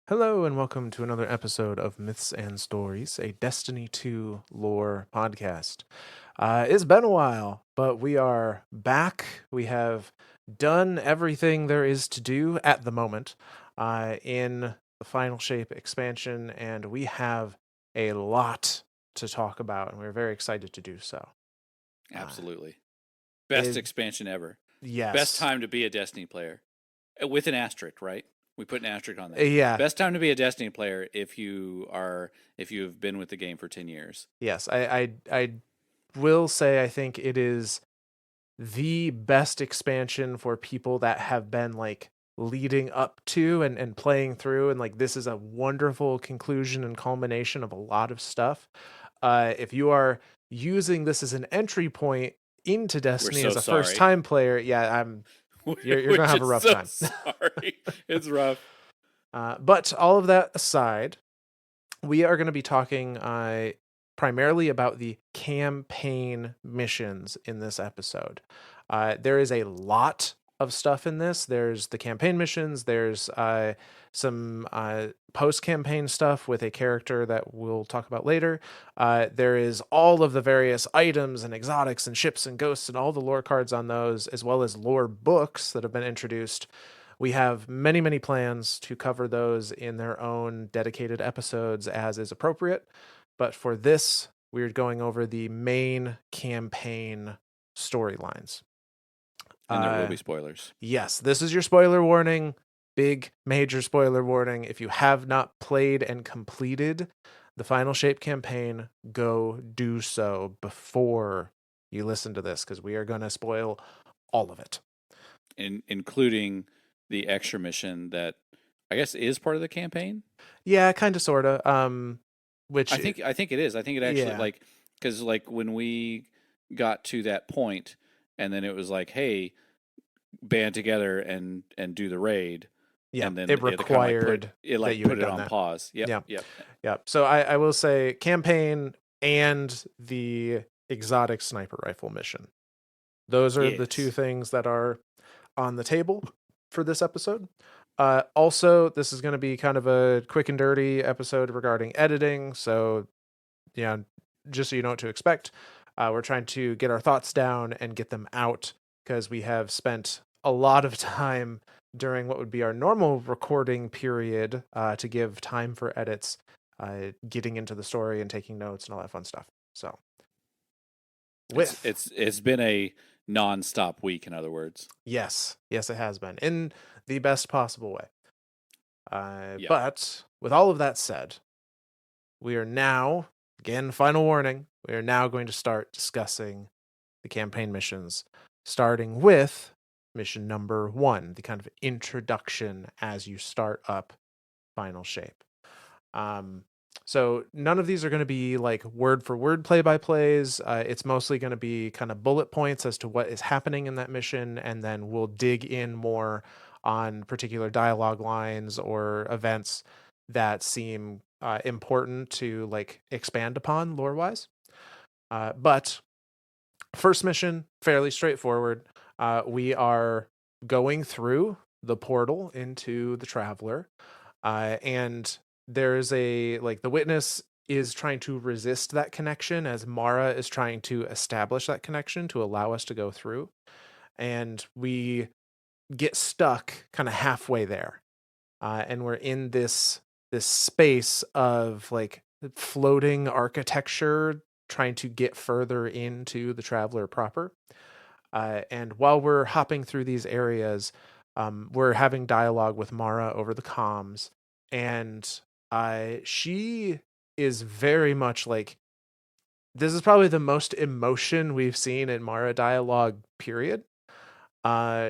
Hello and welcome to another episode of Myths and Stories, a Destiny 2 lore podcast. It's been a while, but we are back. We have done everything there is to do at the moment in the Final Shape expansion, and we have a lot to talk about, and we're very excited to do so. Uh, Absolutely. Best it, expansion ever. Best yes. time to be a Destiny player. With an asterisk, right? We put an asterisk on that. Yeah. Best time to be a Destiny player if you have been with the game for 10 years. Yes. I will say I think it is the best expansion for people that have been like leading up to and playing through, and like this is a wonderful conclusion and culmination of a lot of stuff. If you are using this as an entry point into We're Destiny so as a first sorry. time player, yeah, you're We're gonna have a just rough so time. sorry. It's rough. But all of that aside, we are going to be talking primarily about the campaign missions in this episode. There is a lot of stuff in this. There's the campaign missions. There's some post-campaign stuff with a character that we'll talk about later. There is all of the various items and exotics and ships and ghosts and all the lore cards on those, as well as lore books that have been introduced. We have many, many plans to cover those in their own dedicated episodes as is appropriate. But for this, we're going over the main campaign storylines. And there will Uh, be spoilers. yes, this is your spoiler warning. Big, major spoiler warning. If you have not played and completed the Final Shape campaign, go do so before you listen to this, because we are going to spoil all of it. Including the extra mission that I guess is part of the campaign. Yeah, kind of, sort of. Which, I think it is. I think it actually yeah, because when we got to that point and then it was like, hey, band together and do the raid, yeah, and then it it kind of required that you put had it done on that. pause. Yep, Yeah, yep. yeah. So I will say campaign and the exotic sniper rifle mission. Those are the two Yes. things that are on the table for this episode. Also, this is going to be kind of a quick and dirty episode regarding editing. So, yeah, just so you know what to expect. We're trying to get our thoughts down and get them out because we have spent a lot of time during what would be our normal recording period to give time for edits, getting into the story and taking notes and all that fun stuff. So, with It's been a non-stop week, in other words. yes, yes, it has been in the best possible way. Yep. But with all of that said, we are now, again, final warning, we are now going to start discussing the campaign missions, starting with mission number 1, the kind of introduction as you start up Final Shape. Um, so none of these are going to be like word for word play by plays. It's mostly going to be kind of bullet points as to what is happening in that mission, and then we'll dig in more on particular dialogue lines or events that seem important to like expand upon lore wise. But first mission, fairly straightforward. We are going through the portal into the Traveler, and there is a like the witness is trying to resist that connection as Mara is trying to establish that connection to allow us to go through, and we get stuck kind of halfway there, and we're in this space of like floating architecture trying to get further into the Traveler proper. And while we're hopping through these areas, we're having dialogue with Mara over the comms, and she is very much like, this is probably the most emotion we've seen in Mara dialogue, period.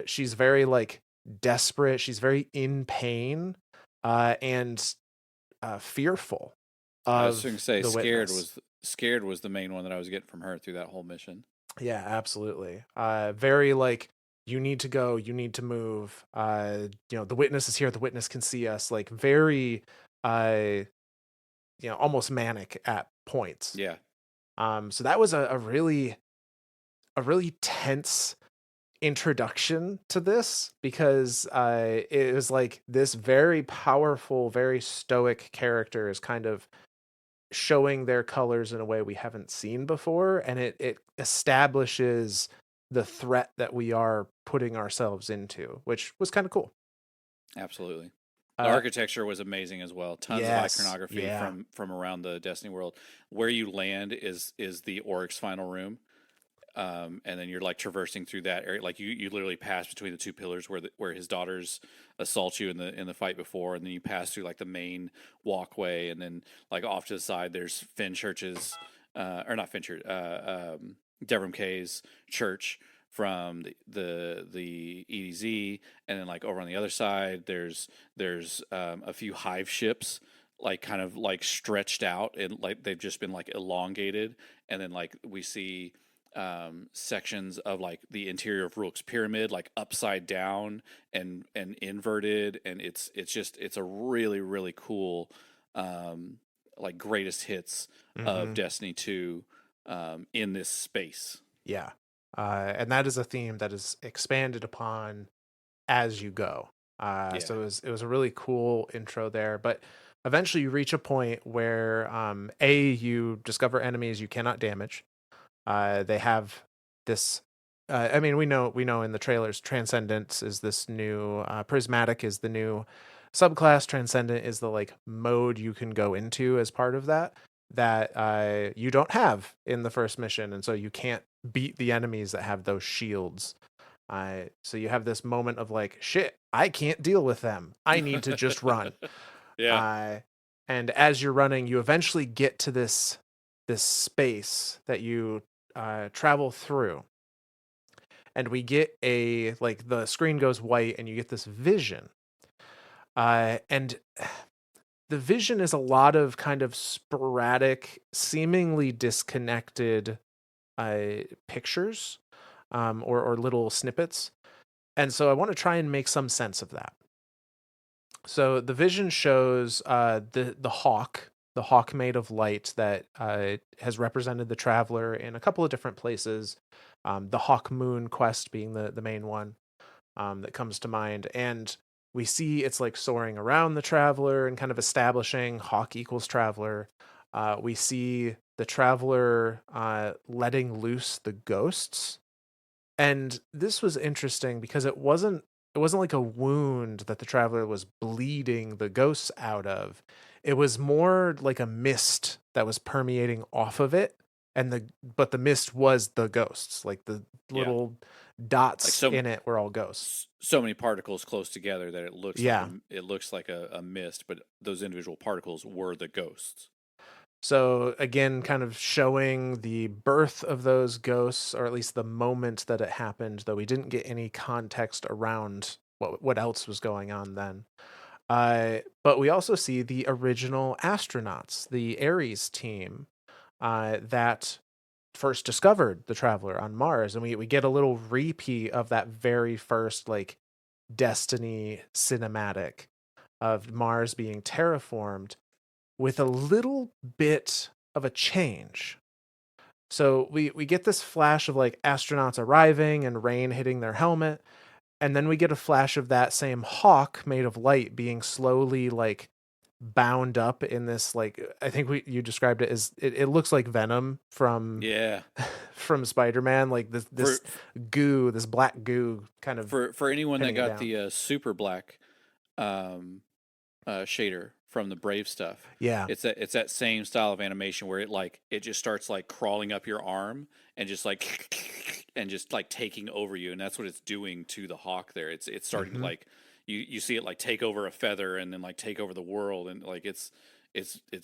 She's very like desperate. She's very in pain, and fearful I was going to of say the witness. scared was the main one that I was getting from her through that whole mission. Yeah, absolutely. Very like, you need to go, you need to move. The witness is here, the witness can see us. Like very, uh, almost manic at points. Yeah. So that was a really tense introduction to this because it was like this very powerful, very stoic character is kind of showing their colors in a way we haven't seen before, and it establishes the threat that we are putting ourselves into, which was kind of cool. Absolutely. The Uh, architecture was amazing as well. Tons of yes, iconography yeah. from around the Destiny world. Where you land is the Oryx final room. And then you're like traversing through that area. Like you literally pass between the two pillars where his daughters assault you in the fight before, and then you pass through like the main walkway, and then like off to the side there's Fenchurch's, or not Fenchurch, Devram Kay's church from the EDZ, and then like over on the other side there's a few hive ships like kind of like stretched out and like they've just been like elongated, and then like we see sections of like the interior of Rook's pyramid, like upside down and inverted, and it's a really really cool, um, like greatest hits of Hmm. Destiny 2 in this space. Yeah. And that is a theme that is expanded upon as you go. Yeah. So it was a really cool intro there, but eventually you reach a point where you discover enemies you cannot damage. They have this. I mean, we know in the trailers, Transcendence is this new. Prismatic is the new subclass. Transcendent is the like mode you can go into as part of that you don't have in the first mission, and so you can't beat the enemies that have those shields. So you have this moment of like, shit, I can't deal with them. I need to just run. Yeah. Uh, and as you're running, you eventually get to this space that you travel through, and we get a like the screen goes white, and you get this vision. And the vision is a lot of kind of sporadic, seemingly disconnected pictures, or little snippets. And so I want to try and make some sense of that. So the vision shows the hawk made of light that has represented the traveler in a couple of different places. The Hawk Moon quest being the main one that comes to mind, and we see it's like soaring around the traveler and kind of establishing hawk equals traveler. We see the traveler letting loose the ghosts, and this was interesting because it wasn't like a wound that the traveler was bleeding the ghosts out of. It was more like a mist that was permeating off of it, and the mist was the ghosts. Like the Yeah. little Like dots in it were all ghosts. so many particles close together that Yeah. it looks like a mist, but those individual particles were the ghosts. So again, kind of showing the birth of those ghosts, or at least the moment that it happened, though we didn't get any context around what else was going on then. But we also see the original astronauts, the Ares team, that first discovered the traveler on Mars, and we get a little repeat of that very first like Destiny cinematic of Mars being terraformed with a little bit of a change. So we get this flash of like astronauts arriving and rain hitting their helmet, and then we get a flash of that same hawk made of light being slowly like bound up in this like I think we you described it as it looks like Venom from Yeah. from Spider-Man, like this For goo, this black goo kind of for anyone that pinning it got down. the super black um, shader from the Brave stuff, Yeah. it's that same style of animation where it just starts like crawling up your arm and just like and just like taking over you, and that's what it's doing to the hawk there. It's starting to Hmm. like you see it like take over a feather and then like take over the world, and like it's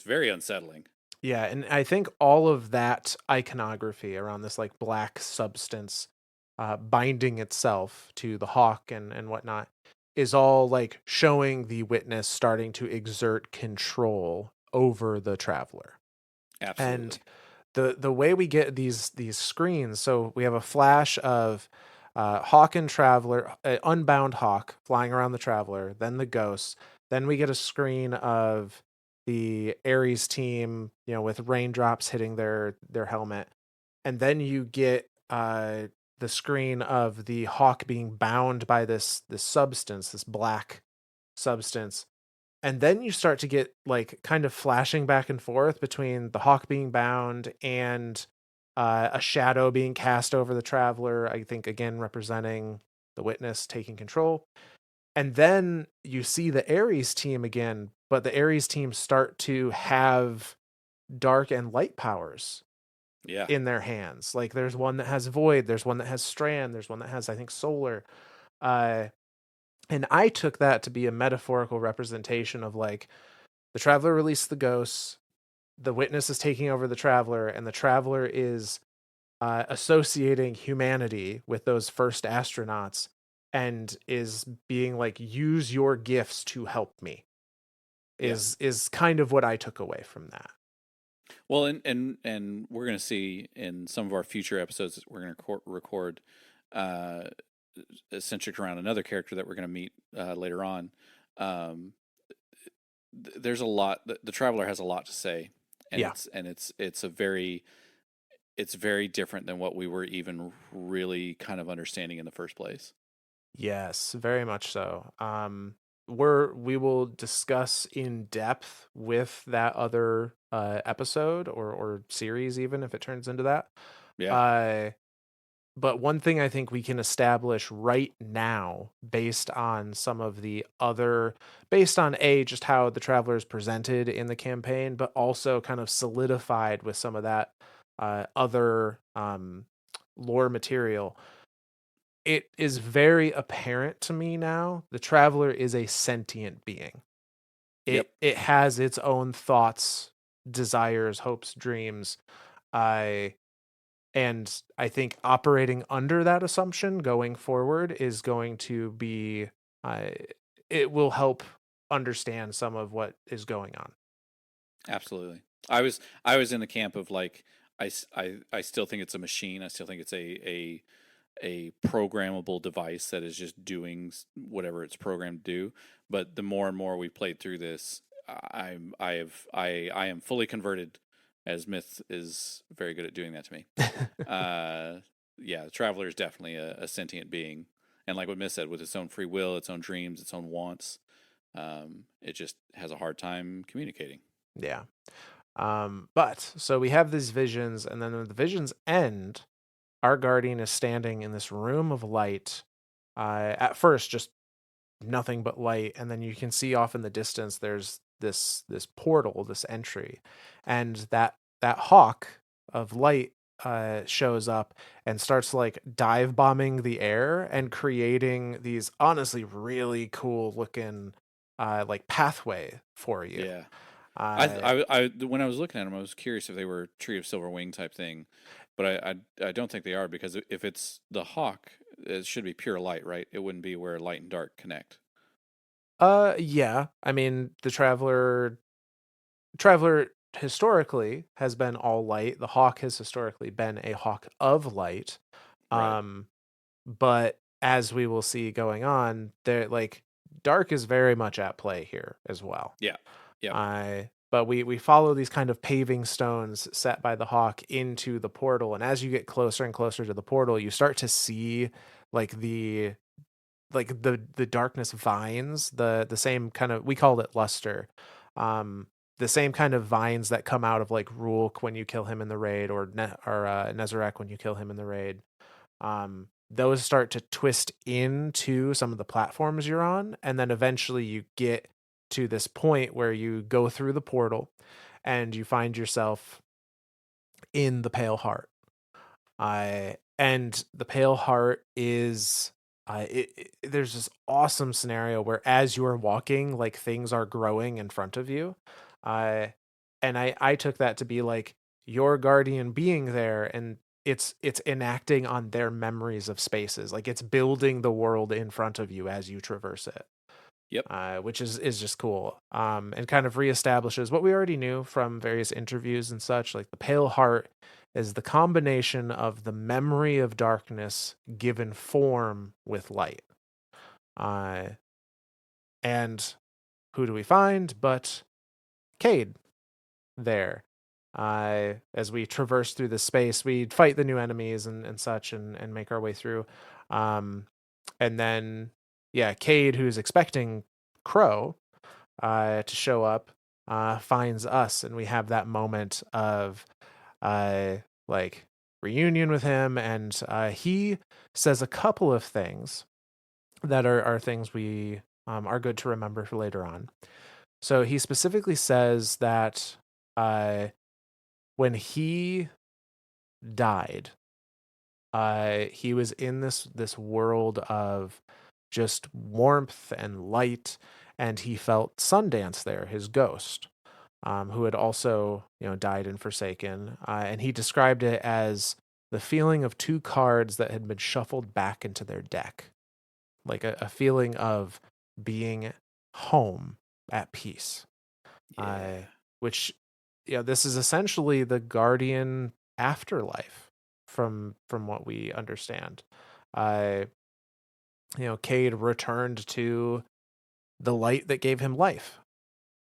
very unsettling. Yeah, and I think all of that iconography around this like black substance binding itself to the hawk and whatnot is all like showing the witness starting to exert control over the traveler. And Absolutely. the way we get these screens, so we have a flash of hawk and traveler, unbound hawk flying around the traveler, then the ghosts, then we get a screen of the Ares team, with raindrops hitting their helmet, and then you get the screen of the hawk being bound by this substance, this black substance. And then you start to get like kind of flashing back and forth between the hawk being bound and a shadow being cast over the traveler, I think again representing the witness taking control. And then you see the Ares team again, but the Ares team start to have dark and light powers Yeah. in their hands. Like there's one that has void, there's one that has strand, there's one that has I think solar. Uh and I took that to be a metaphorical representation of like the traveler released the ghosts, the witness is taking over the traveler, and the traveler is associating humanity with those first astronauts and is being like, use your gifts to help me. Yeah. Is kind of what I took away from that. Well, and we're going to see in some of our future episodes that we're going to record, uh, centric around another character that we're going to meet later on. Um, there's a lot. The traveler has a lot to say, and Yeah. it's very different than what we were even really kind of understanding in the first place. Yes, very much so. We will discuss in depth with that other episode or series, even if it turns into that. Yeah. Uh, but one thing I think we can establish right now, based on some of the other, based on just how the travelers presented in the campaign, but also kind of solidified with some of that other lore material, it is very apparent to me now the traveler is a sentient being. Yep. It has its own thoughts, desires, hopes, dreams. I and I think operating under that assumption going forward is going to be uh, it will help understand some of what is going on. Absolutely. I was in the camp of like I still think it's a machine. I still think it's a programmable device that is just doing whatever it's programmed to do. But the more and more we played through this, I am fully converted, as Myth is very good at doing that to me. Uh, yeah, the Traveler is definitely a sentient being, and like what Myth said, with its own free will, its own dreams, its own wants, it just has a hard time communicating. Yeah. But so we have these visions, and then when the visions end, our guardian is standing in this room of light. At first, just nothing but light, and then you can see off in the distance there's this portal, this entry, and that hawk of light shows up and starts like dive bombing the air and creating these honestly really cool looking like pathway for you. Yeah. Uh, When I was looking at them, I was curious if they were Tree of Silver Wing type thing, but I don't think they are because if it's the hawk, it should be pure light, right? It wouldn't be where light and dark connect. yeah. I mean, the traveler historically has been all light. The hawk has historically been a hawk of light. Right. Um, but as we will see going on, there like dark is very much at play here as well. Yeah. Yep. But we follow these kind of paving stones set by the hawk into the portal, and as you get closer and closer to the portal, you start to see like the darkness vines, the same kind of, we called it luster, um the same kind of vines that come out of like Rulk when you kill him in the raid, or Nezarek when you kill him in the raid. Those start to twist into some of the platforms you're on, and then eventually you get to this point where you go through the portal and you find yourself in the Pale Heart. And the Pale Heart is there's this awesome scenario where as you are walking, like things are growing in front of you. Uh, and I took that to be like your guardian being there, and it's enacting on their memories of spaces. Like it's building the world in front of you as you traverse it, Yep. which is just cool. And kind of reestablishes what we already knew from various interviews and such. Like the Pale Heart is the combination of the memory of darkness given form with light. Uh, and who do we find but Cade there? As we traverse through the space, we fight the new enemies and such, and make our way through. Um, and then, yeah, Cade, who's expecting Crow to show up, finds us, and we have that moment of uh, like reunion with him, and he says a couple of things that are things we are good to remember for later on. So he specifically says that uh, when he died, he was in this world of just warmth and light, and he felt Sundance there, his ghost, who had also died and forsaken, and he described it as the feeling of two cards that had been shuffled back into their deck, like a feeling of being home at peace, Yeah. uh, which this is essentially the guardian afterlife from what we understand. uh Cade returned to the light that gave him life,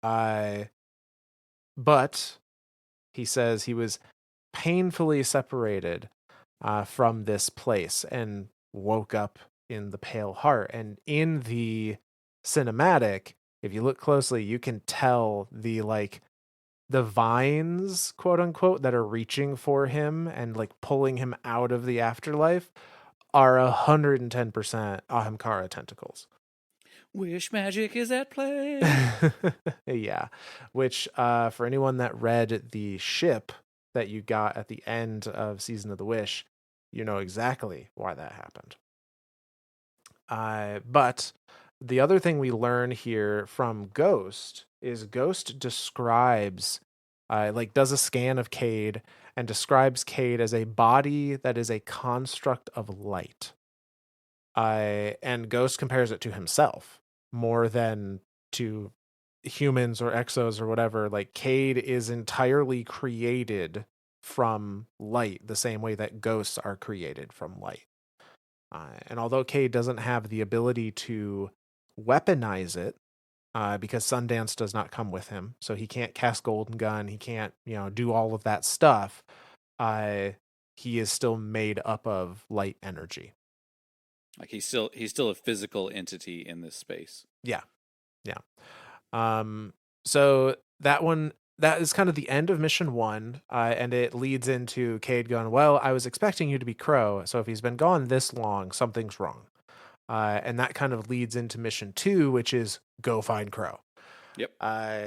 uh but he says he was painfully separated from this place and woke up in the Pale Heart. And in the cinematic, if you look closely, you can tell the vines, quote unquote, that are reaching for him and like pulling him out of the afterlife are 110% Ahamkara tentacles. Wish magic is at play. Yeah, which for anyone that read the ship that you got at the end of Season of the Wish, you know exactly why that happened. But the other thing we learn here from Ghost is Ghost describes, does a scan of Cade and describes Cade as a body that is a construct of light. And Ghost compares it to himself more than to humans or exos or whatever. Like Cade is entirely created from light, the same way that ghosts are created from light. And although Cade doesn't have the ability to weaponize it, because Sundance does not come with him, so he can't cast Golden Gun, he can't, do all of that stuff. Uh, he is still made up of light energy. Like he's still a physical entity in this space. Yeah, yeah. So that is kind of the end of mission one, and it leads into Cade going, "Well, I was expecting you to be Crow, so if he's been gone this long, something's wrong." And that kind of leads into mission two, which is go find Crow. Yep. Uh,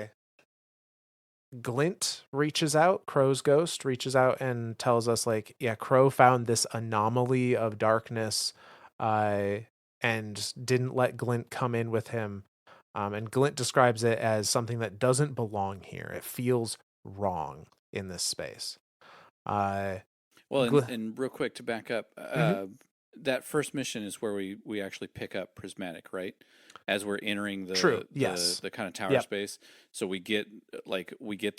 Glint reaches out, Crow's ghost reaches out and tells us, like, yeah, Crow found this anomaly of darkness, uh, and didn't let Glint come in with him. And Glint describes it as something that doesn't belong here. It feels wrong in this space. Uh, Well, and, Gl- and real quick to back up, Mhm. that first mission is where we actually pick up Prismatic, right? As we're entering True. the Yes. kind of tower Yep. space, so we get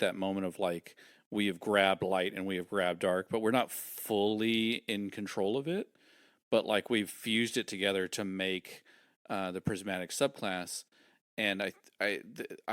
that moment of like we have grabbed light and we have grabbed dark, but we're not fully in control of it. But like we've fused it together to make the Prismatic subclass, and I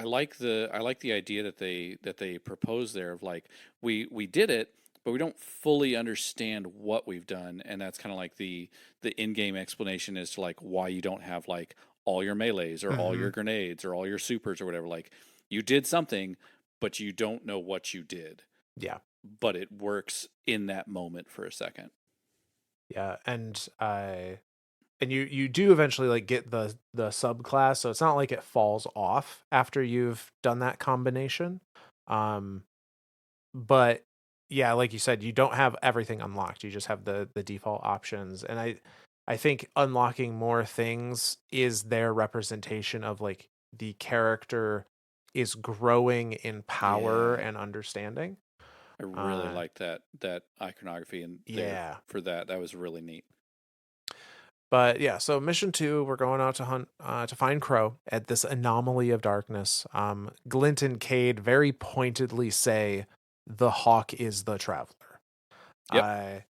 like the idea that they propose there of like we did it, but we don't fully understand what we've done, and that's kind of like the in-game explanation as to like why you don't have like all your melees or all Hmm. your grenades or all your supers or whatever. Like you did something, but you don't know what you did, Yeah. but it works in that moment for a second. Yeah. And you do eventually like get the subclass, so it's not like it falls off after you've done that combination. Um, but yeah, like you said, you don't have everything unlocked. You just have the default options, and I think unlocking more things is their representation of like the character is growing in power Yeah, and understanding. I really Uh, like that iconography and there yeah. for that. That was really neat. But yeah, so mission two, we're going out to hunt to find Crow at this anomaly of darkness. Glint and Cade very pointedly say the hawk is the traveler. Yep. I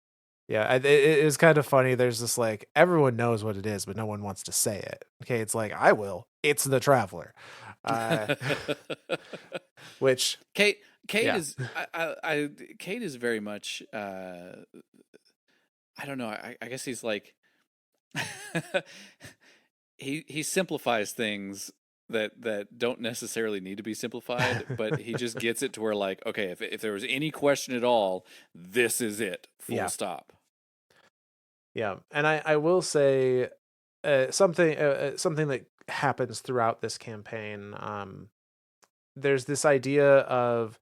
Yeah, it is kind of funny. There's this like everyone knows what it is, but no one wants to say it. Okay, it's like I will. It's the traveler, uh, which Cade Cade Yeah. is Cade is very much I don't know. I guess he's like he simplifies things that don't necessarily need to be simplified, but he just gets it to where like, okay, if there was any question at all, this is it, full Yeah. stop. Yeah. And I will say something that happens throughout this campaign. There's this idea of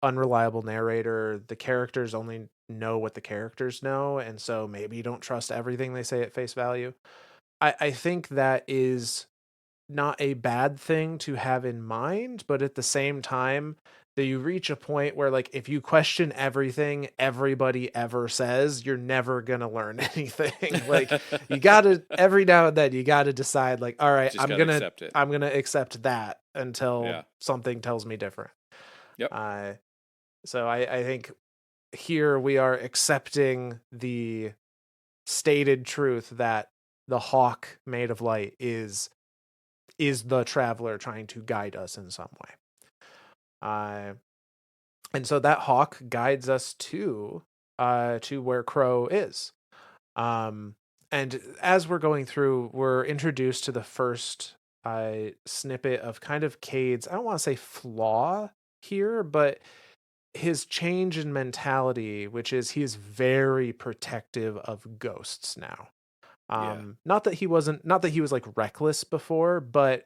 unreliable narrator. The characters only know what the characters know, and so maybe you don't trust everything they say at face value. I think that is not a bad thing to have in mind, but at the same time, that you reach a point where like if you question everything everybody ever says, you're never going to learn anything. Like you got to every now and then you got to decide like, all right, Just gotta accept it. I'm going to accept that until Yeah. something tells me different. Yep. Uh so I think here we are accepting the stated truth that the hawk made of light is the traveler trying to guide us in some way. Uh, and so that hawk guides us to where Crow is. Um, and as we're going through, we're introduced to the first snippet of kind of Cade's, I don't want to say flaw here, but his change in mentality, which is he is very protective of ghosts now. Yeah. Not that he was like reckless before, but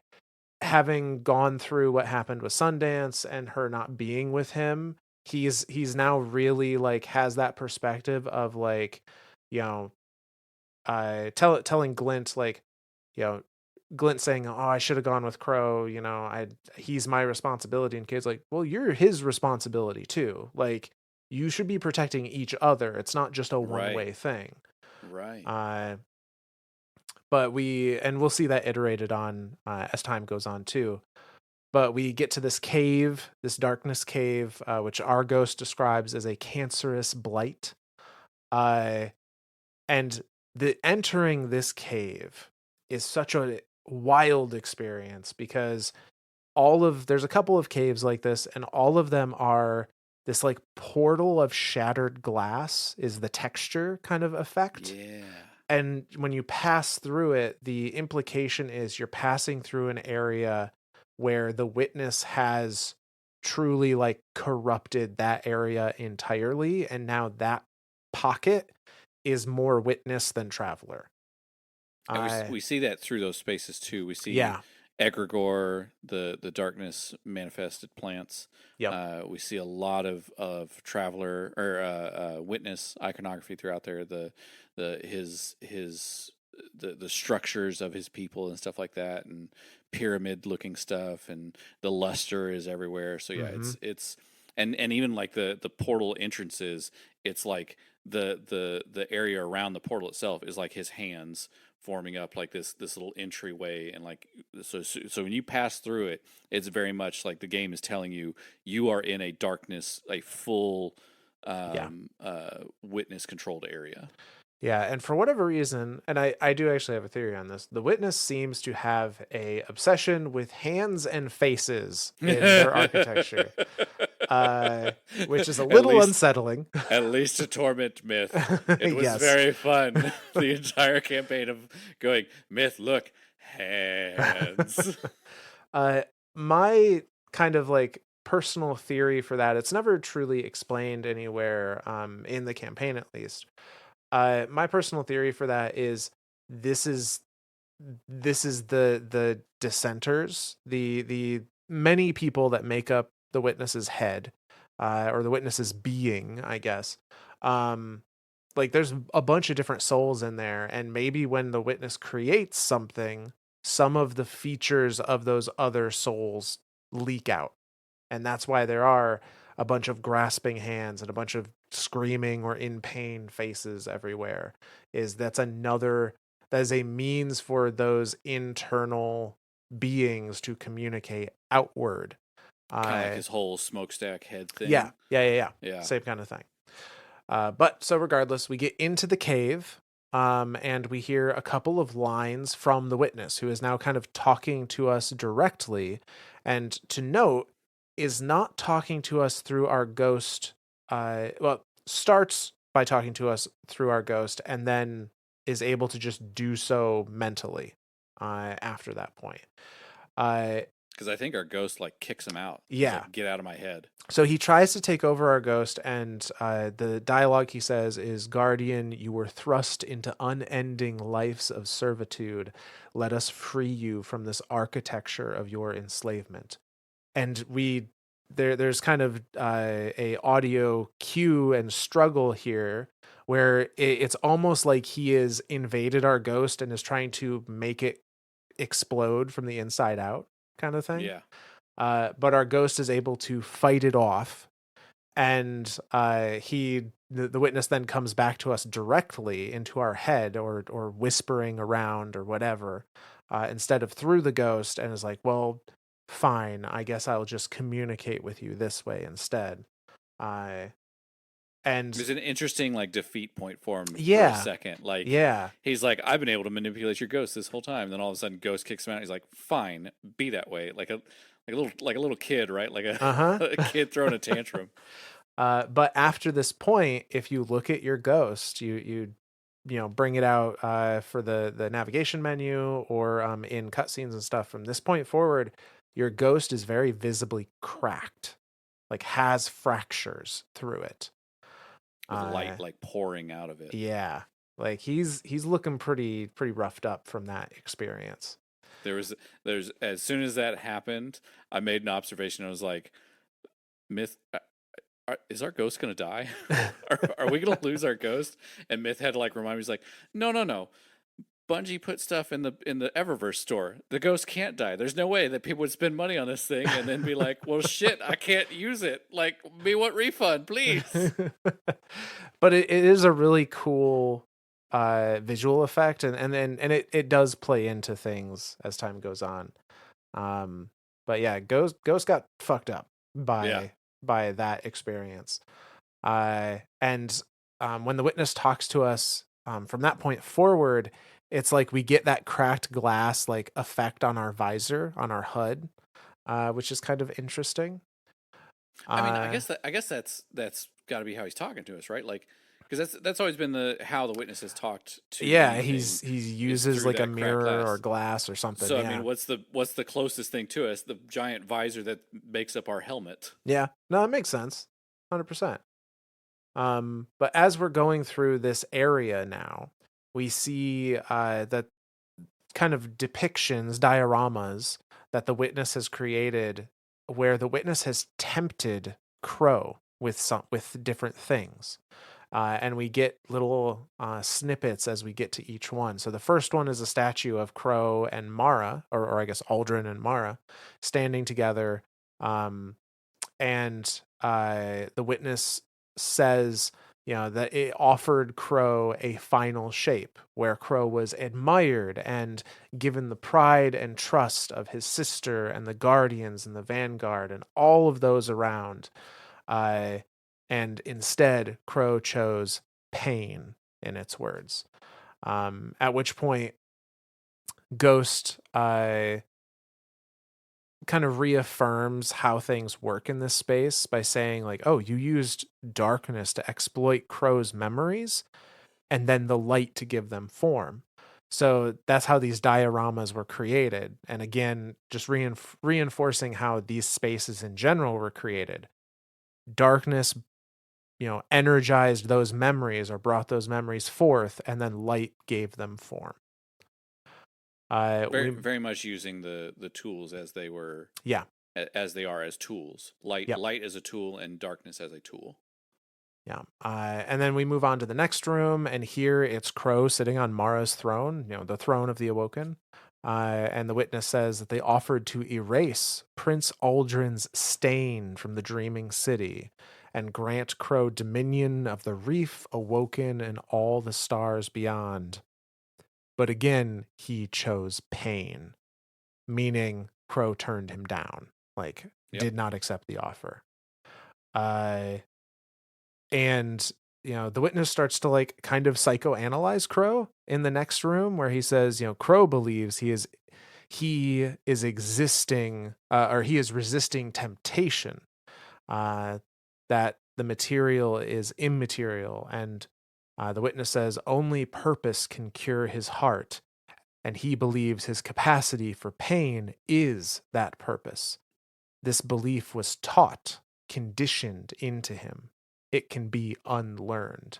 having gone through what happened with Sundance and her not being with him, he's now really like has that perspective of like, you know, telling Glint like, you know, Glint saying, "Oh, I should have gone with Crow," you know, he's my responsibility, and Kid's like, "Well, you're his responsibility too. Like you should be protecting each other. It's not just a Right. one-way thing." Right. Uh but we'll see that iterated on as time goes on too. But we get to this cave, this darkness cave, which our ghost describes as a cancerous blight. Uh, and the entering this cave is such a wild experience because there's a couple of caves like this, and all of them are this like portal of shattered glass is the texture kind of effect. Yeah. And when you pass through it, the implication is you're passing through an area where the witness has truly like corrupted that area entirely, and now that pocket is more witness than traveler. And I we see that through those spaces too. We see Yeah. egregore, the darkness manifested plants. Yep. We see a lot of traveler or witness iconography throughout there. The structures of his people and stuff like that, and pyramid looking stuff, and the luster is everywhere. So yeah, Mm-hmm. it's and even like the portal entrances, it's like the area around the portal itself is like his hands forming up like this little entryway, and like so when you pass through it, it's very much like the game is telling you you are in a darkness, a full Yeah. witness controlled area. Yeah, and for whatever reason, and I do actually have a theory on this, the witness seems to have a obsession with hands and faces in their architecture, uh, which is a at little least unsettling. at least to torment Myth. It was Yes. very fun. The entire campaign of going, Myth, look, hands. uh, my kind of like personal theory for that, it's never truly explained anywhere, in the campaign at least. My personal theory for that is this is the dissenters, the many people that make up the witness's head, or the witness's being, I guess. Um, like there's a bunch of different souls in there, and maybe when the witness creates something, some of the features of those other souls leak out, and that's why there are a bunch of grasping hands and a bunch of screaming or in pain faces everywhere. That is a means for those internal beings to communicate outward. Kind of like uh his whole smokestack head yeah, thing. yeah. Yeah. Same kind of thing. But so regardless, we get into the cave, and we hear a couple of lines from the witness, who is now kind of talking to us directly. And to note, is not talking to us through our ghost. Well, starts by talking to us through our ghost, and then is able to just do so mentally after that point. Uh, Because I think our ghost like kicks him out. He's yeah. like, "Get out of my head." So he tries to take over our ghost, and the dialogue he says is, "Guardian, you were thrust into unending lives of servitude. Let us free you from this architecture of your enslavement." And there's kind of a audio cue and struggle here where it's almost like he has invaded our ghost and is trying to make it explode from the inside out, kind of thing. Yeah. But our ghost is able to fight it off, and the witness then comes back to us directly into our head, or whispering around or whatever, instead of through the ghost, and is like, well, fine, I guess I'll just communicate with you this way instead. uh and It's an interesting like defeat point for him for a yeah, second. Like yeah, he's like, I've been able to manipulate your ghost this whole time. Then all of a sudden, ghost kicks him out. He's like, fine, be that way. Like a little kid, right? Like a, uh-huh. a kid throwing a tantrum. But after this point, if you look at your ghost, bring it out for the navigation menu, or in cutscenes and stuff. From this point forward, your ghost is very visibly cracked, like has fractures through it. With Uh, light like pouring out of it. yeah, like he's looking pretty roughed up from that experience. There was there's as soon as that happened, I made an observation. I was like, Myth, is our ghost gonna die? Are we gonna lose our ghost? And Myth had to like remind me. He's like, no, no, no. Bungie put stuff in the Eververse store. The ghost can't die. There's no way that people would spend money on this thing and then be like, "Well, shit, I can't use it. Like, me want refund, please." But it is a really cool visual effect, and it does play into things as time goes on. um but yeah, ghost got fucked up Yeah, by that experience. And when the witness talks to us, from that point forward, it's like we get that cracked glass like effect on our visor, on our HUD, which is kind of interesting. I mean, uh I guess that's got to be how he's talking to us, right? Like, because that's always been the how the witness has talked to Yeah, anything he is uses through like a that cracked mirror or glass. glass or something. So I Yeah. mean, what's the closest thing to us? The giant visor that makes up our helmet. Yeah. No, it makes sense. 100%. But as we're going through this area now, we see that kind of depictions, dioramas that the witness has created, where the witness has tempted Crow with different things. And we get little snippets as we get to each one. So the first one is a statue of Crow and Mara, or I guess Aldrin and Mara, standing together. Um, and the witness says, that it offered Crow a final shape, where Crow was admired and given the pride and trust of his sister and the guardians and the vanguard and all of those around. uh, and instead Crow chose pain, in its words. At which point Ghost kind of reaffirms how things work in this space by saying, like, oh, you used darkness to exploit Crow's memories and then the light to give them form. So that's how these dioramas were created. And again, just reinforcing how these spaces in general were created. Darkness, energized those memories or brought those memories forth, and then light gave them form. Very We very much using the tools as they were Yeah. as they are as tools. Yep. Light as a tool and darkness as a tool. Yeah. And then we move on to the next room, and here it's Crow sitting on Mara's throne, the throne of the Awoken. And the witness says that they offered to erase Prince Aldrin's stain from the dreaming city and grant Crow dominion of the reef, Awoken, and all the stars beyond. But again, he chose pain, meaning Crow turned him down, like, Yep. did not accept the offer. Uh, and the witness starts to like kind of psychoanalyze Crow in the next room, where he says, Crow believes he is existing, or he is resisting temptation, uh, that the material is immaterial. And the witness says only purpose can cure his heart, and he believes his capacity for pain is that purpose. This belief was taught, conditioned into him. It can be unlearned.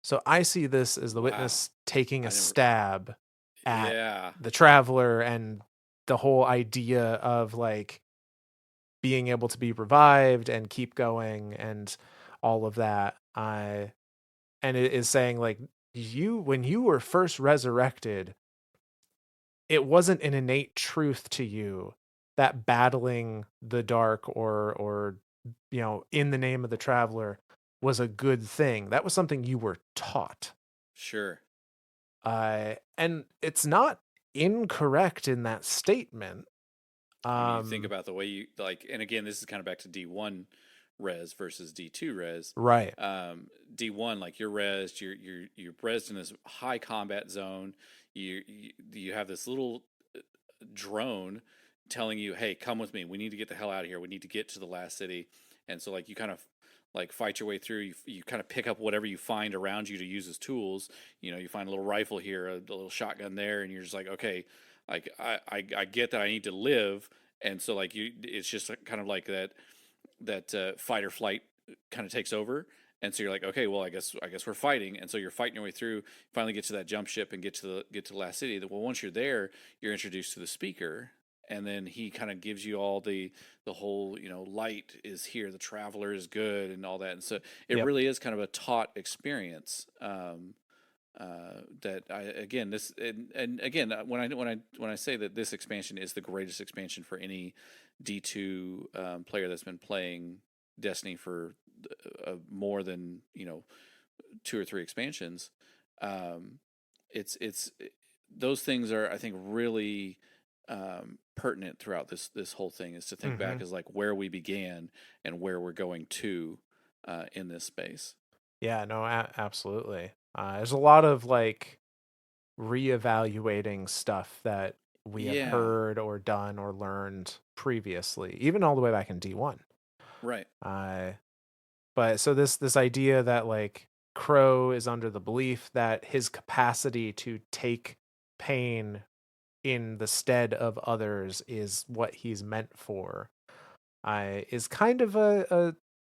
So I see this as the Wow. witness taking a I never. stab at Yeah. the traveler and the whole idea of like being able to be revived and keep going and all of that. I and it is saying like you when you were first resurrected, it wasn't an innate truth to you that battling the dark or in the name of the traveler was a good thing. That was something you were taught. Sure. And it's not incorrect in that statement. I mean, you think Um, about the way you like, and again, this is kind of back to D1 res versus D2 res. right. D1, like you're resed, you're resed in this high combat zone. You have this little drone telling you, "Hey, come with me. We need to get the hell out of here. We need to get to the last city." And so, like, you kind of like fight your way through. You kind of pick up whatever you find around you to use as tools. You find a little rifle here, a little shotgun there, and you're just like, okay, like I get that I need to live, and so like it's just kind of like that fight or flight kind of takes over. And so you're like, okay, well, I guess we're fighting, and so you're fighting your way through. Finally, get to that jump ship and get to the last city. Well, once you're there, you're introduced to the speaker, and then he kind of gives you all the whole light is here, the traveler is good, and all that. And so it Yep. really is kind of a taught experience. That I again this and again when I say that this expansion is the greatest expansion for any D2 player that's been playing Destiny for more than 2 or 3 expansions, um, those things are, I think, really pertinent throughout this whole thing, is to think back Hmm. as like where we began and where we're going to in this space. Yeah, no, absolutely. There's a lot of like reevaluating stuff that we have Yeah, heard or done or learned previously, even all the way back in D1. right. Uh, but so this idea that like Crow is under the belief that his capacity to take pain in the stead of others is what he's meant for. I is kind of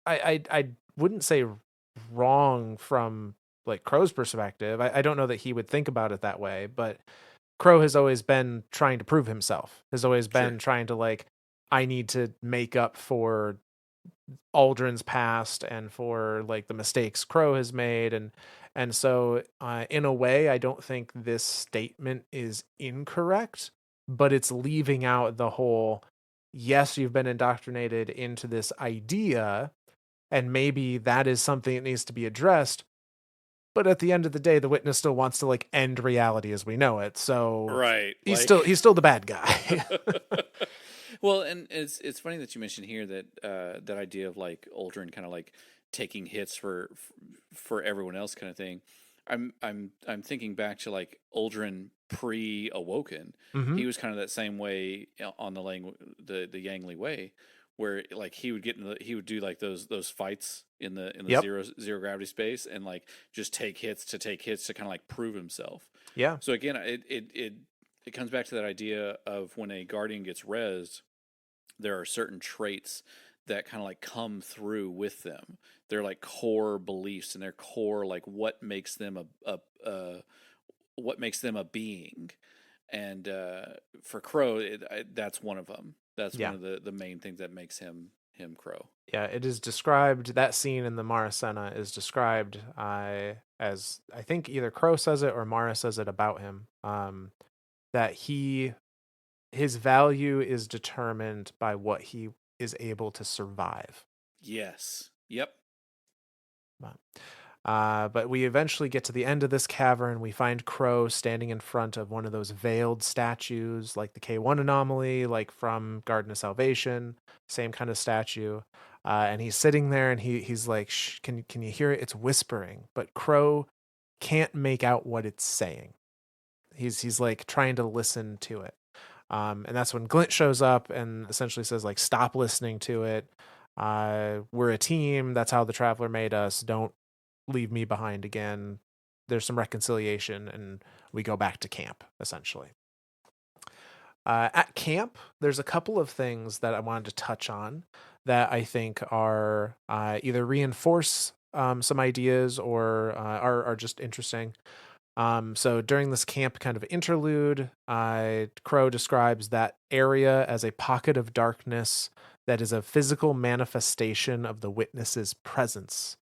I wouldn't say wrong from like Crow's perspective. I don't know that he would think about it that way, but Crow has always been trying to prove himself. Has always Sure. been trying to like I need to make up for Aldrin's past and for like the mistakes Crow has made. And so in a way I don't think this statement is incorrect, but it's leaving out the whole yes, you've been indoctrinated into this idea and maybe that is something that needs to be addressed, but at the end of the day the witness still wants to like end reality as we know it. So Right. he's Like still he's still the bad guy. well, and it's funny that you mentioned here that that idea of like Aldrin kind of like taking hits for everyone else kind of thing. I'm thinking back to like Aldrin pre-awoken. Mhm. He was kind of that same way on the Yangli way, where like he would do like those fights in the Yep. zero gravity space, and like just take hits to kind of like prove himself. Yeah. So again, it comes back to that idea of when a guardian gets rezzed, there are certain traits that kind of like come through with them. They're like core beliefs, and their core like what makes them a being. And for Crow, that's one of them. That's one Yeah. of the main things that makes him Crow. Yeah, it is described. That scene in the Maracena is described as I think either Crow says it or Mara says it about him. That his value is determined by what he is able to survive. Yes. Yep. But we eventually get to the end of this cavern. We find Crow standing in front of one of those veiled statues, like the K1 anomaly, like from Garden of Salvation, same kind of statue. And he's sitting there, and he's like, Shh, can you hear it? It's whispering, but Crow can't make out what it's saying. He's like trying to listen to it. And that's when Glint shows up and essentially says like, "Stop listening to it. We're a team. That's how the Traveler made us. Don't leave me behind again." There's some reconciliation, and we go back to camp essentially. At camp, there's a couple of things that I wanted to touch on that I think are either reinforce some ideas or are just interesting. So during this camp kind of interlude, Crow describes that area as a pocket of darkness that is a physical manifestation of the witness's presence.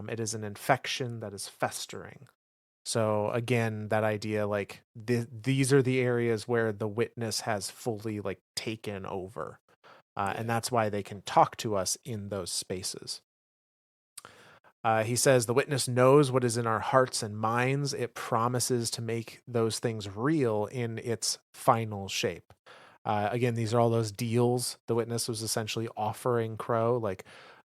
It is an infection that is festering. So again, that idea like these are the areas where the witness has fully like taken over, and Yeah. that's why they can talk to us in those spaces. He says the witness knows what is in our hearts and minds. It promises to make those things real in its final shape. Again, these are all those deals the witness was essentially offering Crow, like,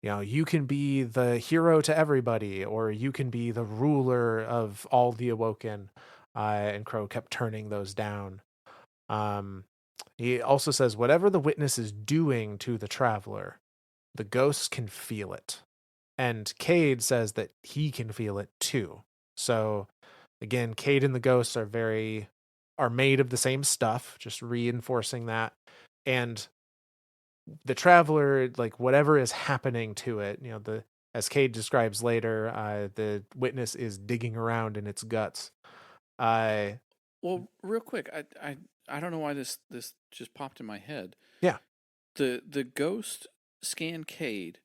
you can be the hero to everybody, or you can be the ruler of all the awoken. And Crow kept turning those down. Um, he also says, whatever the witness is doing to the traveler, the ghosts can feel it. And Cade says that he can feel it too. So again, Cade and the ghosts are made of the same stuff, just reinforcing that. And the traveler, like whatever is happening to it, the as Cade describes later, the witness is digging around in its guts. Uh Well, real quick, I don't know why this just popped in my head. yeah. The ghost scanned Cade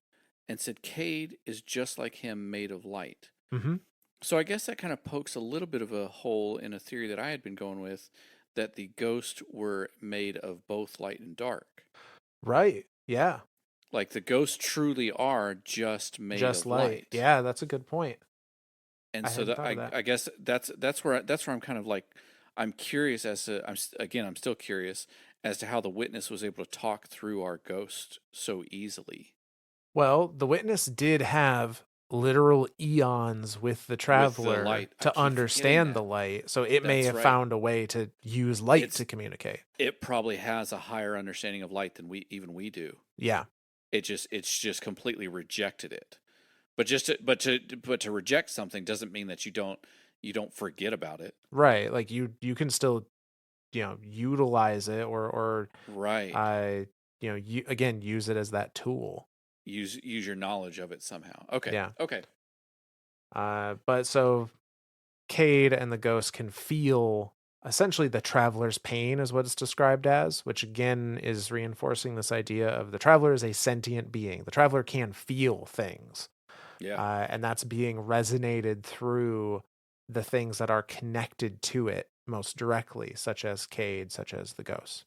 and said Cade is just like him, made of light. Hmm. So I guess that kind of pokes a little bit of a hole in a theory that I had been going with, that the ghosts were made of both light and dark. Right. Yeah. Like the ghosts truly are just made Just of light. light. Yeah, that's a good point. And I so hadn't that thought of that. I guess that's where I'm kind of like, I'm curious as to, I'm still curious as to how the witness was able to talk through our ghost so easily Well, the witness did have literal eons with the with the traveler light. I to keep forgetting understand the that. light, so it may That's have right. found a way to use light It's to communicate. it probably has a higher understanding of light than we do. Yeah. It's just completely rejected it. But to reject something doesn't mean that you don't forget about it. Right. Like you can still, utilize it or Right. uh you again use it as that tool. Use your knowledge of it somehow. Okay. Yeah. Okay. But so Cade and the ghost can feel essentially the traveler's pain is what it's described as, which again is reinforcing this idea of the traveler is a sentient being. The traveler can feel things. Yeah. And that's being resonated through the things that are connected to it most directly, such as Cade, such as the ghost.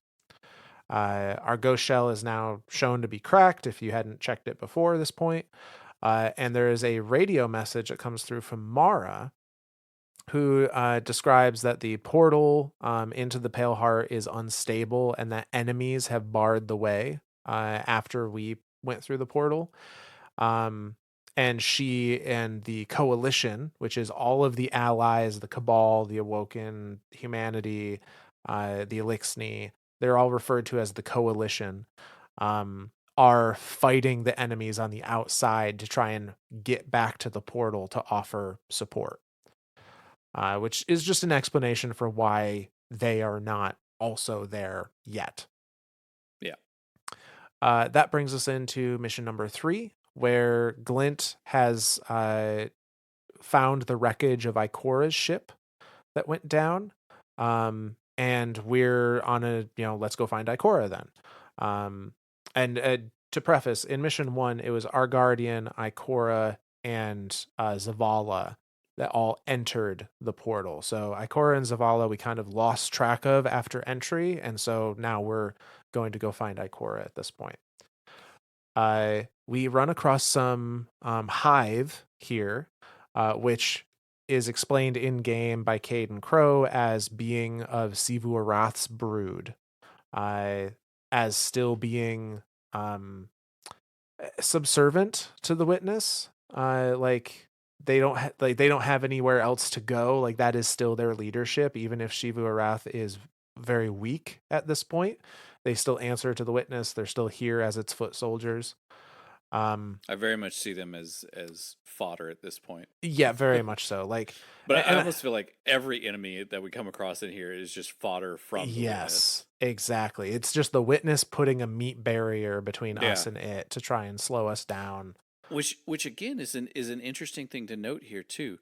Our ghost shell is now shown to be cracked if you hadn't checked it before this point. And there is a radio message that comes through from Mara, who describes that the portal into the Pale Heart is unstable and that enemies have barred the way after we went through the portal. Um, and she and the coalition, which is all of the allies, the Cabal, the Awoken, humanity, the Elixni, they're all referred to as the coalition, are fighting the enemies on the outside to try and get back to the portal to offer support, which is just an explanation for why they are not also there yet. Yeah. That brings us into mission number 3, where Glint has found the wreckage of Ikora's ship that went down. And we're on let's go find Ikora then. And to preface, in mission 1, it was our Guardian, Ikora, and Zavala that all entered the portal. So Ikora and Zavala we kind of lost track of after entry, and so now we're going to go find Ikora at this point. We run across some hive here, which is explained in game by Cade and Crow as being of Sivu Arath's brood, as still being subservient to the witness. Like they don't have anywhere else to go. Like that is still their leadership, even if Shivu Arath is very weak at this point. They still answer to the witness. They're still here as its foot soldiers. Um, I very much see them as fodder at this point. yeah, very much so. Like, But I and almost feel like every enemy that we come across in here is just fodder from the witness. yes, exactly. It's just the witness putting a meat barrier between us Yeah. and it to try and slow us down. Which again is an interesting thing to note here too.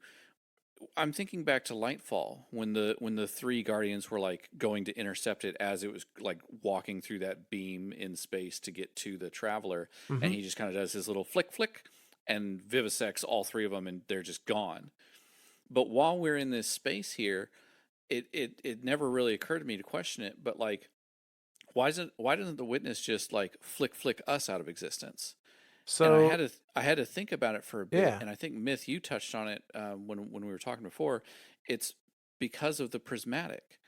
I'm thinking back to Lightfall when the three guardians were like going to intercept it as it was like walking through that beam in space to get to the traveler, and Hmm. he just kind of does his little flick flick and vivisects all three of them, and they're just gone. But while we're in this space here, it never really occurred to me to question it. But like, why doesn't the witness just like flick flick us out of existence? And So I had to think about it for a bit, yeah, and I think Myth, you touched on it when we were talking before. It's because of the prismatic,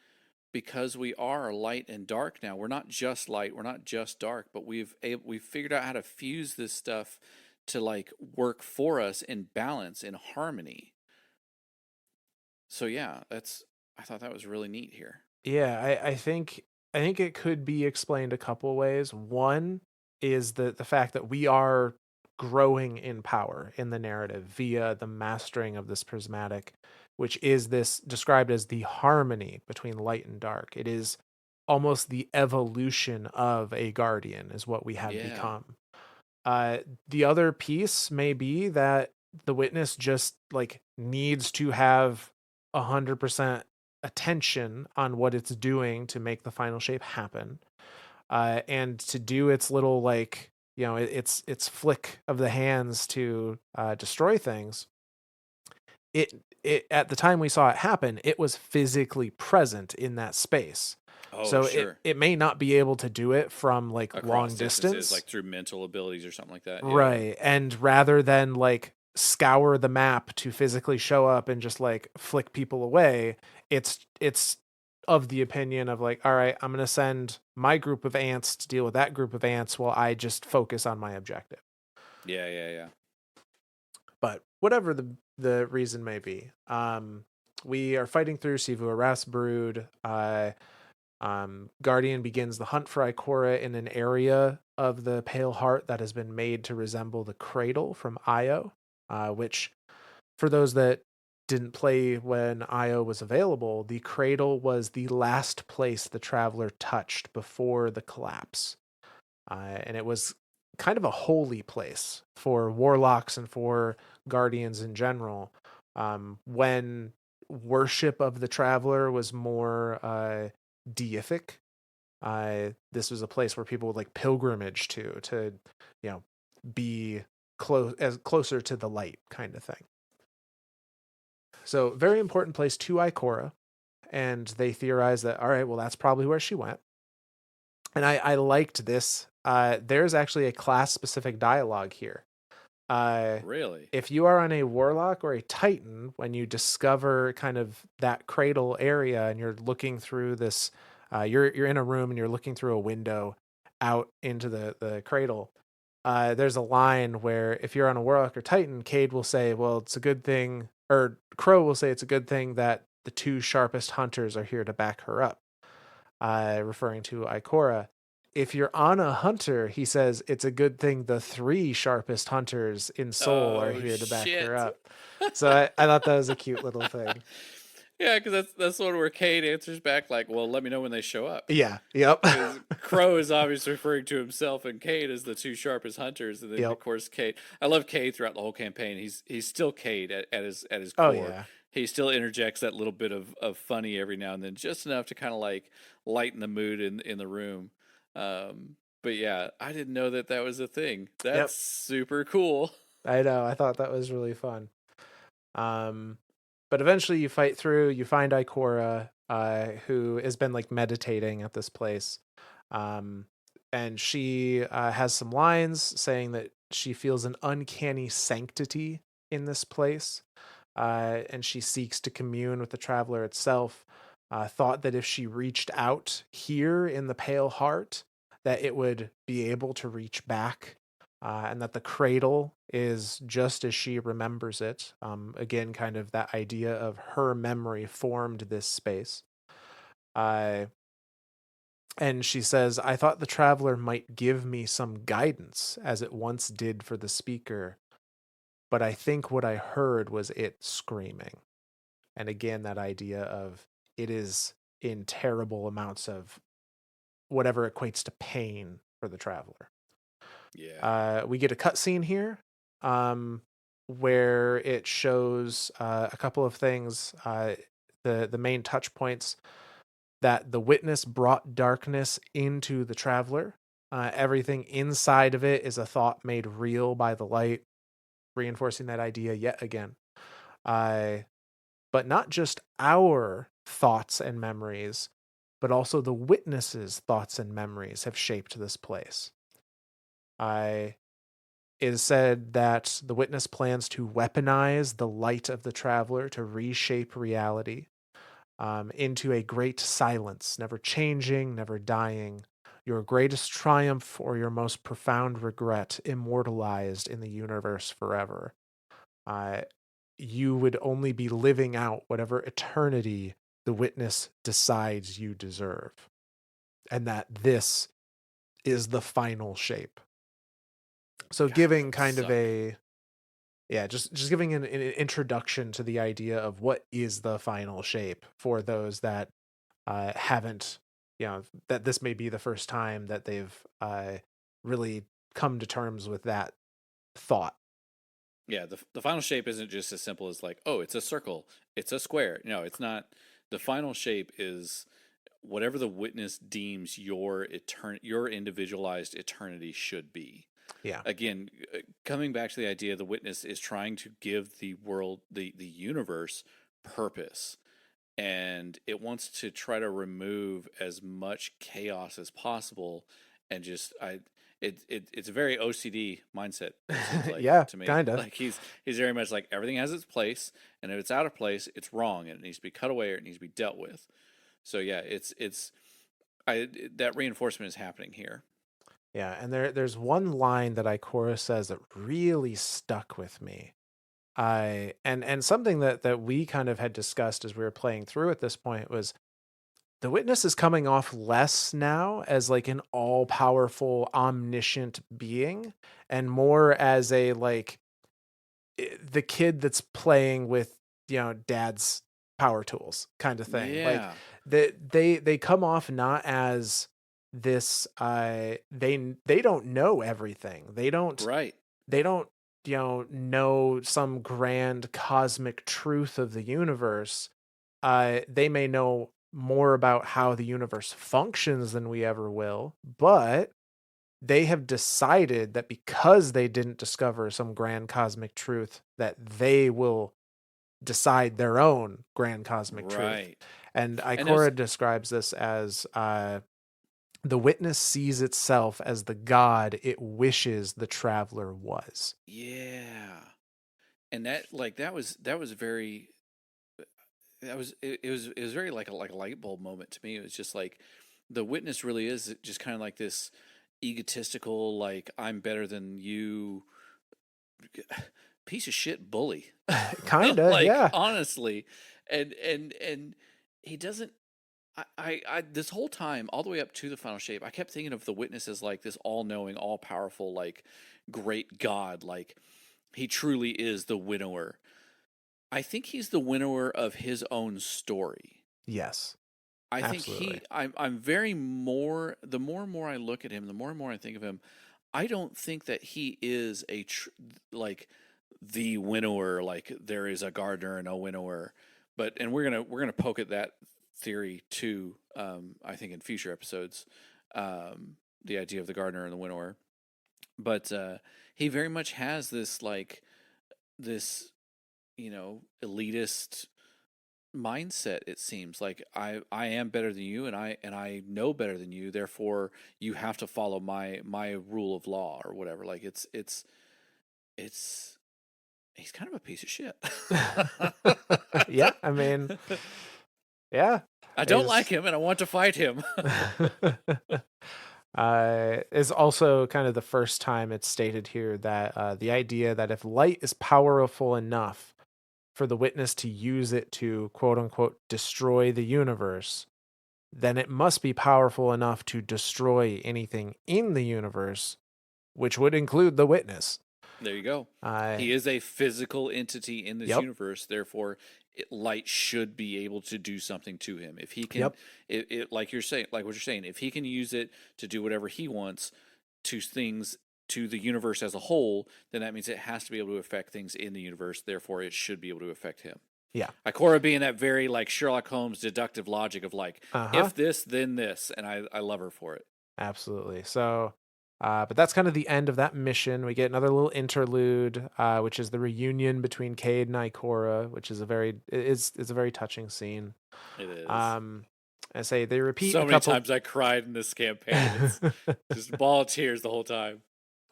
because we are light and dark now. We're not just light, we're not just dark, but we've figured out how to fuse this stuff to like work for us in balance, in harmony. So yeah, that's I thought that was really neat here. yeah, I think it could be explained a couple ways. One is the fact that we are growing in power in the narrative via the mastering of this prismatic, which is this described as the harmony between light and dark. It is almost the evolution of a guardian is what we have Yeah. become. Uh, the other piece may be that the witness just like needs to have 100% attention on what it's doing to make the final shape happen, and to do its little like its flick of the hands to destroy things. It at the time we saw it happen, it was physically present in that space. Oh, So sure. it may not be able to do it from like Across long distances, distance. like through mental abilities or something like that. Yeah. Right. And rather than like scour the map to physically show up and just like flick people away, it's of the opinion of like, all right, I'm going to send my group of ants to deal with that group of ants while I just focus on my objective. Yeah, yeah, yeah. But whatever the reason may be, we are fighting through Sivu Arras Brood. Guardian begins the hunt for Ikora in an area of the Pale Heart that has been made to resemble the cradle from Io, which, for those that didn't play when Io was available, the cradle was the last place the traveler touched before the collapse. And it was kind of a holy place for warlocks and for guardians in general. When worship of the traveler was more deific, this was a place where people would like pilgrimage to you know be closer to the light kind of thing. So very important place to Ikora, and they theorize that all right, well that's probably where she went. And I liked this. There's actually a class specific dialogue here. Uh, Really? if you are on a warlock or a titan, when you discover kind of that cradle area and you're looking through this, you're in a room and you're looking through a window out into the cradle. There's a line where if you're on a warlock or titan, Cade will say, "Well, it's a good thing," or Crow will say, "It's a good thing that the two sharpest hunters are here to back her up," referring to Ikora. If you're on a hunter, he says it's a good thing the three sharpest hunters in Soul are Oh here to back her shit. up. So I thought that was a cute little thing. Yeah, because that's the one where Cade answers back like, "Well, let me know when they show up." Yeah. Yep. Because Crow is obviously referring to himself and Cade as the two sharpest hunters, and then Yep. of course Cade. I love Cade throughout the whole campaign. He's still Cade at his Oh core. yeah. He still interjects that little bit of funny every now and then, just enough to kind of like lighten the mood in the room. But yeah, I didn't know that that was a thing. That's Yep. super cool. I know. I thought that was really fun. Um, but eventually you fight through. You find Ikora, who has been like meditating at this place. Um, and she has some lines saying that she feels an uncanny sanctity in this place, and she seeks to commune with the traveler itself. Thought that if she reached out here in the Pale Heart, that it would be able to reach back. and that the cradle is just as she remembers it. Again, kind of that idea of her memory formed this space. Uh, and she says, I thought the traveler might give me some guidance, as it once did for the speaker, but I think what I heard was it screaming. And again, that idea of it is in terrible amounts of whatever equates to pain for the traveler. Yeah. We get a cutscene here, um, where it shows a couple of things. The main touch points that the witness brought darkness into the traveler. Everything inside of it is a thought made real by the light, reinforcing that idea yet again. Uh, but not just our thoughts and memories, but also the witness's thoughts and memories have shaped this place. I It is said that the witness plans to weaponize the light of the traveler to reshape reality, into a great silence, never changing, never dying. Your greatest triumph or your most profound regret immortalized in the universe forever. Uh, you would only be living out whatever eternity the witness decides you deserve, and that this is the final shape. So, God, that giving would kind of suck. a yeah, just giving an introduction to the idea of what is the final shape for those that haven't, that this may be the first time that they've really come to terms with that thought. Yeah, the final shape isn't just as simple as like, oh, it's a circle, it's a square. No, it's not. The final shape is whatever the witness deems your individualized eternity should be. Yeah. Again, coming back to the idea, the witness is trying to give the world, the universe, purpose, and it wants to try to remove as much chaos as possible, and just it's a very OCD mindset. It seems like Yeah, to me, kind of. like he's very much like everything has its place, and if it's out of place, it's wrong, and it needs to be cut away or it needs to be dealt with. So yeah, it's I that reinforcement is happening here. Yeah, and there's one line that Ikora says that really stuck with me. I and something that we kind of had discussed as we were playing through at this point was the witness is coming off less now as like an all-powerful omniscient being and more as a like the kid that's playing with dad's power tools kind of thing. Like Yeah, they come off not as this they don't know everything. right, They don't know some grand cosmic truth of the universe. They may know more about how the universe functions than we ever will, but they have decided that because they didn't discover some grand cosmic truth, that they will decide their own grand cosmic truth. right. And And those, Ikora describes this as the witness sees itself as the god it wishes the traveler was. yeah, and that was very it was very like a light bulb moment to me. It was just like the witness really is just kind of like this egotistical, like I'm better than you, piece of shit bully. Kinda, Like yeah. honestly, and he doesn't. I this whole time, all the way up to the final shape, I kept thinking of the witness as like this all-knowing, all-powerful, like great god. Like he truly is the winnower. I think he's the winnower of his own story. Yes, I think absolutely. I'm very more, the more and more I look at him, the more and more I think of him, I don't think that he is like the winnower, like there is a gardener and a winnower. But and we're gonna poke at that theory too, I think in future episodes. The idea of the gardener and the winnower. But he very much has this like this, elitist mindset. It seems like I am better than you, and I know better than you, therefore you have to follow my rule of law or whatever. Like it's he's kind of a piece of shit. Yeah, I mean, yeah, I don't like is him and I want to fight him. Is also kind of the first time it's stated here that the idea that if light is powerful enough for the witness to use it to quote unquote destroy the universe, then it must be powerful enough to destroy anything in the universe, which would include the witness. There you go. Uh, He is a physical entity in this yep, universe. Therefore, light should be able to do something to him. If he can, yep, like you're saying, like what you're saying, if he can use it to do whatever he wants to things to the universe as a whole, then that means it has to be able to affect things in the universe. Therefore, it should be able to affect him. yeah, Ikora being that very like Sherlock Holmes deductive logic of like, uh huh. if this, then this, and I love her for it. Absolutely. So, but that's kind of the end of that mission. We get another little interlude, which is the reunion between Cade and Ikora, which is a very touching scene. It is. Um, I say they repeat So a many couple. times I cried in this campaign. It's just a ball of tears the whole time.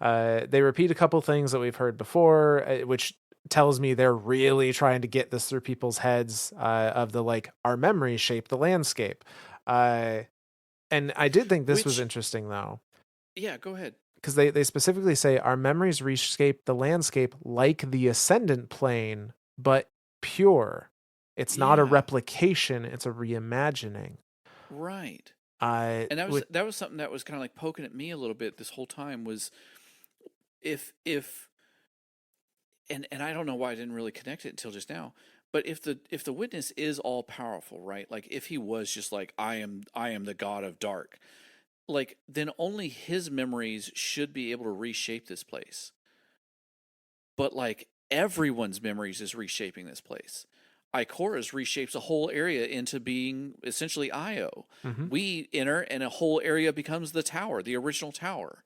They repeat a couple things that we've heard before, which tells me they're really trying to get this through people's heads of the like our memories shape the landscape. Uh, and I did think this was Which, interesting though, yeah, go ahead. because they specifically say our memories reshape the landscape like the ascendant plane, but pure. It's not a Yeah, replication; it's a reimagining. right. Uh, And with that was something that was kind of like poking at me a little bit this whole time was if and I don't know why I didn't really connect it until just now. But if the witness is all powerful, right? Like if he was just like I am the god of dark, like then only his memories should be able to reshape this place. But like everyone's memories is reshaping this place. Ikora's reshapes a whole area into being essentially Io. mhm. We enter and a whole area becomes the tower, the original tower,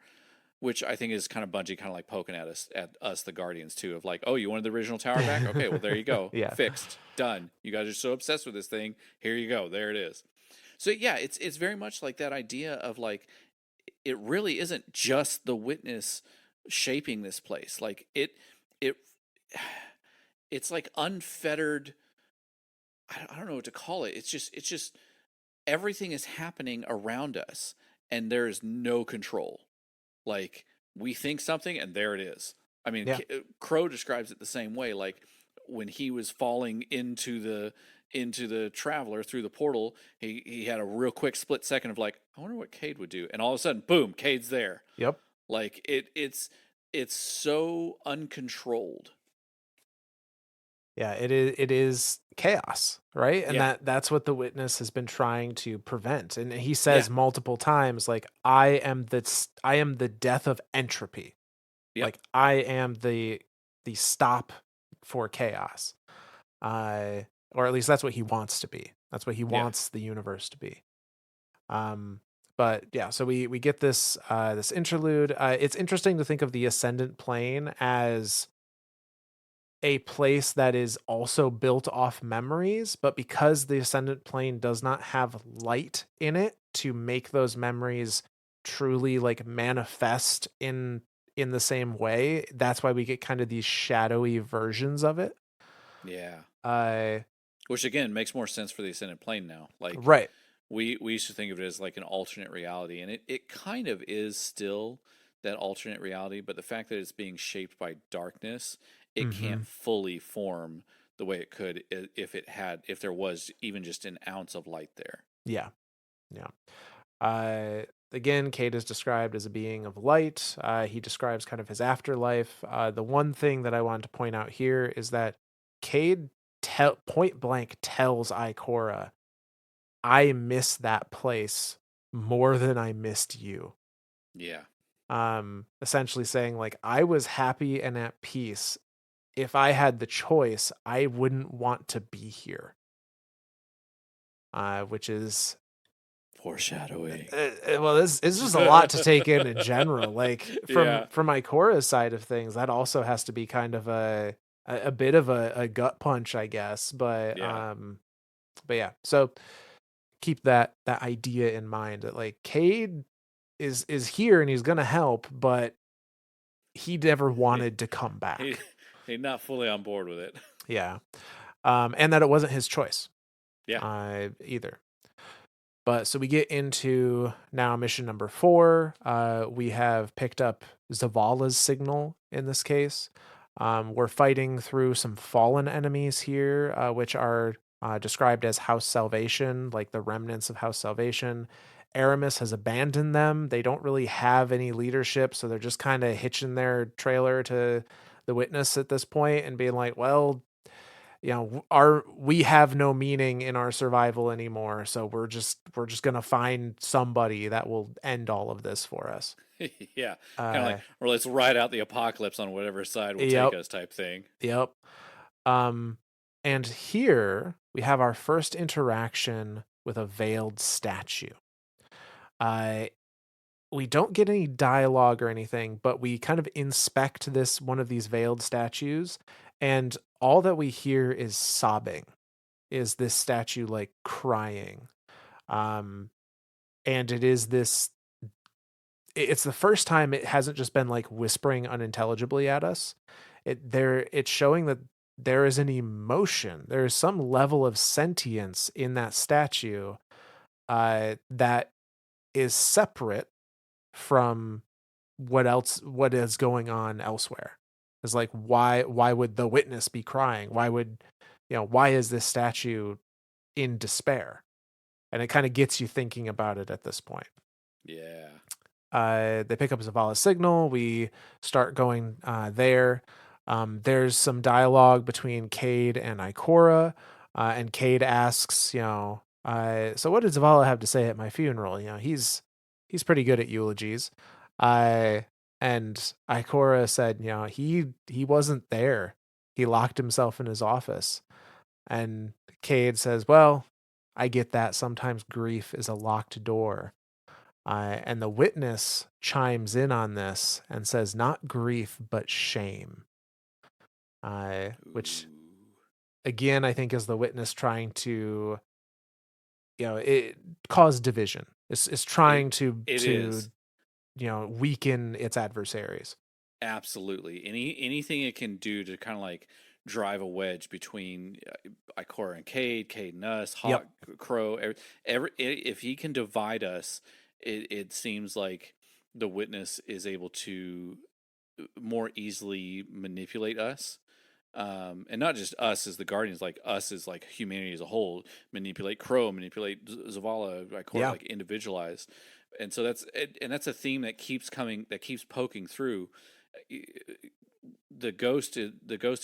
which I think is kind of Bungie kind of like poking at us, the Guardians, too, of like, oh, you wanted the original tower back? Okay, well there you go, Yeah, fixed, done. You guys are so obsessed with this thing. Here you go, there it is. So yeah, it's very much like that idea of like it really isn't just the witness shaping this place. Like it it's like unfettered. I don't know what to call it. It's just everything is happening around us, and there is no control. Like we think something, and there it is. I mean, yeah, Crow describes it the same way. Like when he was falling into the traveler through the portal, he had a real quick split second of like, I wonder what Cade would do, and all of a sudden, boom, Cade's there. yep. Like it's so uncontrolled. Yeah, it is chaos, right? And Yeah, that's what the witness has been trying to prevent. And he yeah, says multiple times like I am the death of entropy. yep, Like I am the stop for chaos. Or at least that's what he wants to be. That's what he yeah. wants the universe to be. Um but yeah, so we get this this interlude. It's interesting to think of the ascendant plane as a place that is also built off memories, but because the ascendant plane does not have light in it to make those memories truly like manifest in the same way, that's why we get kind of these shadowy versions of it. Yeah. Uh Which again makes more sense for the ascended plane now. Like right. we used to think of it as like an alternate reality, and it kind of is still that alternate reality, but the fact that it's being shaped by darkness, it can't Mhm. fully form the way it could if there was even just an ounce of light there. Yeah. Yeah. Again, Cade is described as a being of light. He describes kind of his afterlife. The one thing that I wanted to point out here is that Cade point blank tells Ikora, I miss that place more than I missed you. Yeah. Essentially saying, like, I was happy and at peace. If I had the choice, I wouldn't want to be here. Which is Foreshadowing. well, this is just a lot to take in general. Like Yeah. from Ikora's side of things, that also has to be kind of a bit of a gut punch, I guess. Yeah. But yeah. So keep that idea in mind that like Cade is here and he's gonna help, but he never He wanted to come he back. he's not fully on board with it. Yeah. And that it wasn't his choice Yeah. either. But so we get into now mission number 4. We have picked up Zavala's signal in this case. We're fighting through some fallen enemies here, which are described as House Salvation, like the remnants of House Salvation. Aramis has abandoned them. They don't really have any leadership, so they're just kind of hitching their trailer to the witness at this point and being like, well, we have no meaning in our survival anymore, so we're just gonna find somebody that will end all of this for us. Yeah, kind of like, uh or let's ride out the apocalypse on whatever side will take yep, us, type thing. yep. um and here we have our first interaction with a veiled statue. uh we don't get any dialogue or anything, but we kind of inspect this one of these veiled statues, and all that we hear is sobbing. Is this statue like crying? um and it's the first time it hasn't just been like whispering unintelligibly at us. It's showing that there is an emotion, there is some level of sentience in that statue, that is separate from what is going on elsewhere. Is like, why would the witness be crying? Why is this statue in despair? And it kind of gets you thinking about it at this point. Yeah. They pick up Zavala's signal. We start going there. There's some dialogue between Cade and Ikora, and Cade asks, so what did Zavala have to say at my funeral? He's pretty good at eulogies. Uh, and Ikora said, he wasn't there. He locked himself in his office. And Cade says, well, I get that. Sometimes grief is a locked door. And the witness chimes in on this and says, not grief, but shame. Which, Ooh. again, I think is the witness trying to, it cause division. It's It trying to, it to, is. weaken its adversaries. Absolutely. Anything it can do to kind of like drive a wedge between Ikora and Cade and us, Yep. Hawk, Crow, if he can divide us, it seems like the witness is able to more easily manipulate us. And not just us as the Guardians, like us as like humanity as a whole, manipulate Crow, manipulate Zavala, Ikora, Yeah. like individualize. And so that's a theme that keeps coming, that keeps poking through. The ghost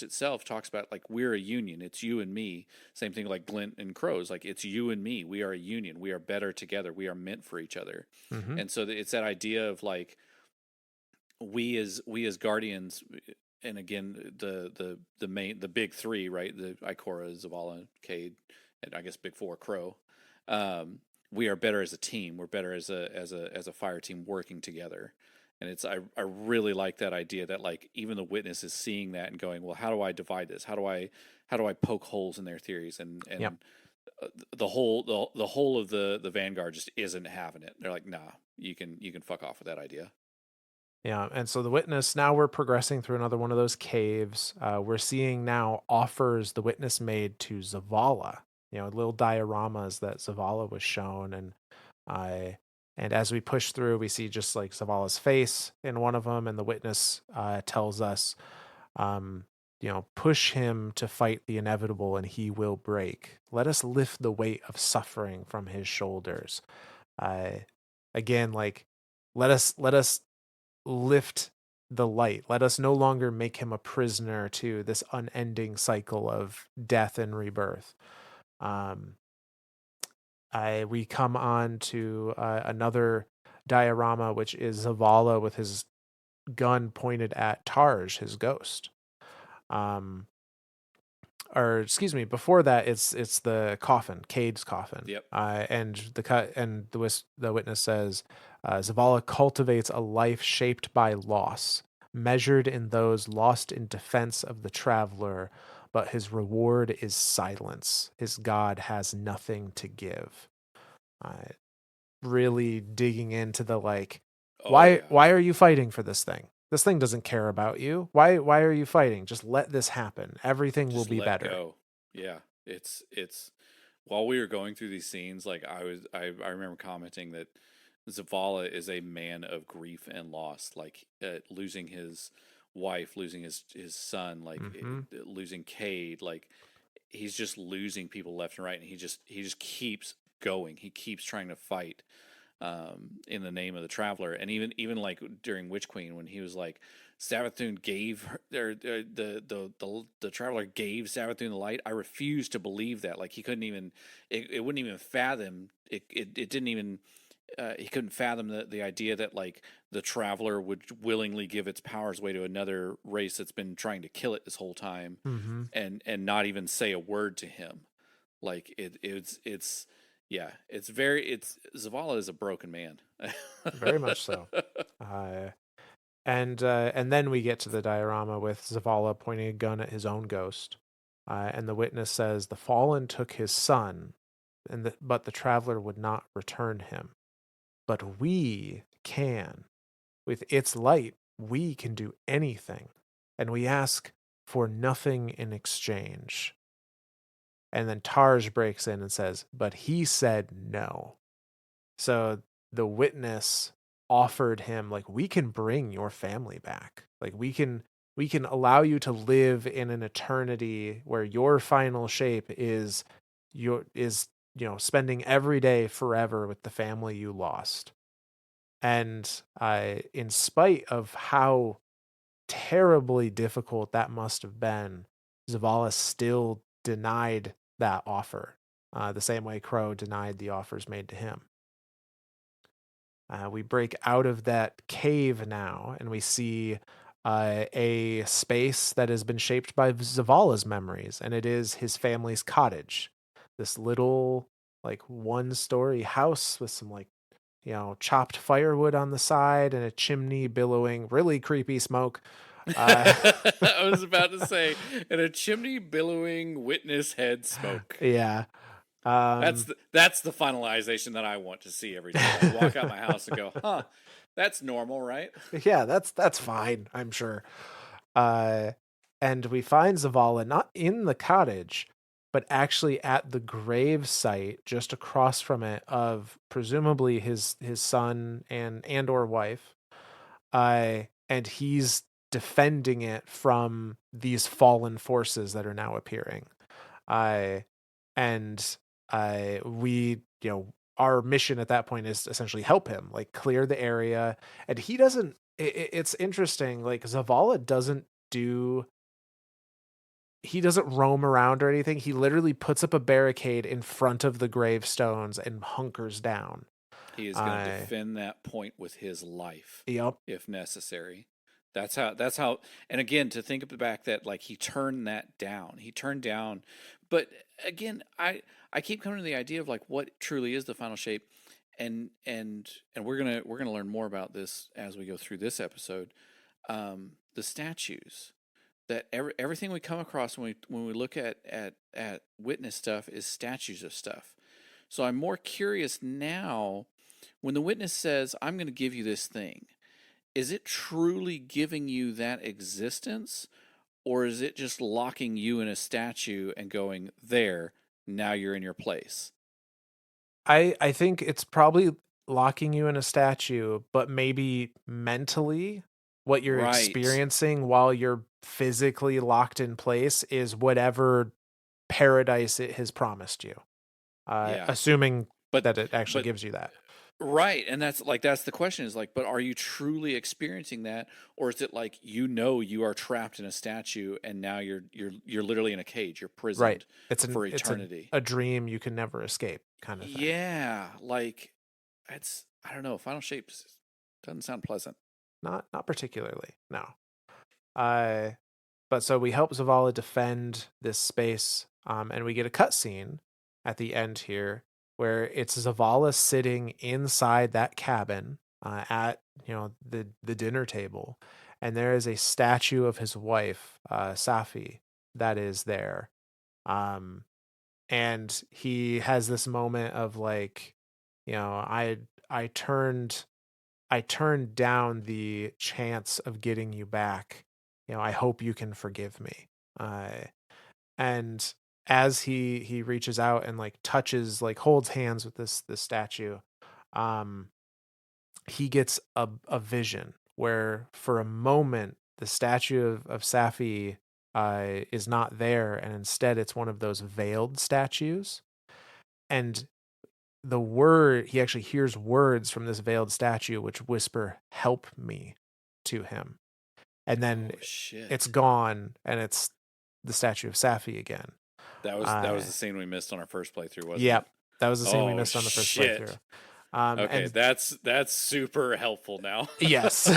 itself talks about like we're a union. It's you and me. Same thing like Glint and Crows. Like it's you and me. We are a union. We are better together. We are meant for each other. Mm-hmm. And so it's that idea of like we as guardians, and again the big three, right? The Ikora, Zavala, Cade, and I guess big four, Crow. Um, we are better as a team. We're better as a fire team working together. And I really like that idea that like even the witness is seeing that and going, well, how do I divide this? How do I poke holes in their theories? And Yep. the whole of the Vanguard just isn't having it. They're like, nah, you can fuck off with that idea. Yeah, and so the witness, now we're progressing through another one of those caves. We're seeing now offers the witness made to Zavala, little dioramas that Zavala was shown. Uh, and as we push through, we see just like Zavala's face in one of them, and the witness tells us, push him to fight the inevitable and he will break. Let us lift the weight of suffering from his shoulders. Uh, Again, like, let us lift the light. Let us no longer make him a prisoner to this unending cycle of death and rebirth. Um, we come on to another diorama, which is Zavala with his gun pointed at Tarj, his ghost. Um, or excuse me, before that, it's the coffin, Cade's coffin, Yep. and the witness says, Zavala cultivates a life shaped by loss, measured in those lost in defense of the traveler, but his reward is silence. His God has nothing to give. Uh, Really digging into the like, Oh yeah. why are you fighting for this thing? This thing doesn't care about you. Why are you fighting? Just let this happen. Everything will Just be let better. go. Yeah. It's while we were going through these scenes, like I remember commenting that Zavala is a man of grief and loss, like losing his wife, losing his son, like Mm-hmm. losing Cade, like he's just losing people left and right, and he just keeps going. He keeps trying to fight in the name of the traveler. And even like during Witch Queen, when he was like, Savathun gave her, or the traveler gave Savathun the light. I refuse to believe that. Like he couldn't even, it wouldn't even fathom it didn't even. He couldn't fathom the idea that like the traveler would willingly give its powers away to another race that's been trying to kill it this whole time, Mm-hmm. and not even say a word to him. Like it's yeah, it's Zavala is a broken man. Very much so. Uh, and then we get to the diorama with Zavala pointing a gun at his own ghost. And the witness says, "The fallen took his son, but the traveler would not return him. But we can. With its light, we can do anything. And we ask for nothing in exchange." And then Tarj breaks in and says, "But he said no." So the witness offered him, like, we can bring your family back. Like we can allow you to live in an eternity where your final shape is spending every day forever with the family you lost. And in spite of how terribly difficult that must have been, Zavala still denied that offer, the same way Crow denied the offers made to him. We break out of that cave now, and we see a space that has been shaped by Zavala's memories, and it is his family's cottage. This little, like, one-story house with some, like, chopped firewood on the side and a chimney billowing really creepy smoke. Uh, I was about to say, and a chimney billowing witness head smoke. yeah. Um, That's the finalization that I want to see every time. Like walk out my house and go, huh, that's normal, right? yeah, that's fine, I'm sure. Uh, and we find Zavala not in the cottage, but actually at the grave site just across from it of presumably his son and or wife. And he's defending it from these fallen forces that are now appearing. Uh, and we, our mission at that point is to essentially help him, like, clear the area. And he doesn't. It's interesting. Like, Zavala doesn't do. He doesn't roam around or anything. He literally puts up a barricade in front of the gravestones and hunkers down. He is going to Uh, defend that point with his life yep. if necessary. That's how and again to think of the back that like he turned that down. He turned down but again I keep coming to the idea of like what truly is the final shape and we're gonna learn more about this as we go through this episode. The statues that everything we come across when we look at witness stuff is statues of stuff. So I'm more curious now when the witness says, I'm going to give you this thing, is it truly giving you that existence? Or is it just locking you in a statue and going, there, now you're in your place? I think it's probably locking you in a statue, but maybe mentally what you're Right. experiencing while you're physically locked in place is whatever paradise it has promised you. Yeah. Assuming But, that it actually but, gives you that. right. And that's the question is like, but are you truly experiencing that? Or is it like, you are trapped in a statue and now you're literally in a cage, you're Right. prisoned It's an for it's eternity? a dream you can never escape kind of thing. Yeah. Like, it's, I don't know. Final Shapes doesn't sound pleasant. Not particularly. No. Uh but so we help Zavala defend this space, and we get a cutscene at the end here where it's Zavala sitting inside that cabin at the dinner table, and there is a statue of his wife, Safi, that is there. Um, and he has this moment of like, I turned I turned down the chance of getting you back. I hope you can forgive me. Uh, and as he reaches out and like touches, like holds hands with this statue, um he gets a vision where for a moment the statue of Safi is not there, and instead it's one of those veiled statues. And the word, he actually hears words from this veiled statue which whisper "help me" to him, and then Oh it's shit. gone, and it's the statue of Safi again. That was the scene we missed on our first playthrough, wasn't Yep, it? that was the scene we Oh missed on the first shit. playthrough. Okay, And that's super helpful now. yes.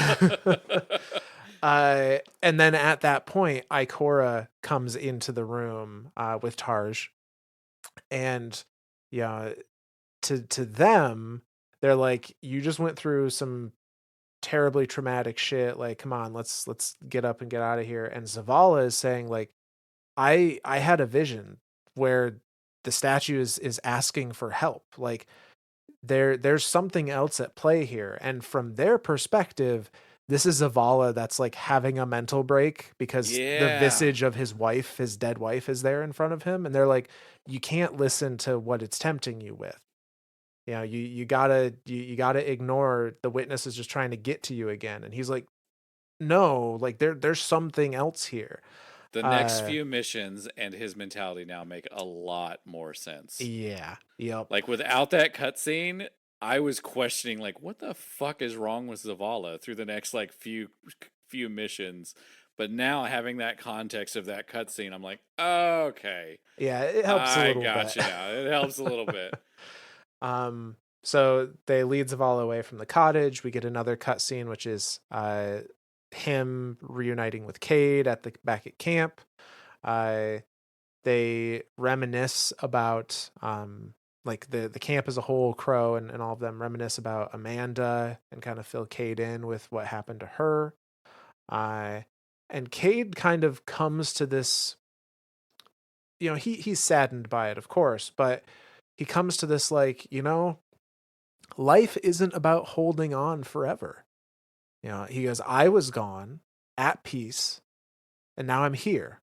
And then at that point, Ikora comes into the room with Tarj, and yeah, to them, they're like, "You just went through some terribly traumatic shit. Like, come on, let's get up and get out of here." And Zavala is saying, like, I had a vision where the statue is asking for help. Like, there's something else at play here, and from their perspective, this is Zavala that's like having a mental break because the Yeah. visage of his wife, his dead wife, is there in front of him, and they're like, you can't listen to what it's tempting you with. You know, you gotta ignore the witness is just trying to get to you again. And he's like, no, like there's something else here. The next uh few missions and his mentality now make a lot more sense. yeah, yep. Like without that cutscene, I was questioning like what the fuck is wrong with Zavala through the next like few missions. But now having that context of that cutscene, I'm like, okay, Yeah, it helps a I little got bit. you now. It helps a little bit. So they lead Zavala away from the cottage. We get another cutscene, which is him reuniting with Cade at the back at camp. Uh, they reminisce about like the camp as a whole, Crow and all of them reminisce about Amanda and kind of fill Cade in with what happened to her. Uh, and Cade kind of comes to this, you know, he's saddened by it, of course, but he comes to this like, you know, life isn't about holding on forever. You know, he goes, I was gone, at peace, and now I'm here,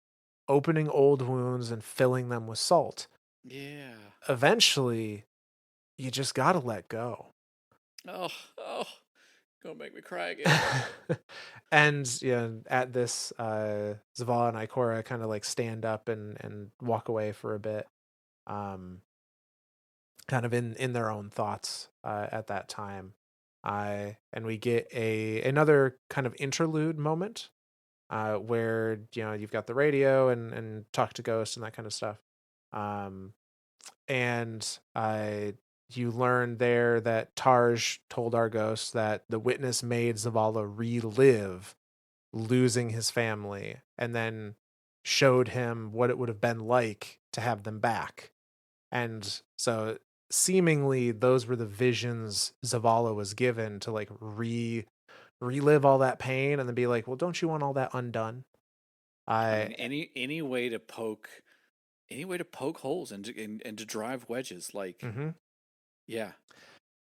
opening old wounds and filling them with salt. Yeah. Eventually, you just got to let go. Oh, oh, gonna make me cry again. And you know, at this, Zavala and Ikora kind of like stand up and walk away for a bit, um, kind of in their own thoughts at that time. And we get a another kind of interlude moment where you know you've got the radio and talk to ghosts and that kind of stuff. Um, and you learn there that Tarj told our ghost that the witness made Zavala relive losing his family, and then showed him what it would have been like to have them back. And so seemingly those were the visions Zavala was given to like relive all that pain and then be like, well, don't you want all that undone? I I mean, any way to poke holes and to drive wedges, like mm-hmm. yeah.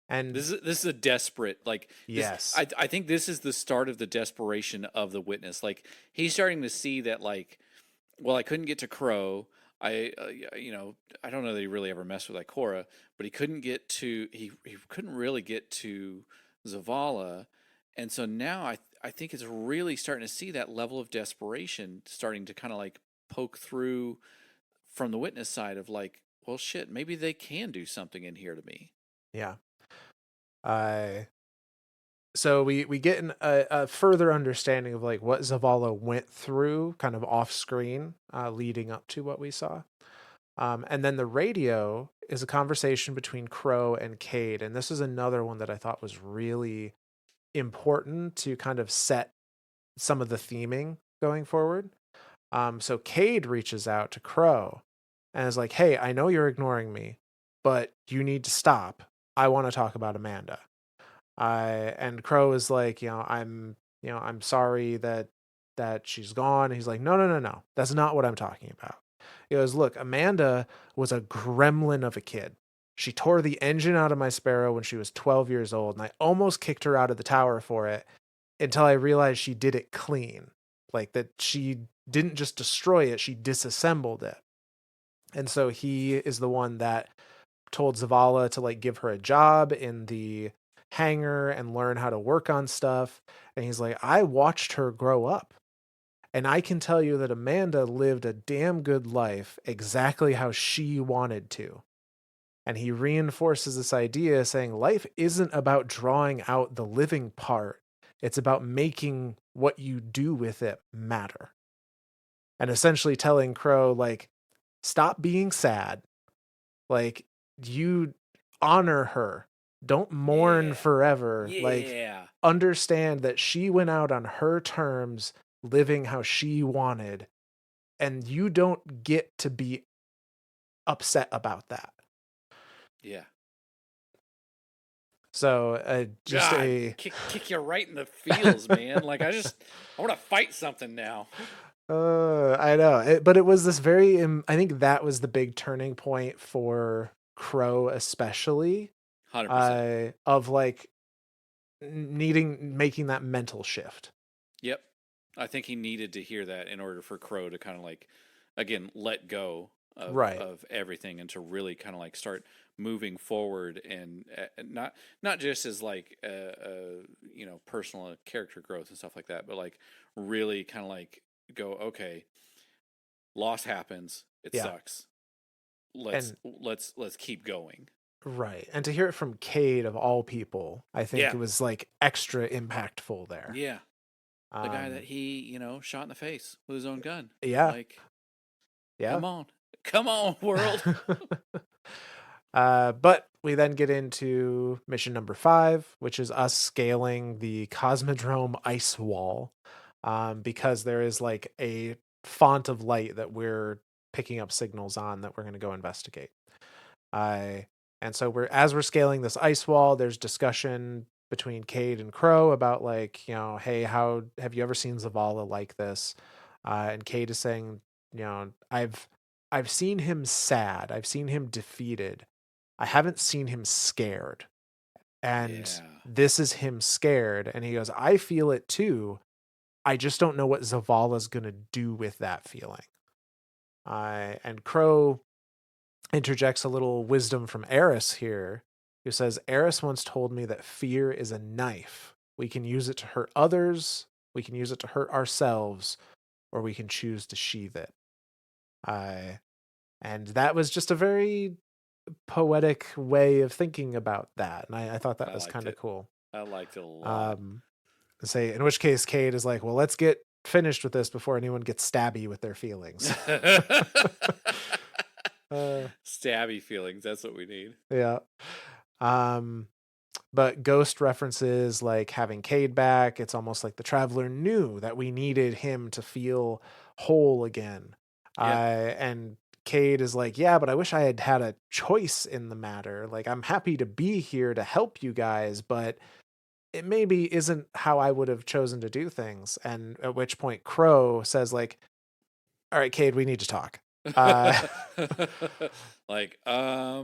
And This is a desperate like this. yes. I think this is the start of the desperation of the witness. Like he's starting to see that like, well, I couldn't get to Crow. I you know, I don't know that he really ever messed with Ikora, but he couldn't really get to Zavala, and so now I think it's really starting to see that level of desperation starting to kind of like poke through from the witness side of like, well, shit, maybe they can do something in here to me. Yeah. I So we get a further understanding of like what Zavala went through kind of off screen leading up to what we saw. And then the radio is a conversation between Crow and Cade. And this is another one that I thought was really important to kind of set some of the theming going forward. So Cade reaches out to Crow and is like, hey, I know you're ignoring me, but you need to stop. I want to talk about Amanda. And Crow is like, I'm sorry that she's gone. And he's like, no, no, no, no. That's not what I'm talking about. He goes, look, Amanda was a gremlin of a kid. She tore the engine out of my Sparrow when she was 12 years old, and I almost kicked her out of the tower for it until I realized she did it clean. Like that she didn't just destroy it, she disassembled it. And so he is the one that told Zavala to like give her a job in the hangar and learn how to work on stuff. And he's like, I watched her grow up. And I can tell you that Amanda lived a damn good life exactly how she wanted to. And he reinforces this idea saying life isn't about drawing out the living part, it's about making what you do with it matter. And essentially telling Crow, like, stop being sad. Like, you honor her. Don't mourn Yeah. forever. Like, Yeah. understand that she went out on her terms, living how she wanted, and you don't get to be upset about that. Yeah. So, just God, a kick you right in the feels, man. Like I want to fight something now. I know, but it was this very. I think that was the big turning point for Crow, especially, 100%. of like making that mental shift. Yep. I think he needed to hear that in order for Crow to kind of like, again, let go Right. of everything and to really kind of like start moving forward and not just as like personal character growth and stuff like that, but like really kind of like go, okay, loss happens, it Yeah. sucks. Let's And let's keep going. right. And to hear it from Cade of all people, I think Yeah, it was like extra impactful there. yeah. The guy that Um, he shot in the face with his own gun. yeah. Like, Yeah. come on, world. But we then get into mission number 5, which is us scaling the Cosmodrome ice wall, because there is like a font of light that we're picking up signals on that we're going to go investigate. I and so we're scaling this ice wall. There's discussion between Cade and Crow about like, hey, how have you ever seen Zavala like this? And Cade is saying, I've seen him sad. I've seen him defeated. I haven't seen him scared. And Yeah. this is him scared. And he goes, I feel it too. I just don't know what Zavala's gonna do with that feeling. And Crow interjects a little wisdom from Eris here, who says, Eris once told me that fear is a knife. We can use it to hurt others, we can use it to hurt ourselves, or we can choose to sheathe it. Uh, and that was just a very poetic way of thinking about that. And I thought that I was liked kind of it. cool. I liked it a lot. Um, say, in which case, Cade is like, well, let's get finished with this before anyone gets stabby with their feelings. uh, Stabby feelings. That's what we need. yeah. Um, but Ghost references like having Cade back. It's almost like the Traveler knew that we needed him to feel whole again. Yeah. And Cade is like, yeah, but I wish I had had a choice in the matter. Like, I'm happy to be here to help you guys, but it maybe isn't how I would have chosen to do things. And at which point Crow says, like, all right, Cade, we need to talk. Uh, Like, I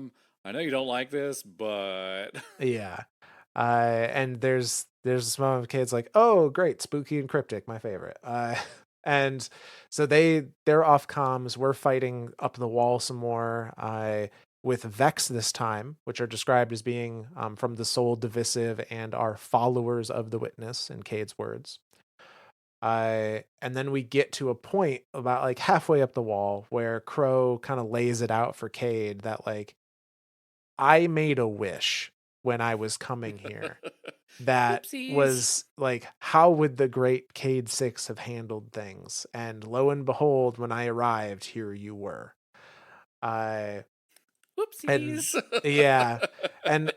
know you don't like this, but yeah. And there's this moment of kids like, oh, great, spooky and cryptic, my favorite. And so they're off comms. We're fighting up the wall some more. With Vex this time, which are described as being from the Soul Divisive and are followers of the Witness, in Cade's words. And then we get to a point about like halfway up the wall where Crow kind of lays it out for Cade that like I made a wish when I was coming here that whoopsies. was like, how would the great Cade 6 have handled things? And lo and behold, when I arrived, here you were. Uh, and Whoopsies. yeah, and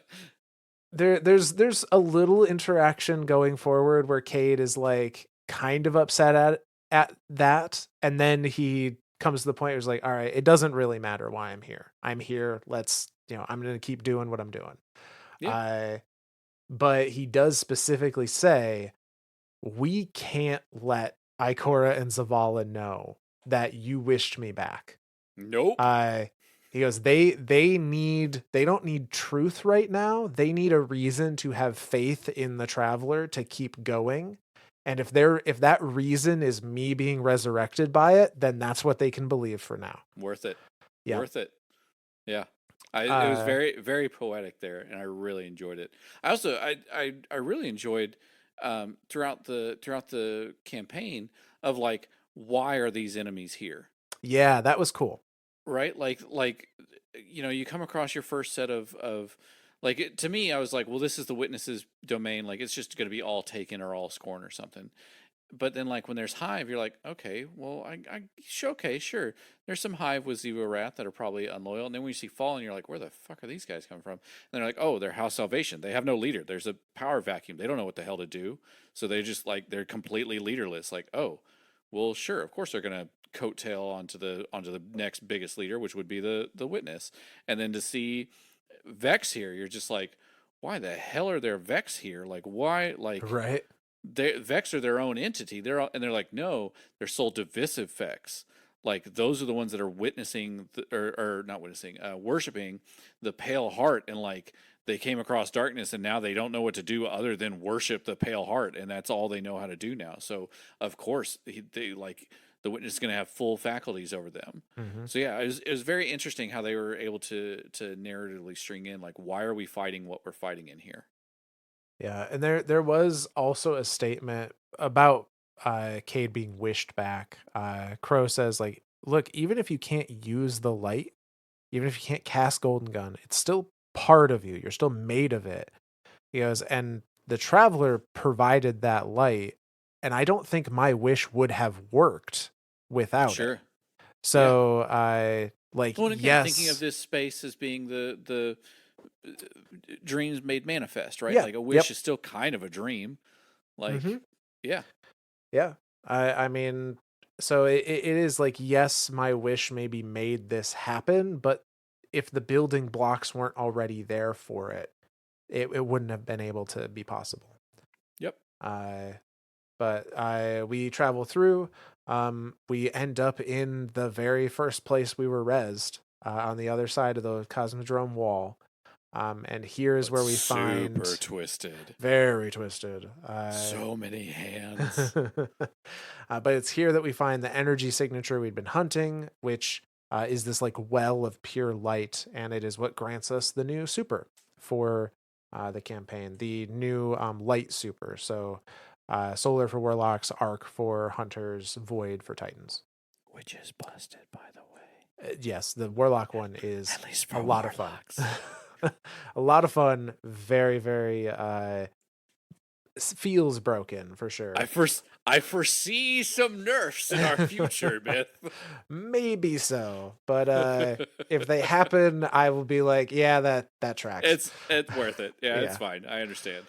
there's a little interaction going forward where Cade is like kind of upset at that, and then he comes to the point where he's like, all right, it doesn't really matter why I'm here. I'm here. Let's, I'm gonna keep doing what I'm doing. Yeah. Uh, but he does specifically say, we can't let Ikora and Zavala know that you wished me back. Nope. Uh, he goes, they don't need truth right now. They need a reason to have faith in the Traveler to keep going. And if that reason is me being resurrected by it, then that's what they can believe for now. Worth it. Yeah. Worth it. Yeah. It was Uh, very, very poetic there, and I really enjoyed it. I also I really enjoyed throughout the campaign of like, why are these enemies here? yeah, that was cool. Right? You come across your first set of like, to me, I was like, well, this is the witnesses domain, like it's just going to be all taken or all scorn or something. But then, like, when there's Hive, you're like, okay, well, okay, sure, there's some Hive with Zero Wrath that are probably unloyal. And then when you see Fallen, you're like, where the fuck are these guys coming from? And they're like, oh, they're House Salvation. They have no leader. There's a power vacuum. They don't know what the hell to do. So they just, like, they're completely leaderless. Like, oh, well, sure, of course they're gonna coattail onto the next biggest leader, which would be the Witness. And then to see Vex here, you're just like, why the hell are there Vex here? Like, why? Like, Right. Vex are their own entity. They're like, no, they're soul divisive Vex. Like, those are the ones that are witnessing or not witnessing, worshiping the Pale Heart, and like they came across darkness, and now they don't know what to do other than worship the Pale Heart, and that's all they know how to do now. So of course they like the Witness is going to have full faculties over them. Hmm. So yeah, it was very interesting how they were able to narratively string in, like, why are we fighting what we're fighting in here? Yeah, and there was also a statement about Cade being wished back. Crow says like, look, even if you can't use the light, even if you can't cast Golden Gun, it's still part of you. You're still made of it. He goes, and the Traveler provided that light, and I don't think my wish would have worked without it. Sure. Yeah. So I like, Well, and again, thinking of yes, this space as being the dreams made manifest, right? yeah, Like, a wish yep, is still kind of a dream. hmm, Like, yeah, yeah. I mean, so it is like, yes, my wish maybe made this happen, but if the building blocks weren't already there for it, it wouldn't have been able to be possible. yep. Uh, but we travel through. We end up in the very first place we were rezzed, on the other side of the Cosmodrome wall. And here is But where we super find twisted. very twisted. So many hands. But it's here that we find the energy signature we'd been hunting, which is this like well of pure light, and it is what grants us the new super for the campaign, the new light super. So solar for warlocks, arc for hunters, void for titans. Which is busted, by the way. Yes, the warlock one is At least a for lot of fun. warlocks. A lot of fun. Very, very feels broken for sure. I foresee some nerfs in our future, Myth. Maybe so, but if they happen, I will be like, yeah, that tracks. It's worth it. Yeah, it's Yeah. fine. I understand.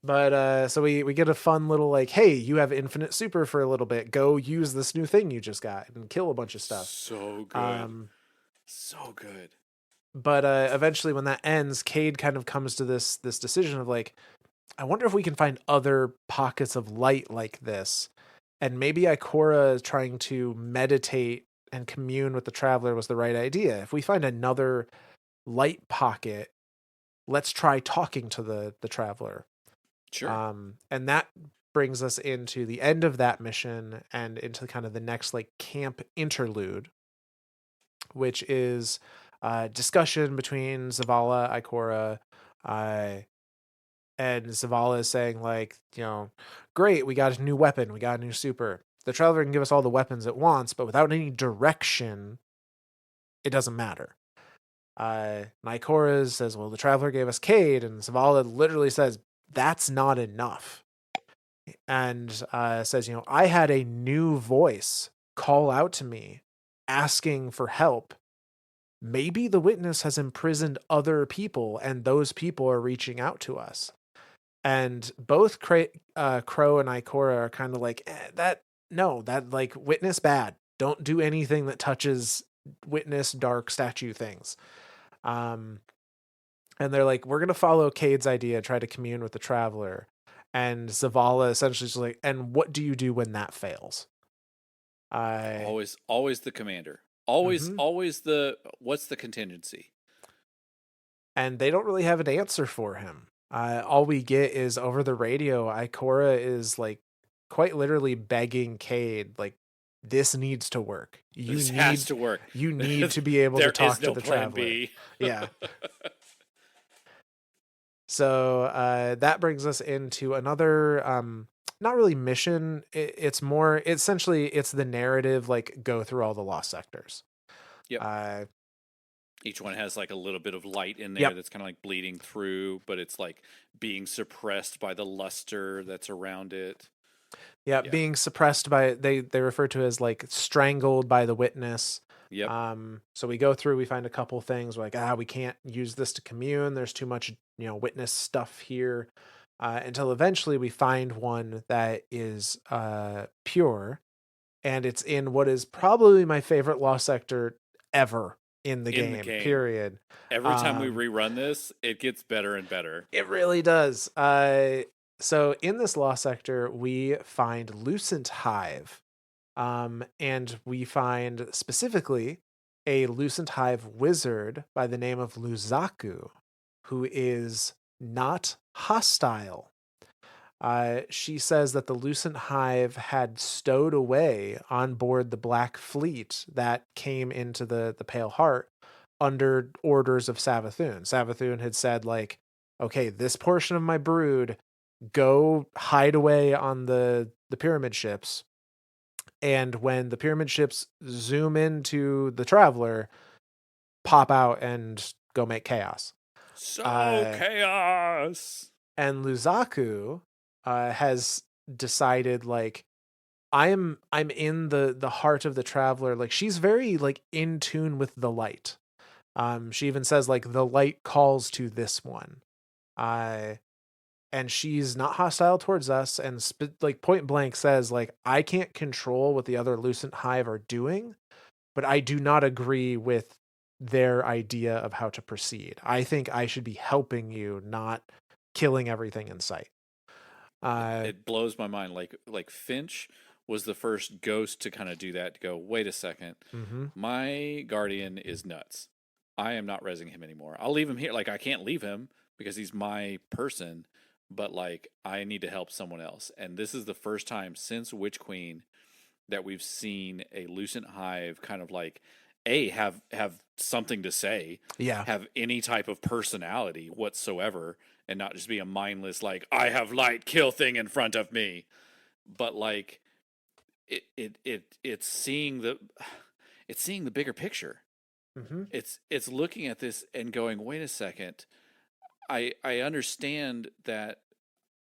But so we get a fun little like, hey, you have infinite super for a little bit. Go use this new thing you just got and kill a bunch of stuff. So good. Um So good. but eventually when that ends, Cade kind of comes to this decision of like, I wonder if we can find other pockets of light like this. And maybe Ikora trying to meditate and commune with the traveler was the right idea. If we find another light pocket, let's try talking to the traveler. Sure. And that brings us into the end of that mission and into kind of the next like camp interlude, which is discussion between Zavala, Ikora, uh, and Zavala is saying like, great, we got a new weapon, we got a new super. The traveler can give us all the weapons it wants, but without any direction, it doesn't matter. Nikora says, well, the traveler gave us Cade, and Zavala literally says, that's not enough. And says, I had a new voice call out to me asking for help. Maybe the witness has imprisoned other people, and those people are reaching out to us. And both Crow and Ikora are kind of like, that, no, that like witness bad. Don't do anything that touches witness dark statue things. Um, and they're like, we're gonna follow Cade's idea, try to commune with the traveler. And Zavala essentially is like, and what do you do when that fails? I, Always the commander. Always, mm-hmm. always the what's the contingency? And they don't really have an answer for him. All we get is over the radio, Ikora is like quite literally begging Cade, like, this needs to work. This has to work. You need to be able to There is talk to no the plan traveler. B. Yeah. So that brings us into another not really mission. It's more essentially it's the narrative, like go through all the lost sectors. Yep. Uh Each one has like a little bit of light in there yep. that's kind of like bleeding through, but it's like being suppressed by the luster that's around it. Yeah, Yeah. being suppressed by they refer to as like strangled by the witness. Yep. So we go through, we find a couple things. We're like, we can't use this to commune. There's too much, witness stuff here. Until eventually we find one that is pure, and it's in what is probably my favorite lost sector ever in the In the game. game. Period. Every time we rerun this, it gets better and better. It really does. So in this lost sector, we find Lucent Hive. And we find specifically a Lucent Hive wizard by the name of Luzaku, who is not hostile. She says that the Lucent Hive had stowed away on board the Black Fleet that came into the Pale Heart under orders of Savathun. Savathun had said, like, okay, this portion of my brood, go hide away on the pyramid ships, and when the pyramid ships zoom into the traveler, pop out and go make chaos. So Uh, chaos. and Luzaku has decided, like, I'm in the heart of the traveler. Like, she's very like in tune with the light. She even says, like, the light calls to this one. Uh, and she's not hostile towards us, and like point blank says, like, I can't control what the other Lucent Hive are doing, but I do not agree with their idea of how to proceed. I think I should be helping you, not killing everything in sight. Uh, It blows my mind. Like Finch was the first ghost to kind of do that. To go, wait a second, mm-hmm. my guardian is nuts. I am not resing him anymore. I'll leave him here. Like I can't leave him because he's my person. But like I need to help someone else. And this is the first time since Witch Queen that we've seen a Lucent Hive kind of like have something to say, Yeah. have any type of personality whatsoever, and not just be a mindless like I have light kill thing in front of me, but like it's seeing the it's seeing the bigger picture. Mm-hmm. It's looking at this and going, wait a second, I understand that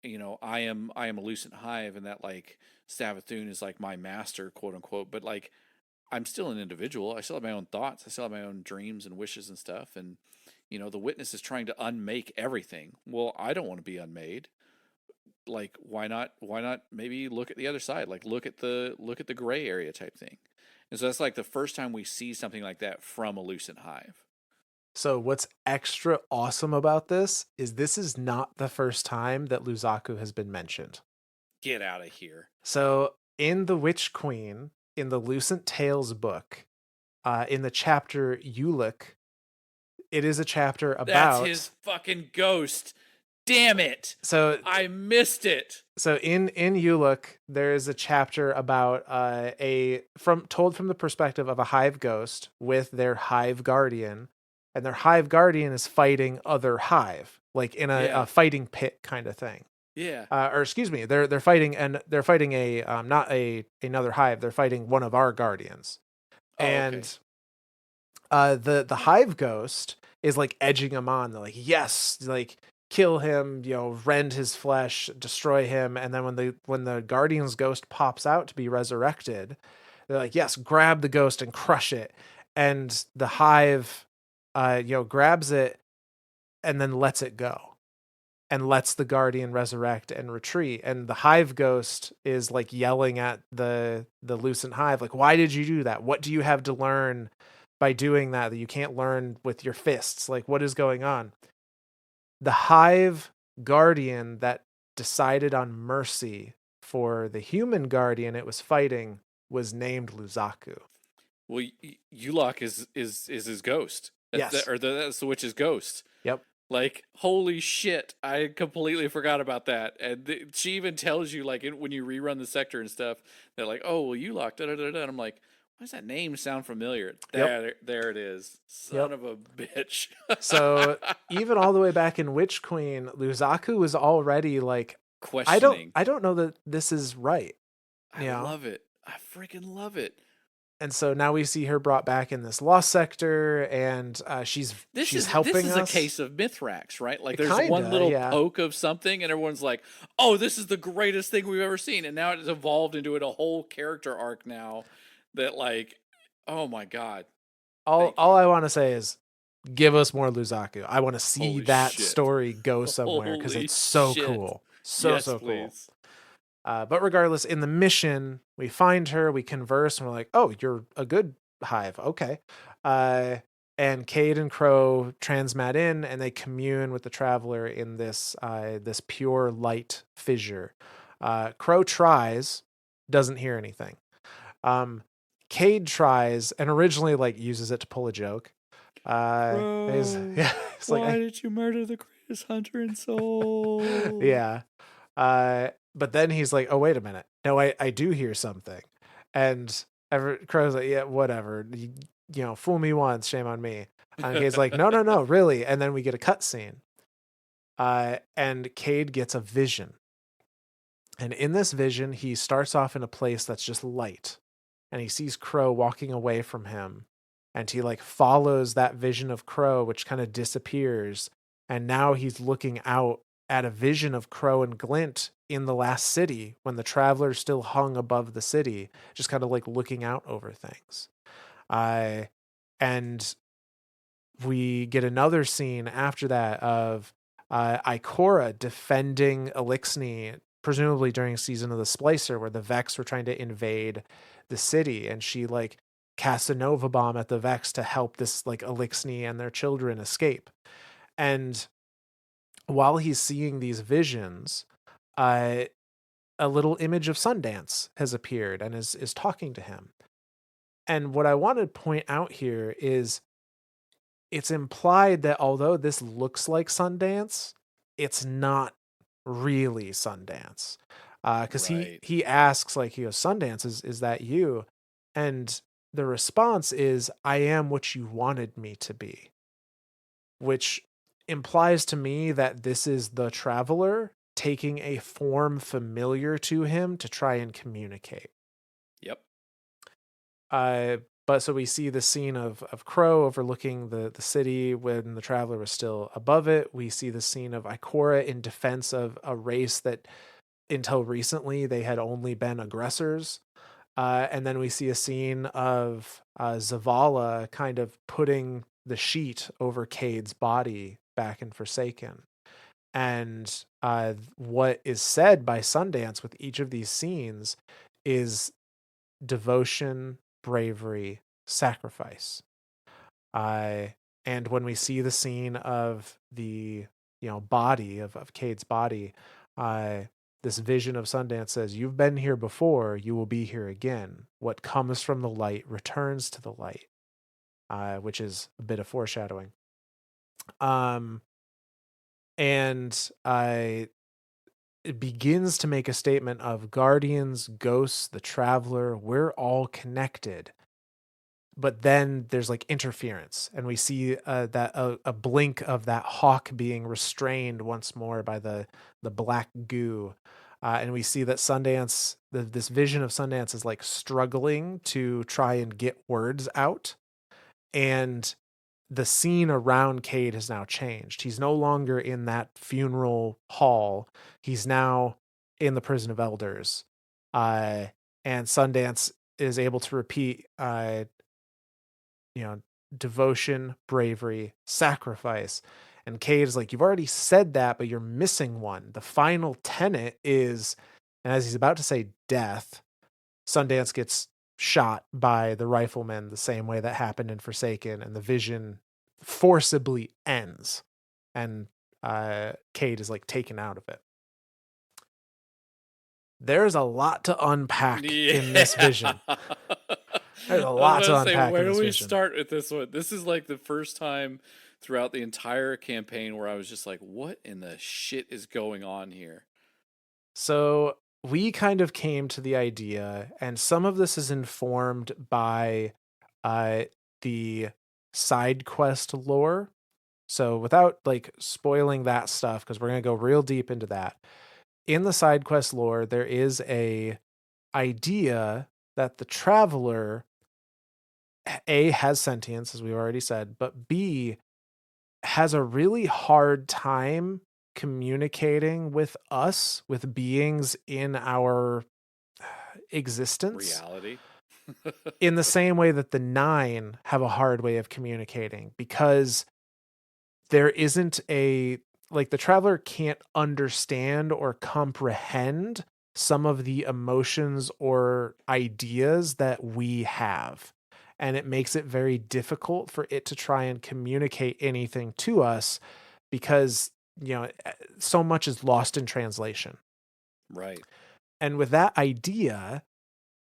I am a Lucent Hive and that like Savathun is like my master, quote unquote, but like I'm still an individual. I still have my own thoughts. I still have my own dreams and wishes and stuff. And the witness is trying to unmake everything. Well, I don't want to be unmade. Like, why not? Why not? Maybe look at the other side. Like, look at the gray area type thing. And so that's like the first time we see something like that from a Lucent Hive. So what's extra awesome about this is not the first time that Luzaku has been mentioned. Get out of here. So in the Witch Queen, in the Lucent Tales book, in the chapter Ulick, it is a chapter That's about. his fucking ghost. Damn it. So I missed it. so in Ulick, there is a chapter about a from told from the perspective of a hive ghost with their hive guardian, and their hive guardian is fighting other hive, like in a Yeah. fighting pit kind of thing. Yeah. Or excuse me, they're fighting, and they're fighting a not a another hive. They're fighting one of our guardians, Oh, okay. and the hive ghost is like edging him on. They're like, yes, like kill him, rend his flesh, destroy him. And then when the guardian's ghost pops out to be resurrected, they're like, yes, grab the ghost and crush it. And the hive grabs it and then lets it go and lets the guardian resurrect and retreat. And the hive ghost is like yelling at the Lucent Hive, like, why did you do that? What do you have to learn by doing that you can't learn with your fists? Like, what is going on? The hive guardian that decided on mercy for the human guardian it was fighting was named Luzaku. Well, Yulok is his ghost. Yes. That's the witch's ghost. Yep. Like, holy shit, I completely forgot about that. And she even tells you, like, when you rerun the sector and stuff, they're like, oh, well, you locked, da da da da. And I'm like, why does that name sound familiar? Yep. There it is. Son Yep. of a bitch. So even all the way back in Witch Queen, Luzaku was already like, Questioning. I don't know that this is right, I you know? love it. I freaking love it. And so now we see her brought back in this lost sector, and she's This helping is a us. case of Mithrax, right? Like there's one Kinda, little yeah. poke of something, and everyone's like, "Oh, this is the greatest thing we've ever seen," and now it's evolved into a whole character arc now. That like, oh my god, thank All you. I want to say is give us more Luzaku. I want to see Holy that shit. story go somewhere because Holy it's so shit. cool. So, Yes, so cool. please. But regardless, in the mission, we find her, we converse, and we're like, oh, you're a good hive. Okay. Uh, and Cade and Crow transmat in, and they commune with the traveler in this pure light fissure. Crow tries, doesn't hear anything. Um, Cade tries, and originally like uses it to pull a joke. Crow, Yeah, it's like why did you murder the greatest hunter in Soul? yeah. But then he's like, "Oh, wait a minute. No, I do hear something." And Crow's like, "Yeah, whatever. You know, fool me once, shame on me." And Cade's like, "No, no, no, really." And then we get a cutscene. And Cade gets a vision. And in this vision, he starts off in a place that's just light. And he sees Crow walking away from him. And he like follows that vision of Crow, which kind of disappears. And now he's looking out at a vision of Crow and Glint in the last city when the traveler still hung above the city, just kind of like looking out over things. Uh, and we get another scene after that of Ikora defending Elixni, presumably during season of the Splicer, where the Vex were trying to invade the city, and she like casts a Nova Bomb at the Vex to help this like Elixni and their children escape. And while he's seeing these visions, uh, a little image of Sundance has appeared and is talking to him. And what I want to point out here is it's implied that although this looks like Sundance, it's not really Sundance. Because Right. he asks like he goes, Sundance, is that you? And the response is, I am what you wanted me to be, which implies to me that this is the traveler taking a form familiar to him to try and communicate. Yep. Uh, but so we see the scene of Crow overlooking the city when the traveler was still above it. We see the scene of Ikora in defense of a race that until recently they had only been aggressors. And then we see a scene of Zavala kind of putting the sheet over Cade's body back in Forsaken. And what is said by Sundance with each of these scenes is devotion, bravery, sacrifice. I and when we see the scene of the body of Cade's body, this vision of Sundance says, "You've been here before. You will be here again. What comes from the light returns to the light," which is a bit of foreshadowing. Um, and I it begins to make a statement of guardians, ghosts, the traveler. We're all connected. But then there's like interference, and we see that a blink of that hawk being restrained once more by the black goo, and we see that Sundance, this vision of Sundance, is like struggling to try and get words out, and the scene around Cade has now changed. He's no longer in that funeral hall. He's now in the prison of elders, uh, and Sundance is able to repeat devotion, bravery, sacrifice. And Cade is like, you've already said that, but you're missing one. The final tenet is, and as he's about to say death, Sundance gets shot by the rifleman the same way that happened in Forsaken, and the vision forcibly ends. And Cade is like taken out of it. There's a lot to unpack in this Yeah. vision. There's a I was lot about to to say, unpack where in do this we vision. start with this one? This is like the first time throughout the entire campaign where I was just like, what in the shit is going on here? So we kind of came to the idea, and some of this is informed by uh, the side quest lore. So without like spoiling that stuff, because we're gonna go real deep into that. In the side quest lore, there is a idea that the traveler A has sentience, as we've already said, but B has a really hard time communicating with us, with beings in our existence, Reality. in the same way that the nine have a hard way of communicating, because there isn't a, like, the traveler can't understand or comprehend some of the emotions or ideas that we have, and it makes it very difficult for it to try and communicate anything to us, because so much is lost in translation. Right. And with that idea,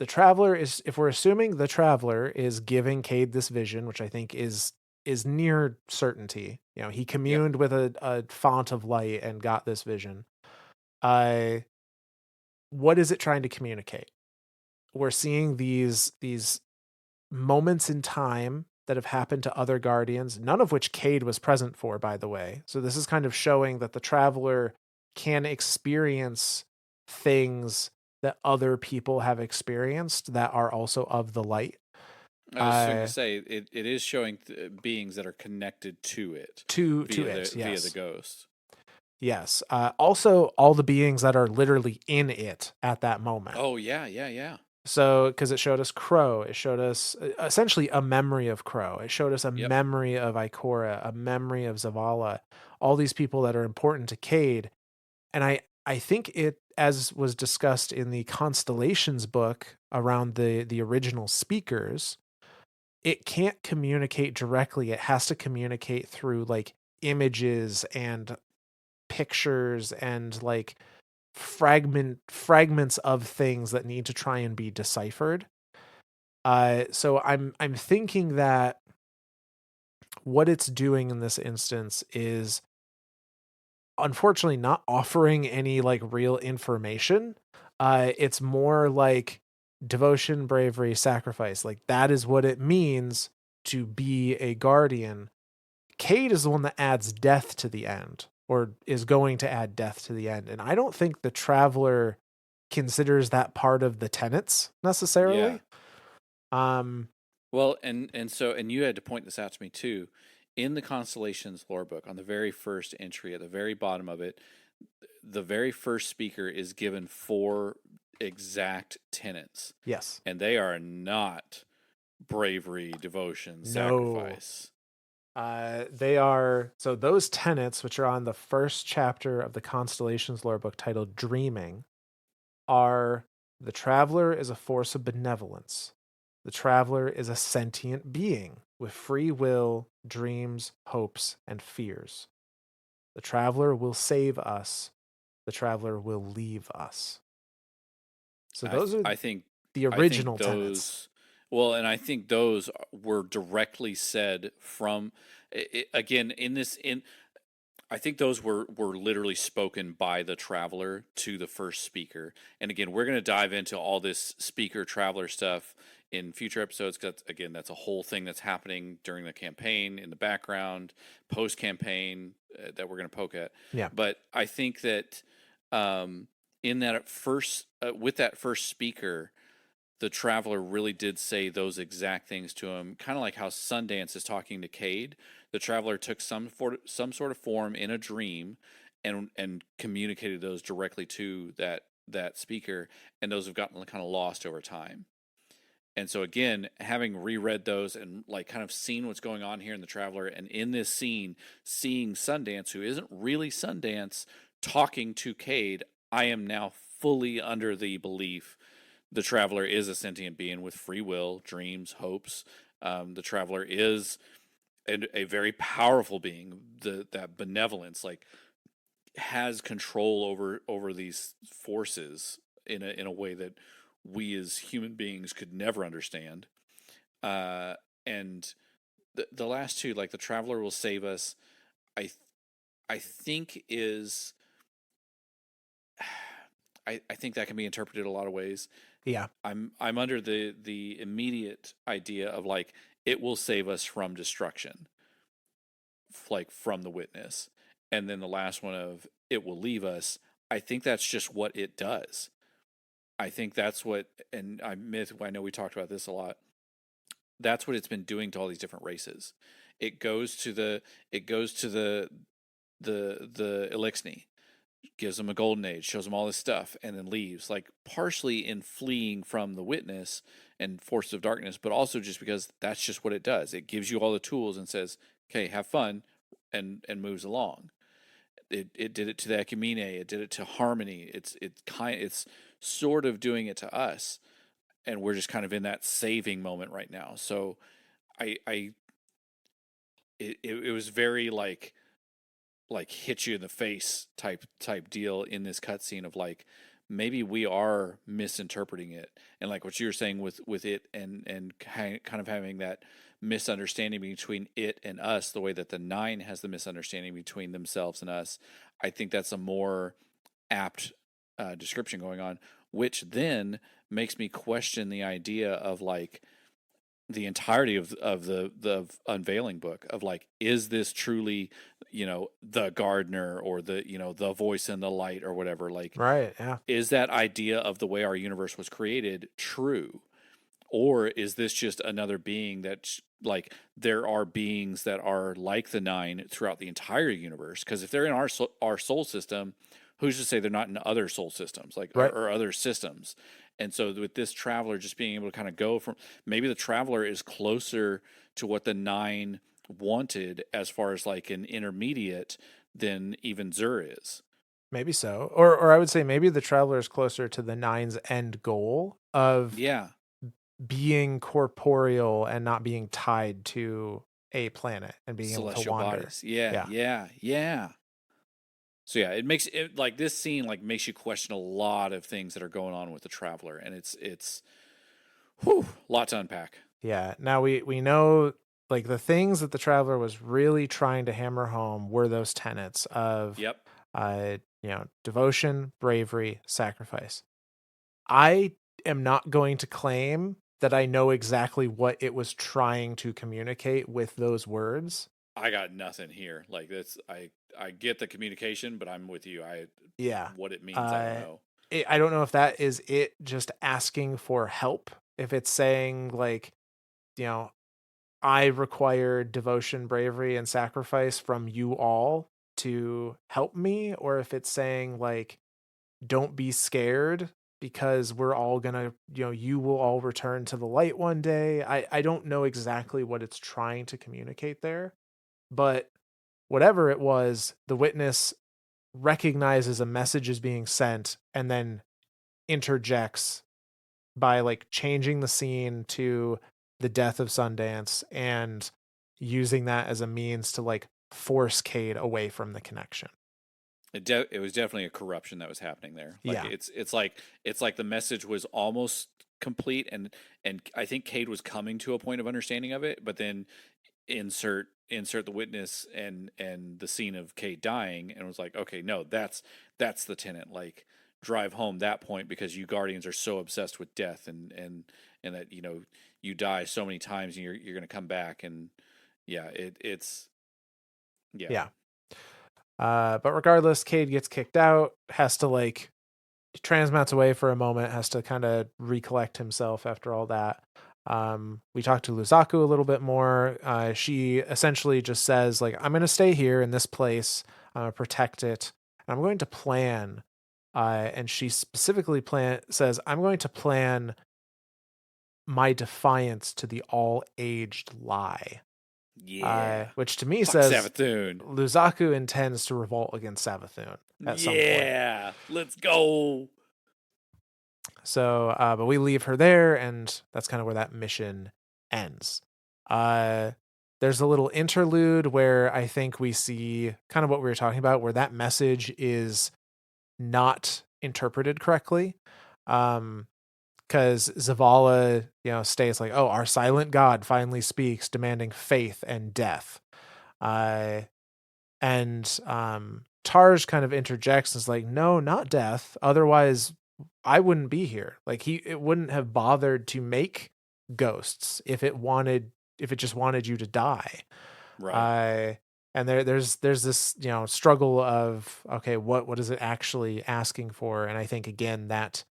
the traveler is, if we're assuming the traveler is giving Cade this vision, which I think is near certainty. He Yep. communed with a font of light and got this vision. Uh what is it trying to communicate? We're seeing these moments in time that have happened to other guardians, none of which Cade was present for, by the way. So this is kind of showing that the traveler can experience things that other people have experienced that are also of the light. I was going to Uh, say it is showing beings that are connected to it to via it, the yes, ghost. yes. Also, all the beings that are literally in it at that moment. Oh yeah, yeah, yeah. So, because it showed us Crow, it showed us essentially a memory of Crow. It showed us a Yep. memory of Ikora, a memory of Zavala, all these people that are important to Cade. And I think it, as was discussed in the Constellations book around the original speakers, it can't communicate directly. It has to communicate through like images and pictures and like fragments of things that need to try and be deciphered. So I'm thinking that what it's doing in this instance is unfortunately not offering any like real information. It's more like devotion, bravery, sacrifice. Like that is what it means to be a guardian. Cade is the one that adds death to the end, or is going to add death to the end. And I don't think the traveler considers that part of the tenets Yeah. necessarily. Um, Well, and you had to point this out to me too. In the Constellations lore book, on the very first entry, at the very bottom of it, the very first speaker is given four exact tenets, yes. and they are not bravery, devotion, No. sacrifice. They are, so those tenets, which are on the first chapter of the Constellations lore book titled Dreaming, are: the traveler is a force of benevolence. The traveler is a sentient being with free will, dreams, hopes, and fears. The traveler will save us. The traveler will leave us. So those are I think the original tenets. those. Well, and I think those were directly said from again in this in I think those were literally spoken by the traveler to the first speaker. And again, we're going to dive into all this speaker traveler stuff in future episodes because again, that's a whole thing that's happening during the campaign in the background, post campaign that we're going to poke at. Yeah. But I think that um, in that first with that first speaker, the traveler really did say those exact things to him, kind of like how Sundance is talking to Cade. The traveler took some sort of form in a dream and communicated those directly to that speaker, and those have gotten kind of lost over time. And so again, having reread those and like kind of seen what's going on here in the traveler, and in this scene, seeing Sundance, who isn't really Sundance, talking to Cade, I am now fully under the belief the traveler is a sentient being with free will, dreams, hopes. The traveler is a very powerful being. That benevolence, like, has control over these forces in a way that we as human beings could never understand. And the last two, like the traveler will save us. I th- I think is I think that can be interpreted a lot of ways. Yeah. I'm under the immediate idea of like it will save us from destruction, like from the witness, and then the last one of it will leave us. I think that's just what it does. I think that's what, and I know we talked about this a lot. That's what it's been doing to all these different races. It goes to the Elixni, gives them a golden age, shows them all this stuff, and then leaves. Like partially in fleeing from the witness and forces of darkness, but also just because that's just what it does. It gives you all the tools and says, "Okay, have fun," and moves along. It did it to the Ecumene. It did it to Harmony. It's sort of doing it to us, and we're just kind of in that saving moment right now. So I it was very like hit you in the face type deal in this cutscene of like maybe we are misinterpreting it, and like what you were saying with it and kind of having that misunderstanding between it and us, the way that the nine has the misunderstanding between themselves and us. I think that's a more apt description going on, which then makes me question the idea of like the entirety of the unveiling book of like, is this truly, the gardener, or the voice in the light, or whatever? Like, Right. Yeah. is that idea of the way our universe was created true? Or is this just another being that, like, there are beings that are like the nine throughout the entire universe? Because if they're in our soul system, who's to say they're not in other soul systems, like, Right. or other systems? And so with this traveler just being able to kind of go from, maybe the traveler is closer to what the nine wanted as far as like an intermediate than even Zur is. Maybe so. Or I would say maybe the traveler is closer to the nine's end goal of Yeah, being corporeal and not being tied to a planet and being able to celestial wander. bodies. Yeah, Yeah. yeah, yeah. So yeah, it makes it like this scene like makes you question a lot of things that are going on with the traveler, and it's whew, a lot to unpack. Yeah. Now we know like the things that the traveler was really trying to hammer home were those tenets of Yep, devotion, bravery, sacrifice. I am not going to claim that I know exactly what it was trying to communicate with those words. I got nothing here. Like that's I get the communication, but I'm with you. I Yeah. what it means, I don't Uh, know. I don't know if that is it just asking for help. If it's saying, like, you know, I require devotion, bravery, and sacrifice from you all to help me, or if it's saying, like, don't be scared because we're all gonna, you will all return to the light one day. I don't know exactly what it's trying to communicate there, but whatever it was, the witness recognizes a message is being sent and then interjects by like changing the scene to the death of Sundance and using that as a means to like force Cade away from the connection. It was definitely a corruption that was happening there. Like Yeah. it's like the message was almost complete, and I think Cade was coming to a point of understanding of it, but then insert the witness and the scene of Cade dying, and was like, okay, no, that's the tenant. Like, drive home that point, because you Guardians are so obsessed with death, and that you die so many times, and you're gonna come back. And yeah, it's yeah. Yeah. But regardless, Cade gets kicked out, has to like transmounts away for a moment, has to kind of recollect himself after all that. We talked to Luzaku a little bit more. She essentially just says, like, I'm going to stay here in this place, protect it. And I'm going to plan. And she specifically says, I'm going to plan my defiance to the all aged lie. Yeah. Which to me Fuck says Savathun. Luzaku intends to revolt against Savathun at some point. Yeah. Let's go. So, but we leave her there, and that's kind of where that mission ends. Uh, there's a little interlude where I think we see kind of what we were talking about, where that message is not interpreted correctly. Um, because Zavala, states like, "Oh, our silent god finally speaks, demanding faith and death." Uh, and Tarj kind of interjects and is like, "No, not death. Otherwise, I wouldn't be here. Like it wouldn't have bothered to make ghosts if it just wanted you to die." Right. Uh, and there's this struggle of, okay, what is it actually asking for? And I think again that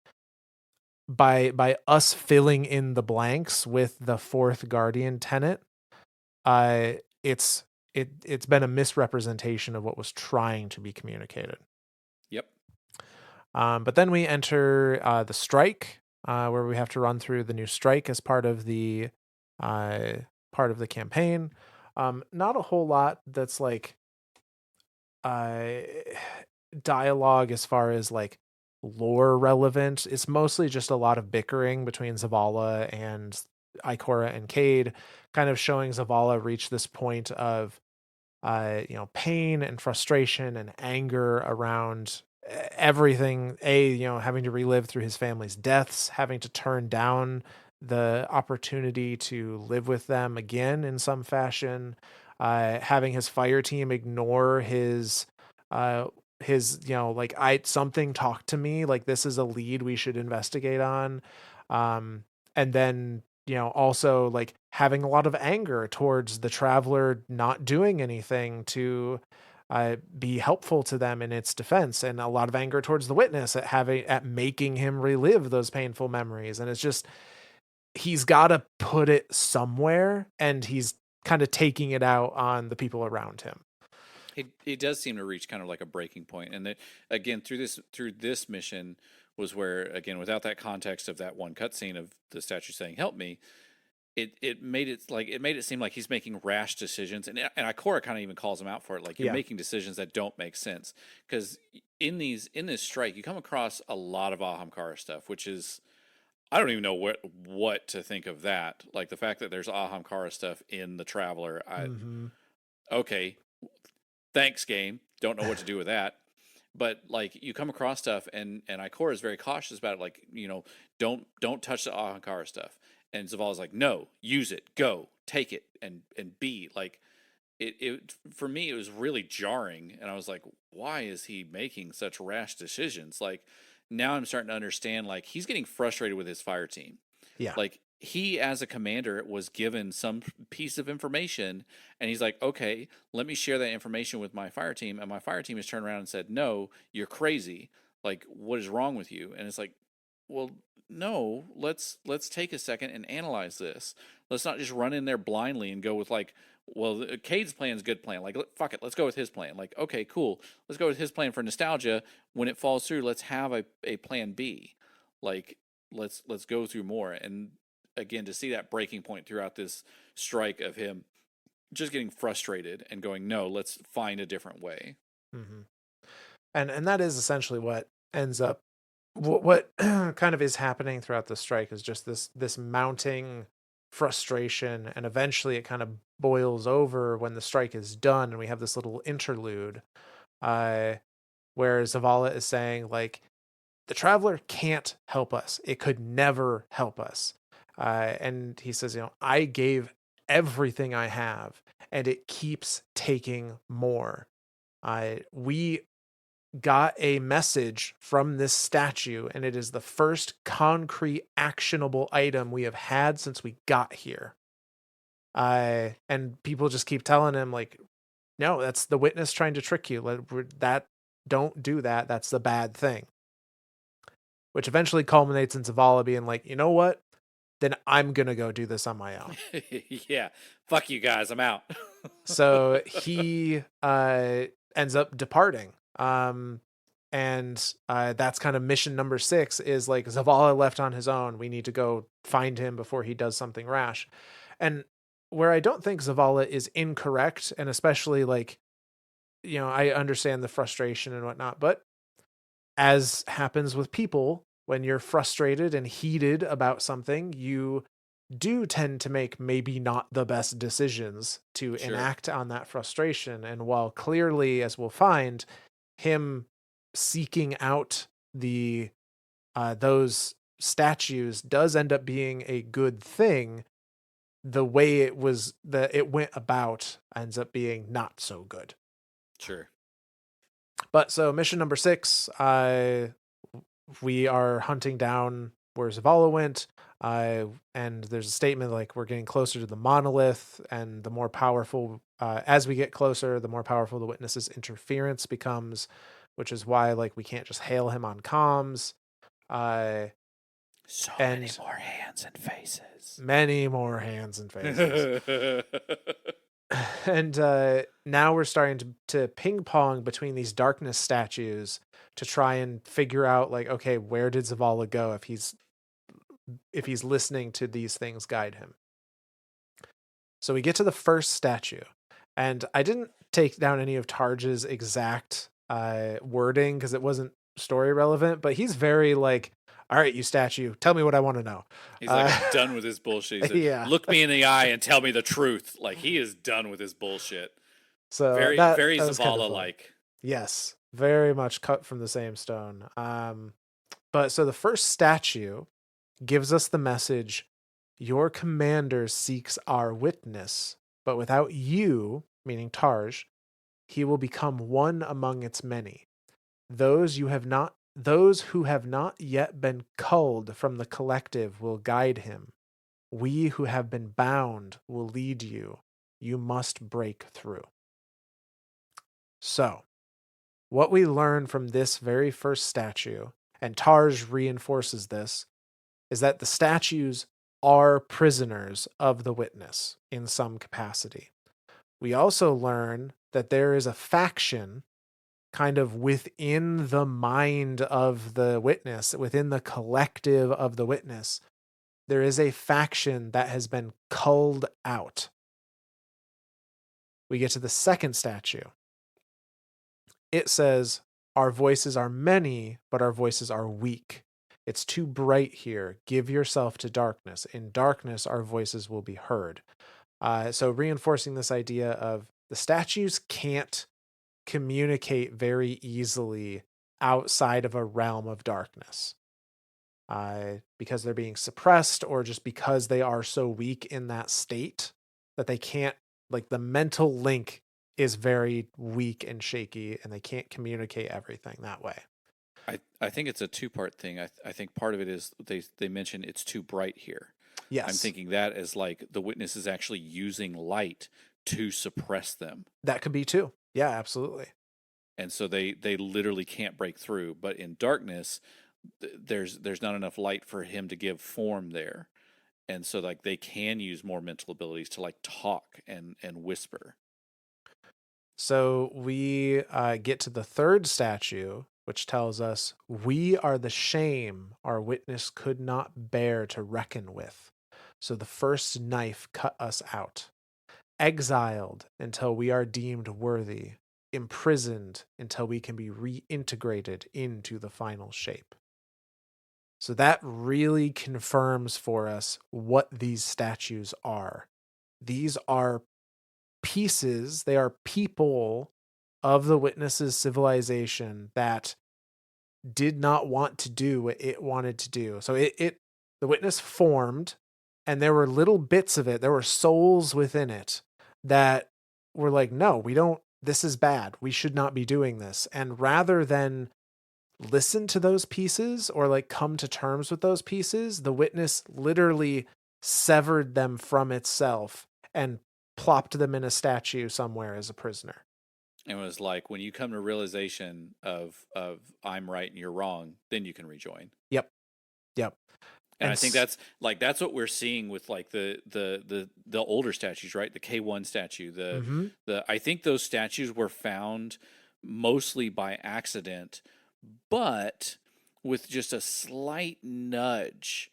by us filling in the blanks with the fourth guardian tenet, uh, it's it's been a misrepresentation of what was trying to be communicated. Yep. But then we enter the strike, where we have to run through the new strike as uh, part of the campaign. Not a whole lot that's like uh, dialogue as far as like lore relevant. It's mostly just a lot of bickering between Zavala and Ikora and Cade, kind of showing Zavala reach this point of pain and frustration and anger around everything. Having to relive through his family's deaths, having to turn down the opportunity to live with them again in some fashion, having his fire team ignore uh, like, I something talked to me, like this is a lead we should investigate on, and then also like having a lot of anger towards the traveler not doing anything to be helpful to them in its defense, and a lot of anger towards the witness at making him relive those painful memories. And it's just, he's got to put it somewhere, and he's kind of taking it out on the people around him. It does seem to reach kind of like a breaking point, and that again through this mission was where, again, without that context of that one cutscene of the statue saying "Help me," it made it seem like he's making rash decisions, and Ikora kind of even calls him out for it, like you're Yeah. making decisions that don't make sense, because in this strike you come across a lot of Ahamkara stuff, which is, I don't even know what to think of that. Like the fact that there's Ahamkara stuff in the Traveler, Hmm. okay, thanks game, don't know what to do with that. But like you come across stuff, and Ikora is very cautious about it, like, don't touch the Ahamkara stuff. And Zavala's like, no, use it, go, take it, and be like, it for me it was really jarring, and I was like, why is he making such rash decisions? Like, now I'm starting to understand, like, he's getting frustrated with his fire team. Yeah. Like, he as a commander was given some piece of information, and he's like, okay, let me share that information with my fire team, and my fire team has turned around and said, no, you're crazy, like, what is wrong with you? And it's like, well, no, let's take a second and analyze this. Let's not just run in there blindly and go with, like, well, Cade's plan is a good plan, like, fuck it, let's go with his plan. Like, okay, cool, let's go with his plan for nostalgia. When it falls through, let's have a plan B. Like, let's go through more. And again, to see that breaking point throughout this strike of him just getting frustrated and going, no, let's find a different way. Hmm. And that is essentially what ends up, what kind of is happening throughout the strike, is just this mounting frustration, and eventually it kind of boils over when the strike is done, and we have this little interlude, uh where Zavala is saying, like, the traveler can't help us, it could never help us, and he says, I gave everything I have, and it keeps taking more. We got a message from this statue, and it is the first concrete actionable item we have had since we got here. And people just keep telling him, like, no, that's the witness trying to trick you. That don't do that. That's the bad thing. Which eventually culminates in Zavala being like, you know what? Then I'm gonna go do this on my own. Yeah, fuck you guys, I'm out. So he ends up departing. And that's kind of mission number 6, is like, Zavala left on his own. We need to go find him before he does something rash. And where I don't think Zavala is incorrect, and especially like, I understand the frustration and whatnot, but as happens with people, when you're frustrated and heated about something, you do tend to make maybe not the best decisions to Sure. enact on that frustration. And while clearly, as we'll find, him seeking out the those statues does end up being a good thing, the way it went about ends up being not so good. Sure. But so mission number 6, we are hunting down where Zavala went. And there's a statement like we're getting closer to the monolith, and the more powerful, as we get closer, the more powerful the witness's interference becomes, which is why like we can't just hail him on comms. Uh, So many and more hands and faces. many more hands and faces. And now we're starting to ping pong between these darkness statues to try and figure out like, okay, where did Zavala go if he's listening to these things guide him. So we get to the first statue, and I didn't take down any of Tarj's exact wording because it wasn't story relevant, but he's very like, all right, you statue, tell me what I want to know. He's like, I'm done with this bullshit. He said, Yeah. look me in the eye and tell me the truth. Like, he is done with this bullshit. So Very, that very that was kind of Zavala fun. like. Yes, very much cut from the same stone. But so the first statue gives us the message: your commander seeks our witness, but without you, meaning Tarj, he will become one among its many. Those who have not yet been culled from the collective will guide him. We who have been bound will lead you. You must break through. So, what we learn from this very first statue, and Tarj reinforces this, is that the statues are prisoners of the witness in some capacity. We also learn that there is a faction kind of within the mind of the witness, within the collective of the witness. There is a faction that has been culled out. We get to the second statue. It says, our voices are many, but our voices are weak. It's too bright here. Give yourself to darkness. In darkness, our voices will be heard. So reinforcing this idea of the statues can't communicate very easily outside of a realm of darkness, because they're being suppressed, or just because they are so weak in that state that they can't, like, the mental link is very weak and shaky, and they can't communicate everything that way. I think it's a two-part thing. I think part of it is they mention it's too bright here. I'm Yes, thinking that as like the witness is actually using light to suppress them. that could be too. Yeah, absolutely. And so they literally can't break through. But in darkness, there's not enough light for him to give form there, and so like they can use more mental abilities to like talk and whisper. So we get to the third statue, which tells us, we are the shame our witness could not bear to reckon with. So the first knife cut us out. Exiled until we are deemed worthy. Imprisoned until we can be reintegrated into the final shape. So that really confirms for us what these statues are. These are pieces, they are people of the witness's civilization that did not want to do what it wanted to do. So the witness formed, and there were little bits of it, there were souls within it that were like, no, we don't, this is bad. We should not be doing this. And rather than listen to those pieces or like come to terms with those pieces, the witness literally severed them from itself and plopped them in a statue somewhere as a prisoner. It was like when you come to realization of I'm right and you're wrong, then you can rejoin. Yep. Yep. And And I think that's what we're seeing with like the older statues, right? The K1 statue, mm-hmm. the I think those statues were found mostly by accident, but with just a slight nudge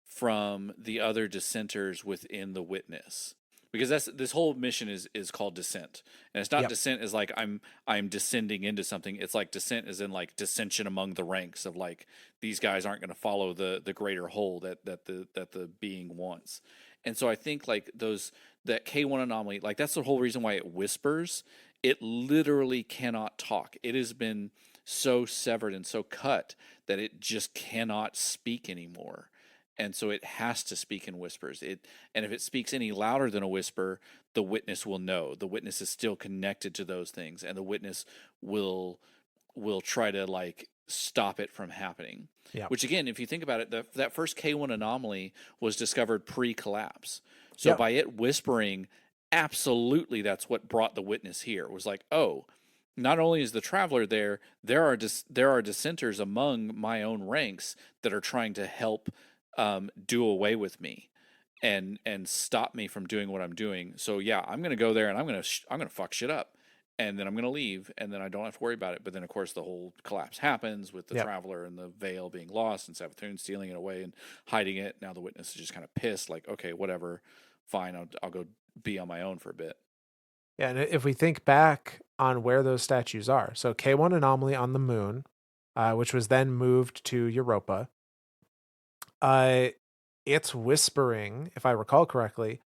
from the other dissenters within the witness, because that's this whole mission is called descent, and it's not Yep. descent as like I'm descending into something. It's like descent is in like dissension among the ranks of like these guys aren't going to follow the greater whole that the being wants. And so I think like those that K1 anomaly, like that's the whole reason why it whispers. It literally cannot talk. It has been so severed and so cut that it just cannot speak anymore. And so it has to speak in whispers. And if it speaks any louder than a whisper, the witness will know. The witness is still connected to those things, and the witness will try to like stop it from happening. Yeah. Which again, if you think about it, that first K1 anomaly was discovered pre-collapse. So Yeah. by it whispering, absolutely that's what brought the witness here. It was like, oh, not only is the traveler there, there are dissenters among my own ranks that are trying to help do away with me and stop me from doing what I'm doing. So yeah, I'm gonna go there and I'm gonna fuck shit up, and then I'm gonna leave, and then I don't have to worry about it. But then of course the whole collapse happens with the Yep. traveler and the veil being lost and Savathun stealing it away and hiding it. Now the witness is just kind of pissed, like okay, whatever, fine, I'll go be on my own for a bit. Yeah, and if we think back on where those statues are, so K1 anomaly on the moon, which was then moved to Europa, uh, its whispering, if I recall correctly,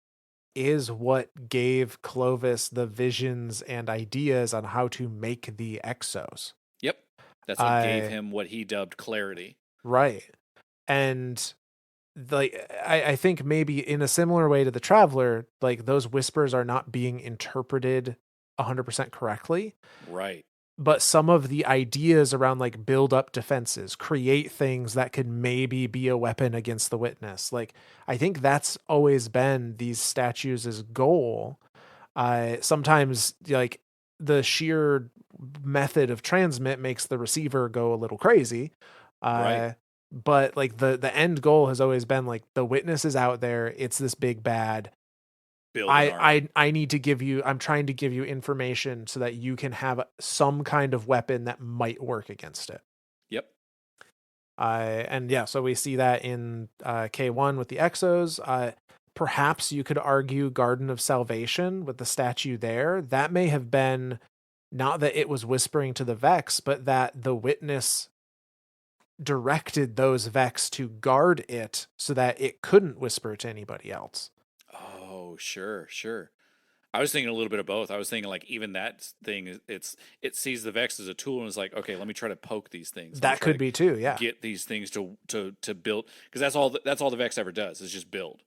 is what gave Clovis the visions and ideas on how to make the exos. Yep, that's what gave Uh, him what he dubbed clarity. right. And like I think maybe in a similar way to the Traveler, like those whispers are not being interpreted 100% correctly, Right. but some of the ideas around like build up defenses, create things that could maybe be a weapon against the witness. Like I think that's always been these statues' goal. Sometimes like the sheer method of transmit makes the receiver go a little crazy. Right. Uh, but like the end goal has always been like the witness is out there. It's this big bad. Build an I army. I I need to give you. I'm trying to give you information so that you can have some kind of weapon that might work against it. Yep. And yeah, so we see that in K1 with the Exos. Perhaps you could argue Garden of Salvation with the statue there. That may have been not that it was whispering to the Vex, but that the witness directed those Vex to guard it so that it couldn't whisper to anybody else. Oh, sure, sure. I was thinking a little bit of both. I was thinking like even that thing it sees the Vex as a tool and is like, okay, let me try to poke these things. Let me That try could to be too, yeah. get these things to build because that's all the Vex ever does is just build.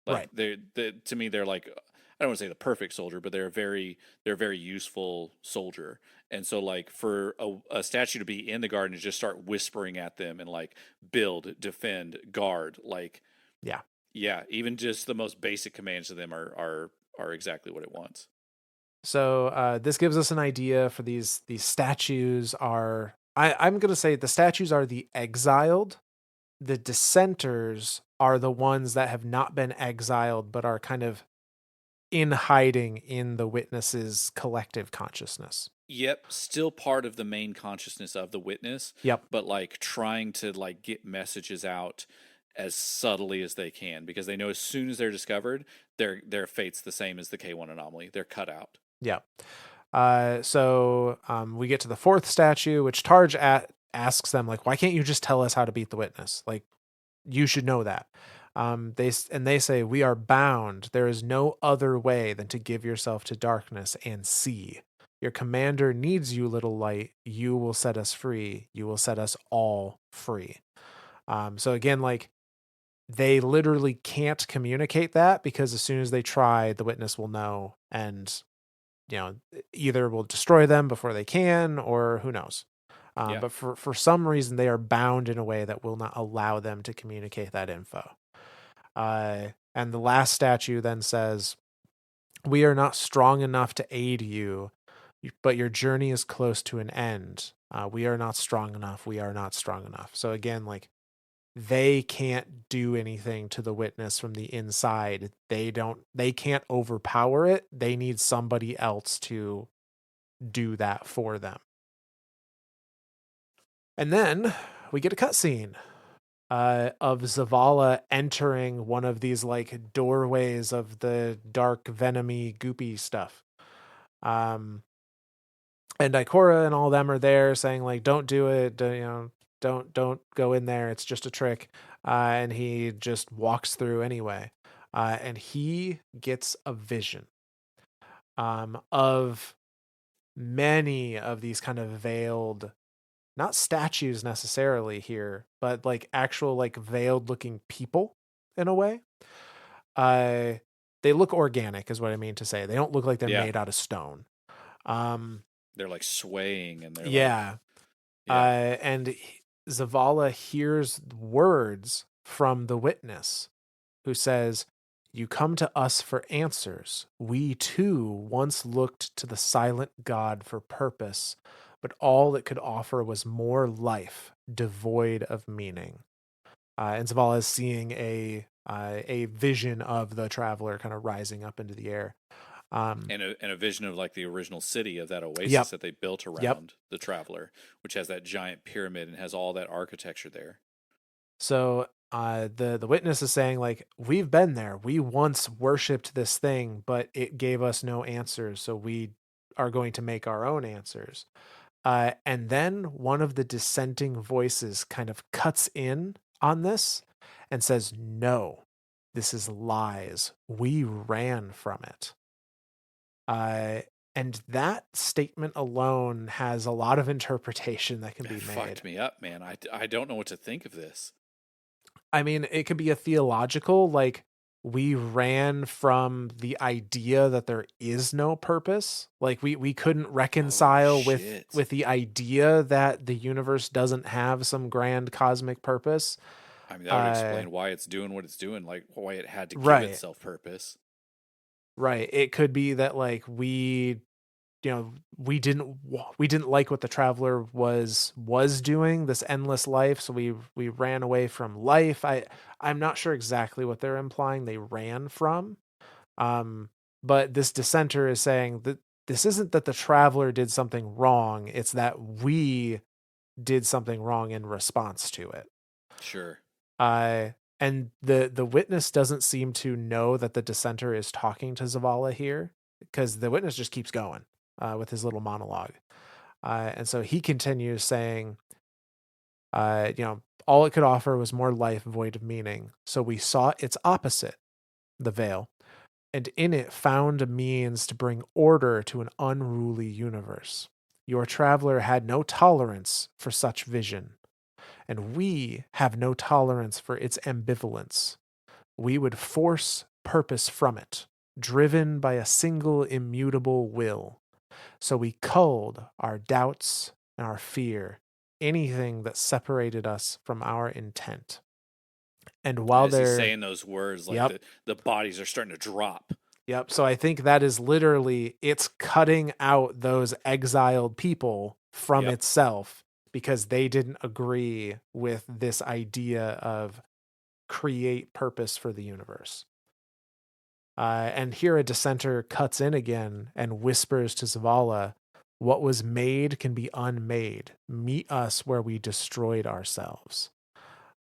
Like Right. they to me they're like I don't want to say the perfect soldier, but they're a very useful soldier. And so like for a statue to be in the garden and just start whispering at them and like build, defend, guard, like Yeah. yeah, even just the most basic commands to them are exactly what it wants. So this gives us an idea for these statues are I'm gonna say the statues are the exiled. The dissenters are the ones that have not been exiled but are kind of in hiding in the witness's collective consciousness. Yep, still part of the main consciousness of the witness, Yep. but like trying to like get messages out as subtly as they can because they know as soon as they're discovered, their fate's the same as the K1 anomaly. They're cut out. Yep. So we get to the fourth statue, which asks them like, "Why can't you just tell us how to beat the witness? Like, you should know that." They say, "We are bound. There is no other way than to give yourself to darkness and see. Your commander needs you, little light. You will set us free. You will set us all free." So again, like they literally can't communicate that because as soon as they try, the witness will know and either will destroy them before they can or who knows. Yeah. But for some reason, they are bound in a way that will not allow them to communicate that info. And the last statue then says, "We are not strong enough to aid you, but your journey is close to an end. We are not strong enough. We are not strong enough." So again, like they can't do anything to the witness from the inside. They can't overpower it. They need somebody else to do that for them. And then we get a cutscene of Zavala entering one of these like doorways of the dark, venomy, goopy stuff. Um, and Ikora and all them are there saying like, "Don't do it. Don't go in there. It's just a trick." And he just walks through anyway. And he gets a vision of many of these kind of veiled not statues necessarily here, but like actual like veiled looking people in a way. Uh, they look organic, is what I mean to say. They don't look like they're Yeah, made out of stone. Um, they're like swaying, and they're like, yeah. yeah. And Zavala hears words from the witness who says, "You come to us for answers. We too once looked to the silent God for purpose, but all it could offer was more life, devoid of meaning." And Zavala is seeing a vision of the traveler kind of rising up into the air. Um, And a vision of like the original city of that oasis yep, that they built yep. around the traveler, which has that giant pyramid and has all that architecture there. So the witness is saying like we've been there. We once worshipped this thing, but it gave us no answers. So we are going to make our own answers. And then one of the dissenting voices kind of cuts in on this and says, "No, this is lies. We ran from it." Uh, and that statement alone has a lot of interpretation that can That be made. fucked me up, man. I don't know what to think of this. I mean, it could be a theological, like we ran from the idea that there is no purpose. Like we couldn't Oh reconcile shit. with the idea that the universe doesn't have some grand cosmic purpose. I mean, that would Uh explain why it's doing what it's doing, like why it had to give right. itself purpose. Right. It could be that like we didn't like what the traveler was doing, this endless life, so we ran away from life. I'm not sure exactly what they're implying they ran from. Um, but this dissenter is saying that this isn't that the traveler did something wrong, it's that we did something wrong in response to it. Sure. Uh, and the witness doesn't seem to know that the dissenter is talking to Zavala here because the witness just keeps going with his little monologue. And so he continues saying, all it could offer was more life void of meaning. So we sought its opposite, the veil, and in it found a means to bring order to an unruly universe. Your traveler had no tolerance for such vision, and we have no tolerance for its ambivalence. We would force purpose from it, driven by a single immutable will. So we culled our doubts and our fear, anything that separated us from our intent. And And while as he's they're, saying those words, like yep, the bodies are starting to drop. yep. So I think that is literally it's cutting out those exiled people from Yep. itself because they didn't agree with this idea of create purpose for the universe. And here a dissenter cuts in again and whispers to Zavala, "What was made can be unmade. Meet us where we destroyed ourselves."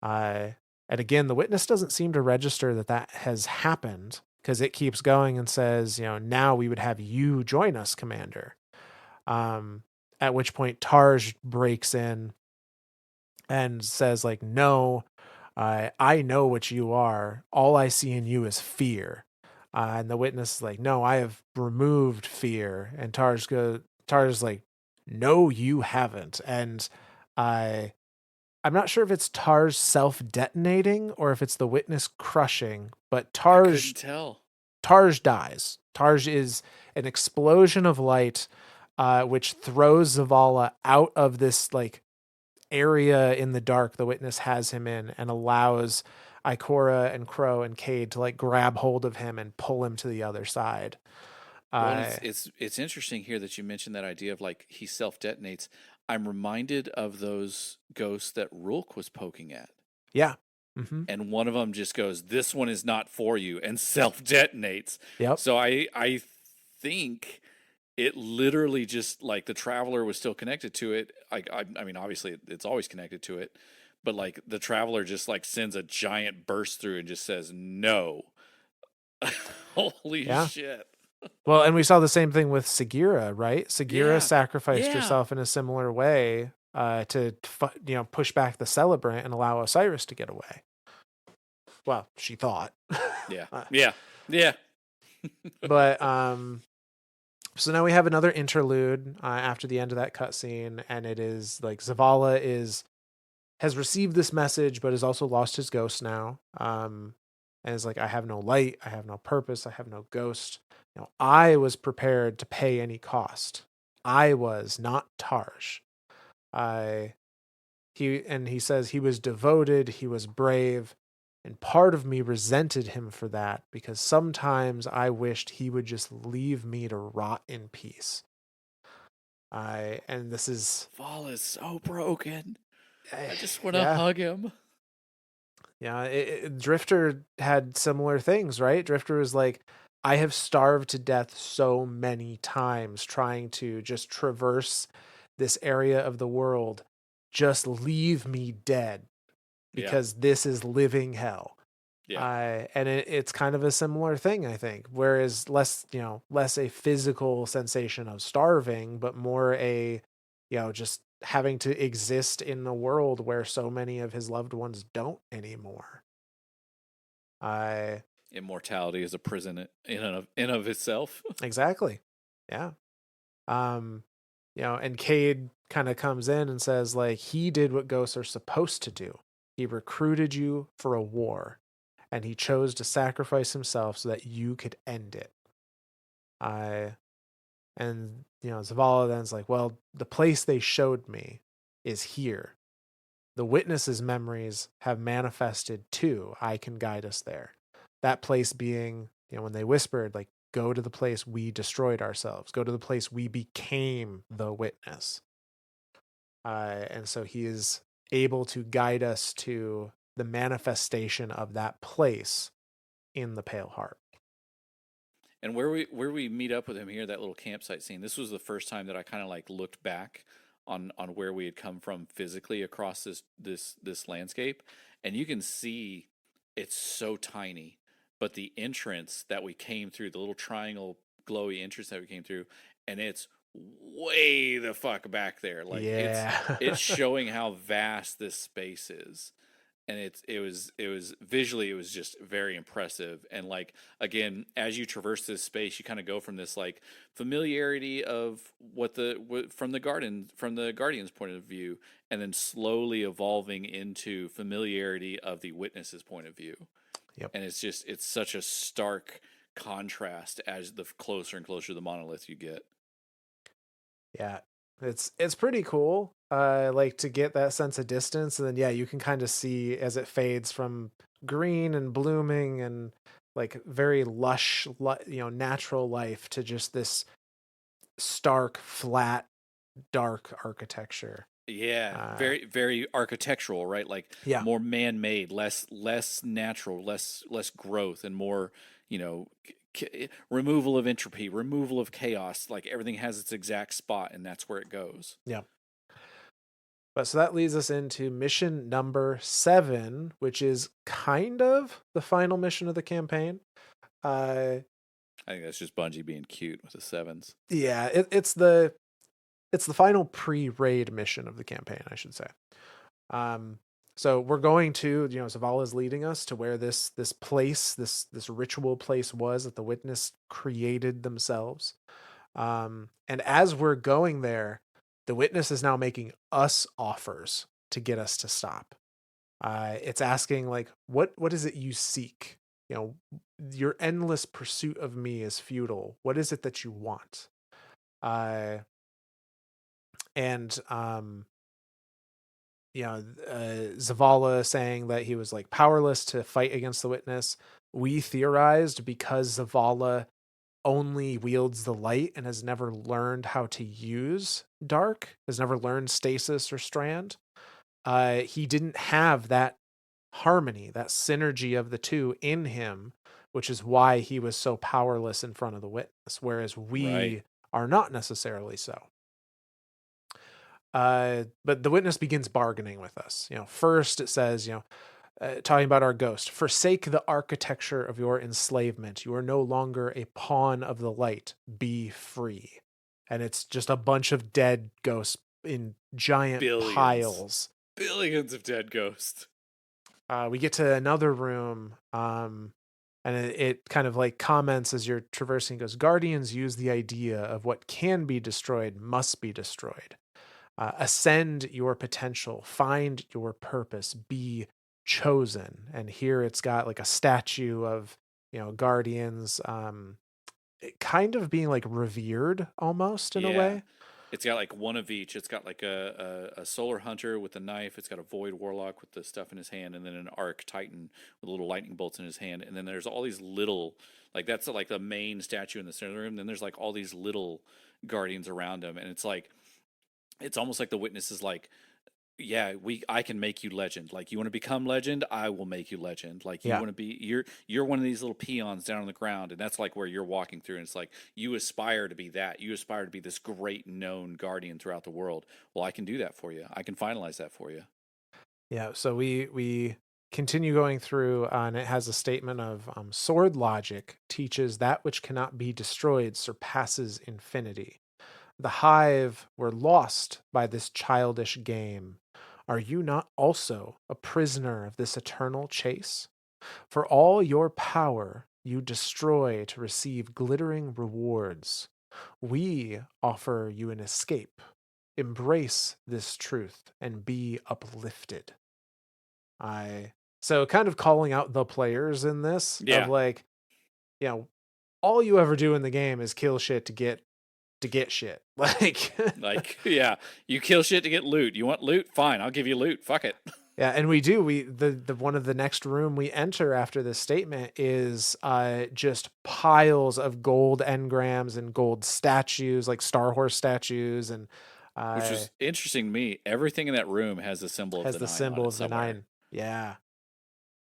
Uh, and again, the witness doesn't seem to register that that has happened because it keeps going and says, now we would have you join us, Commander. Um, at which point Tarj breaks in and says, like, "No, I know what you are. All I see in you is fear." And the witness is like, "No, I have removed fear." And Tarj is like, "No, you haven't." And I I'm not sure if it's Tarj self detonating or if it's the witness crushing, but I couldn't tell. Tarj dies. Tarj is an explosion of light, which throws Zavala out of this like area in the dark the witness has him in and allows Ikora and Crow and Cade to like grab hold of him and pull him to the other side. Well, and Uh, it's interesting here that you mentioned that idea of like he self detonates. I'm reminded of those ghosts that Rulk was poking at, yeah. Mm-hmm. and one of them just goes, "This one is not for you," and self detonates. Yep. So I think it literally just like the traveler was still connected to it. I mean, obviously it's always connected to it, but like the traveler just like sends a giant burst through and just says no. Holy Yeah. shit. Well, and we saw the same thing with Sagira, right? Sagira Yeah. sacrificed Yeah. herself in a similar way to push back the celebrant and allow Osiris to get away. Well, she thought. Yeah. Uh, Yeah. Yeah. but So now we have another interlude after the end of that cutscene, and it is like Zavala is has received this message, but has also lost his ghost now. And is like, I have no light, I have no purpose, I have no ghost. I was prepared to pay any cost. I was not Tarj. I he says he was devoted, he was brave, and part of me resented him for that because sometimes I wished he would just leave me to rot in peace. I and this is Val is so broken. I just want to yeah. hug him. Yeah, Drifter had similar things, right? Drifter was like, I have starved to death so many times trying to just traverse this area of the world. Just leave me dead Yeah, because this is living hell. yeah. And it's kind of a similar thing, I think. Whereas less, less a physical sensation of starving, but more a, just having to exist in a world where so many of his loved ones don't anymore. I Immortality is a prison in of itself. exactly, yeah. Um, and Cade kind of comes in and says like he did what ghosts are supposed to do. He recruited you for a war, and he chose to sacrifice himself so that you could end it. I and Zavala then's like, well, the place they showed me is here. The witness's memories have manifested too. I can guide us there. That place being, when they whispered, like, go to the place we destroyed ourselves, go to the place we became the witness. And so he is able to guide us to the manifestation of that place in the Pale Heart. And where we meet up with him here, that little campsite scene. This was the first time that I kind of like looked back on where we had come from physically across this landscape, and you can see it's so tiny, but the entrance that we came through, the little triangle glowy entrance that we came through, and it's way the fuck back there. Like Yeah. it's showing how vast this space is, and it was visually, it was just very impressive. And like, again, as you traverse this space, you kind of go from this like familiarity of from the guardian's point of view, and then slowly evolving into familiarity of the witness's point of view. Yep. And it's such a stark contrast as the closer and closer to the monolith you get. Yeah. It's pretty cool. Like to get that sense of distance, and then yeah, you can kind of see as it fades from green and blooming and like very lush, natural life to just this stark, flat, dark architecture. Yeah, Uh, very very architectural, right? Like yeah, more man-made, less natural, less growth, and more, you know, removal of entropy, removal of chaos. Like everything has its exact spot, and that's where it goes. yeah. But so that leads us into mission number 7, which is kind of the final mission of the campaign. Uh, I think that's just Bungie being cute with the sevens. yeah, it's the final pre-raid mission of the campaign, I should say. Um, so we're going to, Zavala is leading us to where this place, this ritual place was that the witness created themselves. And as we're going there, the witness is now making us offers to get us to stop. It's asking like, what is it you seek? Your endless pursuit of me is futile. What is it that you want? Uh, and Zavala saying that he was like powerless to fight against the witness. We theorized because Zavala only wields the light and has never learned how to use dark, has never learned stasis or strand. He didn't have that harmony, that synergy of the two in him, which is why he was so powerless in front of the witness, whereas Right. we are not necessarily so. But the witness begins bargaining with us. First it says, talking about our ghost, forsake the architecture of your enslavement. You are no longer a pawn of the light. Be free. And it's just a bunch of dead ghosts in giant Billions, piles. billions of dead ghosts. We get to another room. And it kind of like comments as you're traversing, goes, Guardians use the idea of what can be destroyed must be destroyed. Ascend your potential, find your purpose, be chosen. And here it's got like a statue of, Guardians, kind of being like revered almost in a Yeah. way. It's got like one of each. It's got like a solar hunter with a knife. It's got a void warlock with the stuff in his hand, and then an arc titan with little lightning bolts in his hand. And then there's all these little, like that's like the main statue in the center of the room. Then there's like all these little guardians around him, and it's like it's almost like the witness is like, yeah, I can make you legend. Like you want to become legend, I will make you legend. Like you Yeah. want to be you're one of these little peons down on the ground, and that's like where you're walking through, and it's like you aspire to be that. You aspire to be this great known guardian throughout the world. Well, I can do that for you. I can finalize that for you. Yeah. So we continue going through, and it has a statement of sword logic teaches that which cannot be destroyed surpasses infinity. The hive were lost by this childish game. Are you not also a prisoner of this eternal chase? For all your power, you destroy to receive glittering rewards. We offer you an escape. Embrace this truth and be uplifted. I so kind of calling out the players in this of Yeah, like, you know, all you ever do in the game is kill shit to get shit. Like like yeah, you kill shit to get loot. You want loot? Fine, I'll give you loot. Fuck it. yeah, and we do. The one of the next room we enter after this statement is just piles of gold engrams and gold statues, like Star Horse statues, and Which uh was interesting to me. Everything in that room has a symbol of has the the nine on symbol it of the somewhere. nine. Yeah.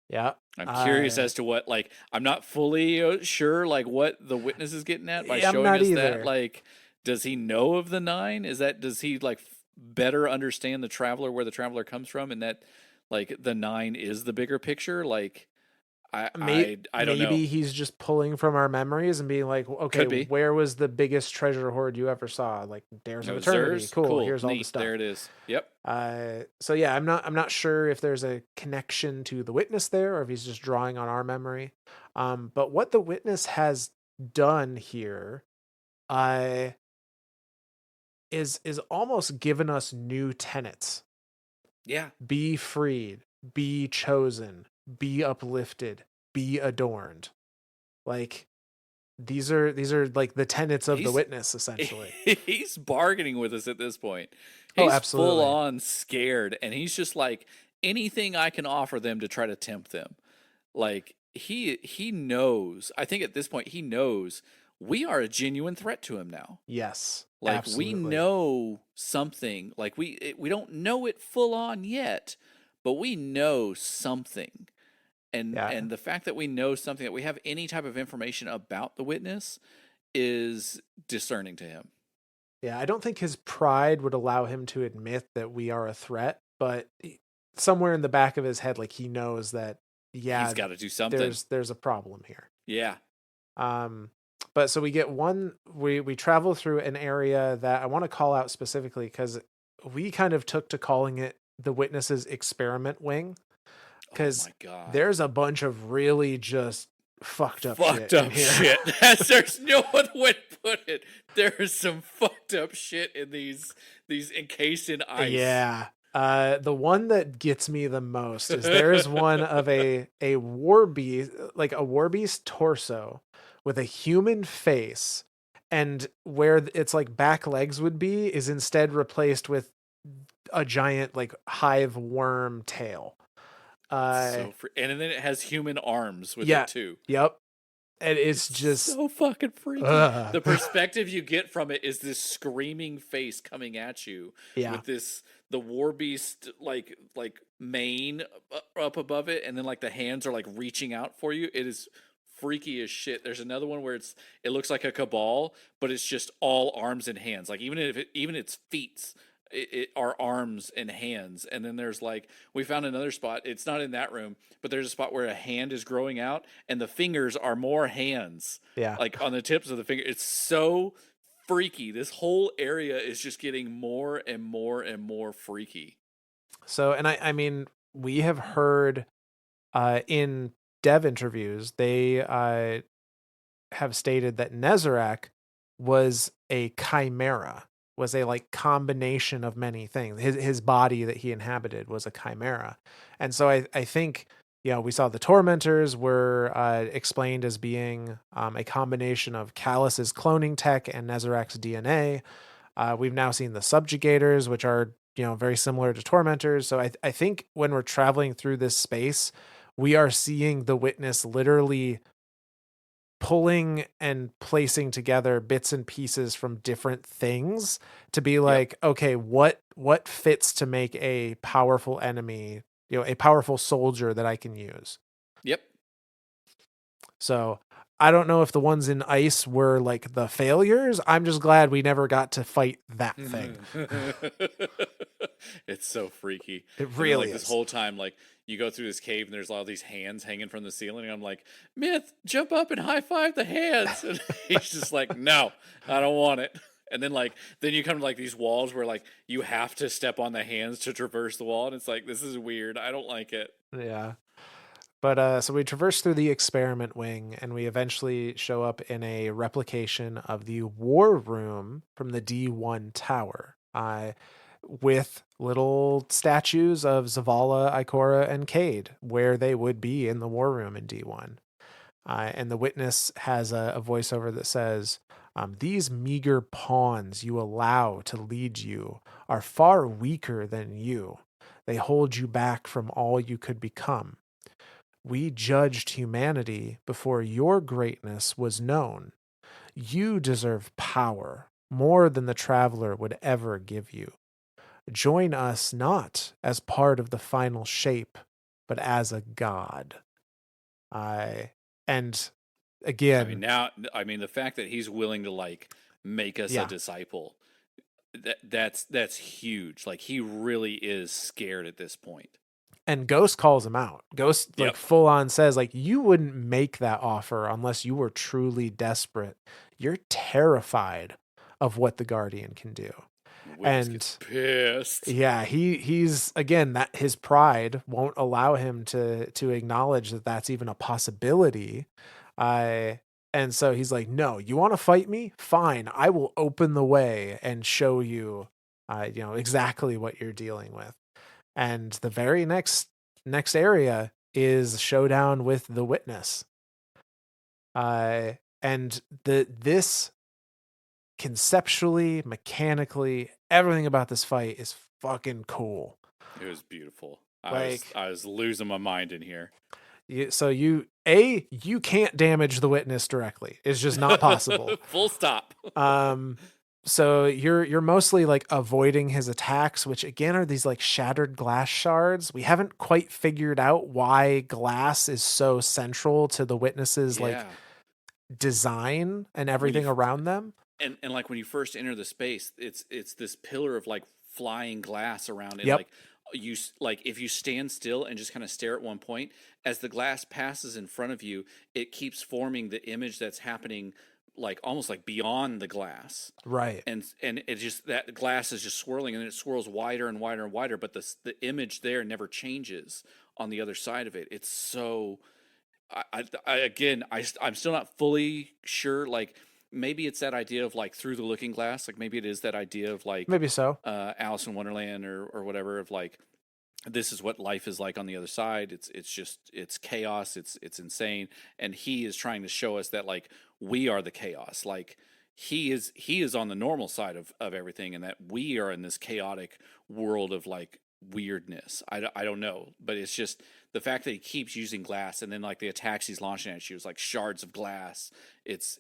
Yeah. I'm curious Uh as to what, like, I'm not fully sure, like, what the witness is getting at by I'm showing not us that. either. Like, does he know of the nine? Does he, like, better understand the traveler, where the traveler comes from, and that, like, the nine is the bigger picture? Like, I don't know. Maybe he's just pulling from our memories and being like, okay, Could be. where was the biggest treasure hoard you ever saw? Like Dares of No, Eternity. Zers, Cool. cool, Here's all the neat. There stuff. it is. Yep. So yeah, I'm not sure if there's a connection to the witness there or if he's just drawing on our memory. But what the witness has done here, uh, is almost given us new tenets. Yeah. Be freed, be chosen, be uplifted, be adorned. Like these are like the tenets of the He's witness essentially. he's bargaining with us at this point. Oh, He's full absolutely. on scared, and he's just like, anything I can offer them to try to tempt them. Like he knows. I think at this point he knows we are a genuine threat to him now. Yes, Like we absolutely. know something. Like we don't know it full on yet, but we know something. Yeah. And the fact that we know something, that we have any type of information about the witness, is discerning to him. Yeah, I don't think his pride would allow him to admit that we are a threat, but somewhere in the back of his head, like he knows that, He's yeah, got to do something. there's a problem here. Yeah. Um, but so we get we travel through an area that I want to call out specifically because we kind of took to calling it the witness's experiment wing Oh because my god. there's a bunch of really just fucked up shit Fucked in up here. shit. There's no other way to put it. There's some fucked up shit in these encased in ice. Yeah. The one that gets me the most is there is one of a war beast, like a war beast torso with a human face, and where it's like back legs would be is instead replaced with a giant like hive worm tail. It's Uh, so and then it has human arms with it yeah, too. yep, and it's It's just, so fucking freaky. uh, The perspective you get from it is this screaming face coming at you yeah, with this the war beast like mane up above it, and then like the hands are like reaching out for you. It is freaky as shit. There's another one where it looks like a cabal, but it's just all arms and hands. Like even its feet it are arms and hands. And then there's like we found another spot. It's not in that room, but there's a spot where a hand is growing out and the fingers are more hands, yeah. like on the tips of the finger. It's so freaky. This whole area is just getting more and more and more freaky. So, and I mean, we have heard in dev interviews, they have stated that Nezarek was a chimera, was a like combination of many things. His body that he inhabited was a chimera. And so I think, you know, we saw the tormentors were explained as being a combination of Callus's cloning tech and Nezarek's DNA. We've now seen the subjugators, which are, you know, very similar to tormentors. So I think when we're traveling through this space, we are seeing the witness literally pulling and placing together bits and pieces from different things to be Yep. like, okay, what fits to make a powerful enemy, you know, a powerful soldier that I can use. Yep. So I don't know if the ones in ice were like the failures. I'm just glad we never got to fight that thing. It's so freaky. It And then really like this is. whole time, like you go through this cave and there's all these hands hanging from the ceiling. And I'm like, Myth, jump up and high five the hands. And he's just like, no, I don't want it. And then like then you come to like these walls where like you have to step on the hands to traverse the wall, and it's like this is weird. I don't like it. Yeah. But so we traverse through the experiment wing and we eventually show up in a replication of the war room from the D1 tower. With little statues of Zavala, Ikora, and Cade, where they would be in the war room in D1. And the witness has a voiceover that says, these meager pawns you allow to lead you are far weaker than you. They hold you back from all you could become. We judged humanity before your greatness was known. You deserve power more than the traveler would ever give you. Join us not as part of the final shape, but as a god. I and I mean again, now I mean the fact that he's willing to like make us a yeah. disciple, that's huge. Like he really is scared at this point. And Ghost calls him out. Ghost like Yep. full on says like you wouldn't make that offer unless you were truly desperate. You're terrified of what the Guardian can do. Witness And gets pissed. yeah, he's again that his pride won't allow him to acknowledge that that's even a possibility. I and so he's like, "No, you want to fight me? Fine. I will open the way and show you you know exactly what you're dealing with." And the very next area is showdown with the witness. And this conceptually, mechanically, everything about this fight is fucking cool. It was beautiful. Like, I was losing my mind in here. you can't damage the witness directly. It's just not possible. Full stop. Um, so you're mostly like avoiding his attacks, which again are these like shattered glass shards. We haven't quite figured out why glass is so central to the witness's like Yeah. design and When you everything around them. and like when you first enter the space, it's this pillar of like flying glass around, and Yep. like like if you stand still and just kind of stare at one point, as the glass passes in front of you, it keeps forming the image that's happening like almost like beyond the glass. Right. And it just that glass is just swirling, and then it swirls wider and wider and wider, but the image there never changes on the other side of it. It's so I'm still not fully sure. Like maybe it's that idea of like through the looking glass. Like maybe it is that idea of like Maybe so. Alice in Wonderland or whatever, of like this is what life is like on the other side. It's just it's chaos. It's insane, and he is trying to show us that like we are the chaos. Like he is on the normal side of everything, and that we are in this chaotic world of like weirdness. I don't know, but it's just the fact that he keeps using glass, and then like the attacks he's launching at you is like shards of glass. It's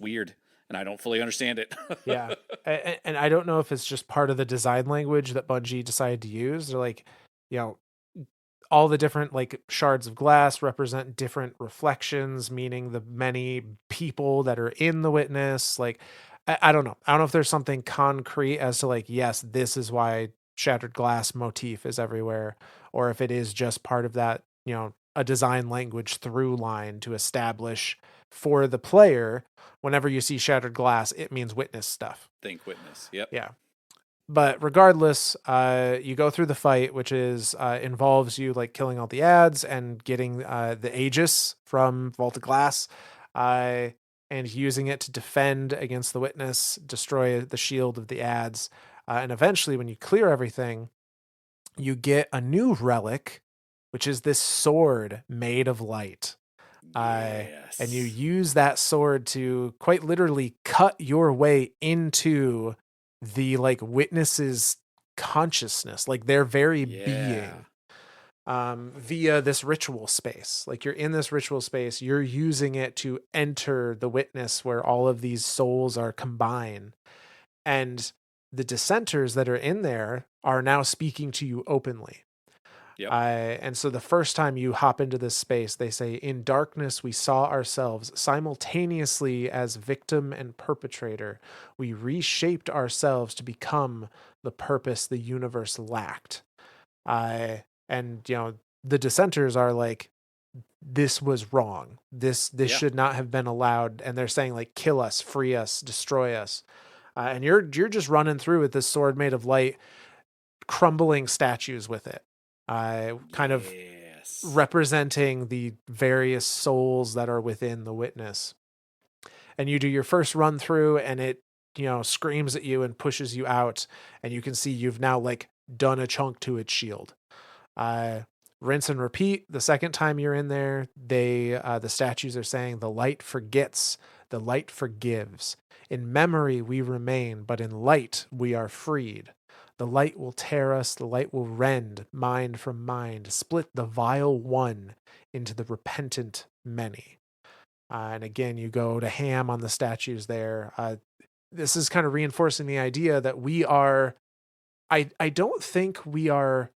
weird, and I don't fully understand it. Yeah. And I don't know if it's just part of the design language that Bungie decided to use. They're like, you know, all the different like shards of glass represent different reflections, meaning the many people that are in the witness. Like, I don't know. I don't know if there's something concrete as to like, yes, this is why shattered glass motif is everywhere, or if it is just part of that, you know, a design language through line to establish for the player whenever you see shattered glass, it means witness stuff. Think witness. Yep. Yeah. But regardless, you go through the fight, which is involves you like killing all the ads and getting the Aegis from Vault of Glass, uh, and using it to defend against the Witness, destroy the shield of the ads, and eventually, when you clear everything, you get a new relic, which is this sword made of light. Uh, and you Yes. use that sword to quite literally cut your way into the like witnesses consciousness, like their very Yeah. being, via this ritual space. Like you're in this ritual space, you're using it to enter the witness where all of these souls are combined, and the dissenters that are in there are now speaking to you openly. Yep. And so the first time you hop into this space, they say, in darkness, we saw ourselves simultaneously as victim and perpetrator. We reshaped ourselves to become the purpose the universe lacked. And, the dissenters are like, this was wrong. This Yeah. should not have been allowed. And they're saying like, kill us, free us, destroy us. And you're just running through with this sword made of light, crumbling statues with it, kind of Yes. representing the various souls that are within the witness. And you do your first run through, and it screams at you and pushes you out, and you can see you've now like done a chunk to its shield. uh Rinse and repeat. The second time you're in there, the statues are saying, the light forgets, the light forgives. In memory we remain, but in light we are freed. The light will tear us, the light will rend mind from mind, split the vile one into the repentant many. And again, you go to ham on the statues there. This is kind of reinforcing the idea that we are, I don't think we are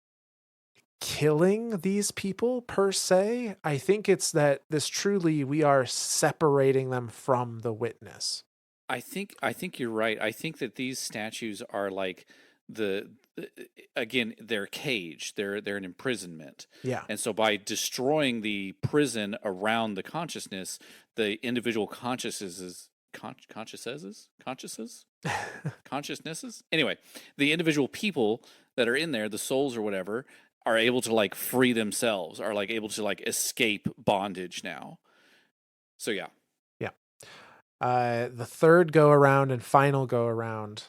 killing these people per se. I think it's that this truly, we are separating them from the witness. I think you're right. I think that these statues are like the again, they're caged. They're an imprisonment. Yeah. And so by destroying the prison around the consciousness, the individual consciousnesses. Anyway, the individual people that are in there, the souls or whatever, are able to like free themselves, are like able to like escape bondage now. So yeah. Yeah. The third go around and final go around,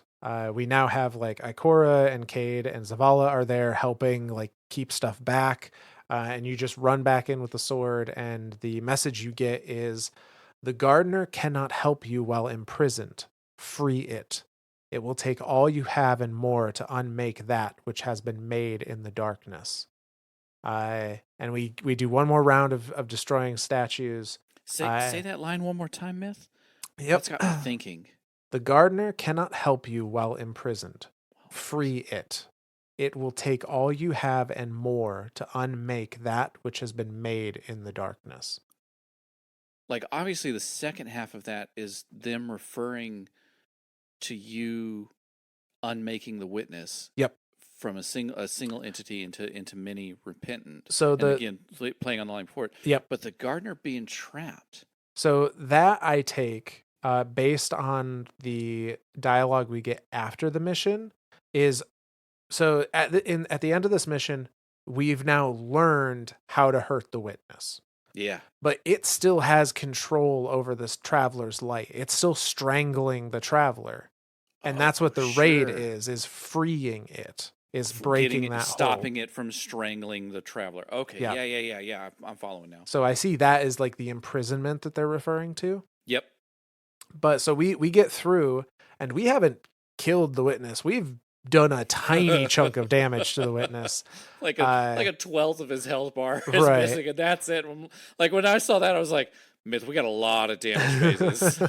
we now have like Ikora and Cade and Zavala are there helping like keep stuff back. And you just run back in with the sword, and the message you get is, the gardener cannot help you while imprisoned. Free it. It will take all you have and more to unmake that which has been made in the darkness. And we do one more round of destroying statues. Say that line one more time, Myth. Yep. That's got me thinking. The gardener cannot help you while imprisoned. Well, Free it. It will take all you have and more to unmake that which has been made in the darkness. like obviously the second half of that is them referring to you unmaking the witness Yep. from a single entity into many repentant, So and the again playing on the line before it, yep. but the gardener being trapped. So that I take, based on the dialogue we get after the mission, is, so at the end of this mission, we've now learned how to hurt the witness. Yeah. But it still has control over this traveler's light. It's still strangling the traveler. And that's Oh what the raid sure. is freeing it, is Getting breaking it, that hold. stopping it from strangling the traveler. Okay, Yeah. yeah. I'm following now. So I see that as like the imprisonment that they're referring to. Yep. But so we get through, and we haven't killed the witness. We've done a tiny chunk of damage to the witness. like a Uh like a twelfth of his health bar is right. missing, and that's it. Like when I saw that, I was like, "Myth, we got a lot of damage phases."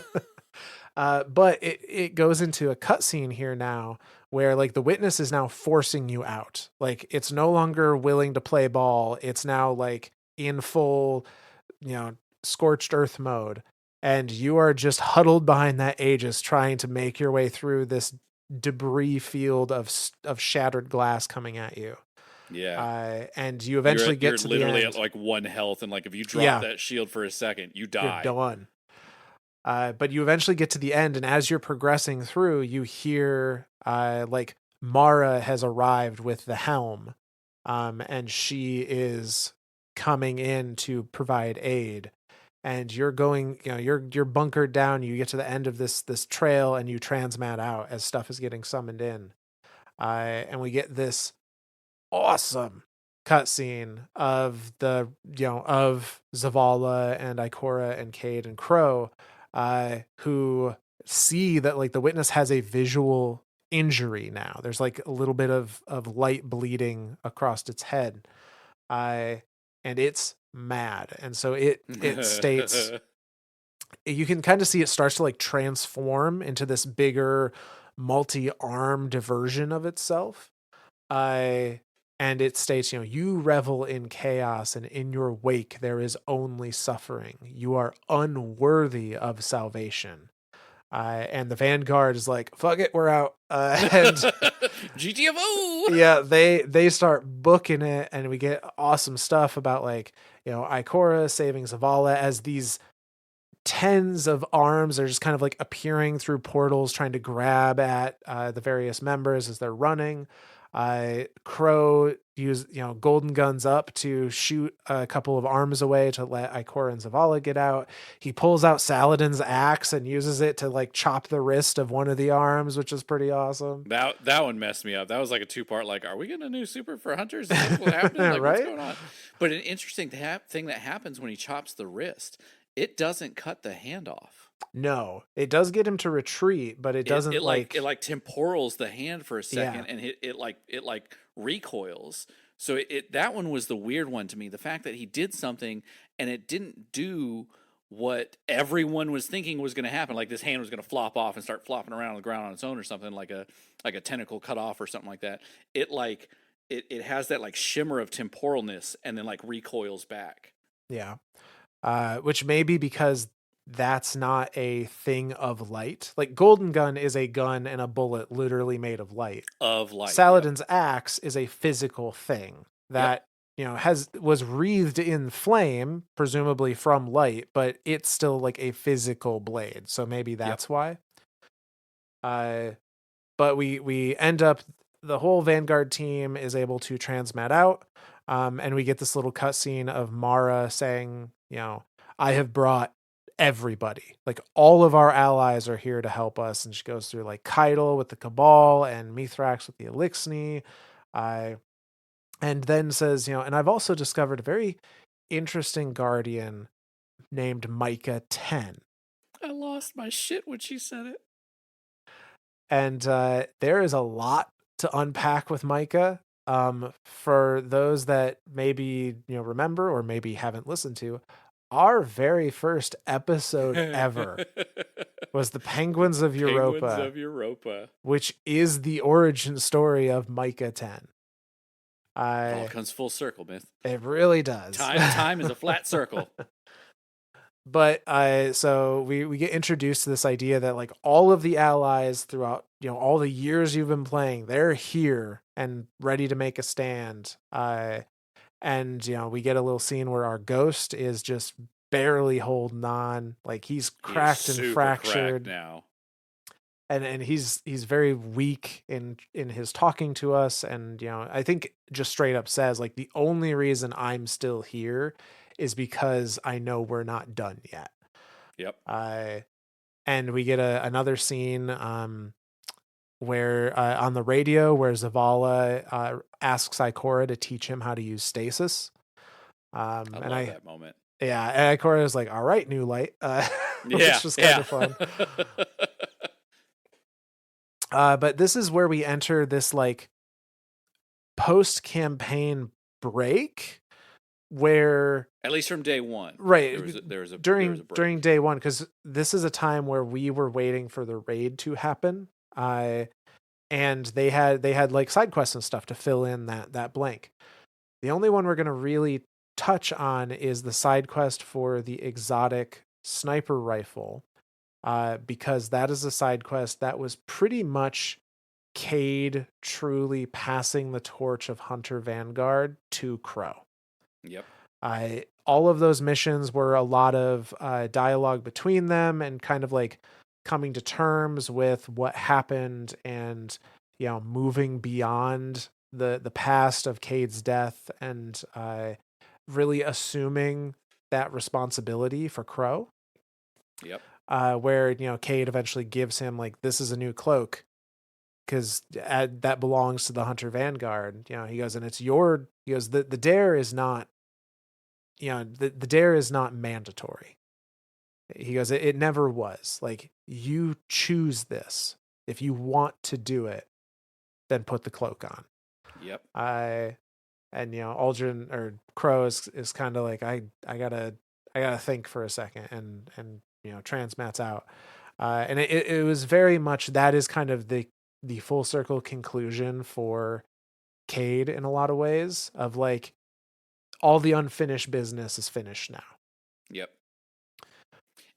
But it goes into a cutscene here now where like the witness is now forcing you out. Like it's no longer willing to play ball. It's now like in full, scorched earth mode. And you are just huddled behind that Aegis trying to make your way through this debris field of shattered glass coming at you. Yeah. And you eventually get You're to the literally at end. like one health, and like if you drop Yeah, that shield for a second, you you're die. done. But you eventually get to the end, and as you're progressing through, you hear like Mara has arrived with the helm, and she is coming in to provide aid. And you're going, you're bunkered down. You get to the end of this trail, and you transmat out as stuff is getting summoned in. And we get this awesome cutscene of of Zavala and Ikora and Cade and Crow, who see that like the witness has a visual injury now. There's like a little bit of light bleeding across its head, and it's mad. And so it states, you can kind of see it starts to like transform into this bigger multi-armed version of itself. I And it states, you revel in chaos, and in your wake there is only suffering. You are unworthy of salvation. And the Vanguard is like, fuck it, we're out. And GTFO. yeah, they start booking it, and we get awesome stuff about like, Ikora saving Zavala as these tens of arms are just kind of like appearing through portals, trying to grab at the various members as they're running. Crow use golden guns up to shoot a couple of arms away to let Ikora and Zavala get out. He pulls out Saladin's axe and uses it to like chop the wrist of one of the arms, which is pretty awesome. That one messed me up. That was like a two-part. Like, are we getting a new super for hunters? Is this what happened? Like, what's Right? going on? But an interesting thing that happens when he chops the wrist, it doesn't cut the hand off. No, it does get him to retreat, but it doesn't it like temporals the hand for a second, yeah. and it like recoils. So that one was the weird one to me. The fact that he did something and it didn't do what everyone was thinking was going to happen. Like this hand was going to flop off and start flopping around on the ground on its own, or something like a tentacle cut off or something like that. It has that like shimmer of temporalness and then like recoils back. Yeah. Which may be because that's not a thing of light. Like Golden Gun is a gun and a bullet literally made of light. Of light. Saladin's axe is a physical thing that was wreathed in flame, presumably from light, but it's still like a physical blade. So maybe that's why. But we end up, the whole Vanguard team is able to transmat out, and we get this little cutscene of Mara saying, I have brought everybody. Like all of our allies are here to help us. And she goes through like Keitel with the Cabal and Mithrax with the Elixni. And then says, and I've also discovered a very interesting guardian named Micah 10. I lost my shit when she said it. And there is a lot to unpack with Micah. For those that maybe remember or maybe haven't listened to, our very first episode ever was the Penguins of Europa. Penguins of Europa, which is the origin story of Micah 10. It all comes full circle, man. It really does. Time is a flat circle. But so we get introduced to this idea that like all of the allies throughout all the years you've been playing, they're here and ready to make a stand. And we get a little scene where our ghost is just barely holding on, like he's cracked and fractured now, and he's very weak in his talking to us. And I think just straight up says like the only reason I'm still here is because I know we're not done yet. Yep. And we get another scene where on the radio where Zavala asks Ikora to teach him how to use stasis. I love that moment. Yeah, and Ikora is like, all right, new light. Which was kind of fun. But this is where we enter this like post-campaign break where, at least from day one, right, there was a during day one, because this is a time where we were waiting for the raid to happen. And they had like side quests and stuff to fill in that blank. The only one we're going to really touch on is the side quest for the exotic sniper rifle, because that is a side quest that was pretty much Cade truly passing the torch of Hunter Vanguard to Crow. Yep. All of those missions were a lot of dialogue between them and kind of like coming to terms with what happened and moving beyond the past of Cade's death, and really assuming that responsibility for Crow. Yep. Where Cade eventually gives him like, this is a new cloak, because that belongs to the Hunter Vanguard. He goes, and it's your. He goes, the dare is not. The dare is not mandatory. He goes, it never was. Like, you choose this. If you want to do it, then put the cloak on. Yep. I and Aldrin or Crow is kind of like, I gotta think for a second, and transmats out. And it was very much, that is kind of the full circle conclusion for Cade in a lot of ways, of like, all the unfinished business is finished now. Yep.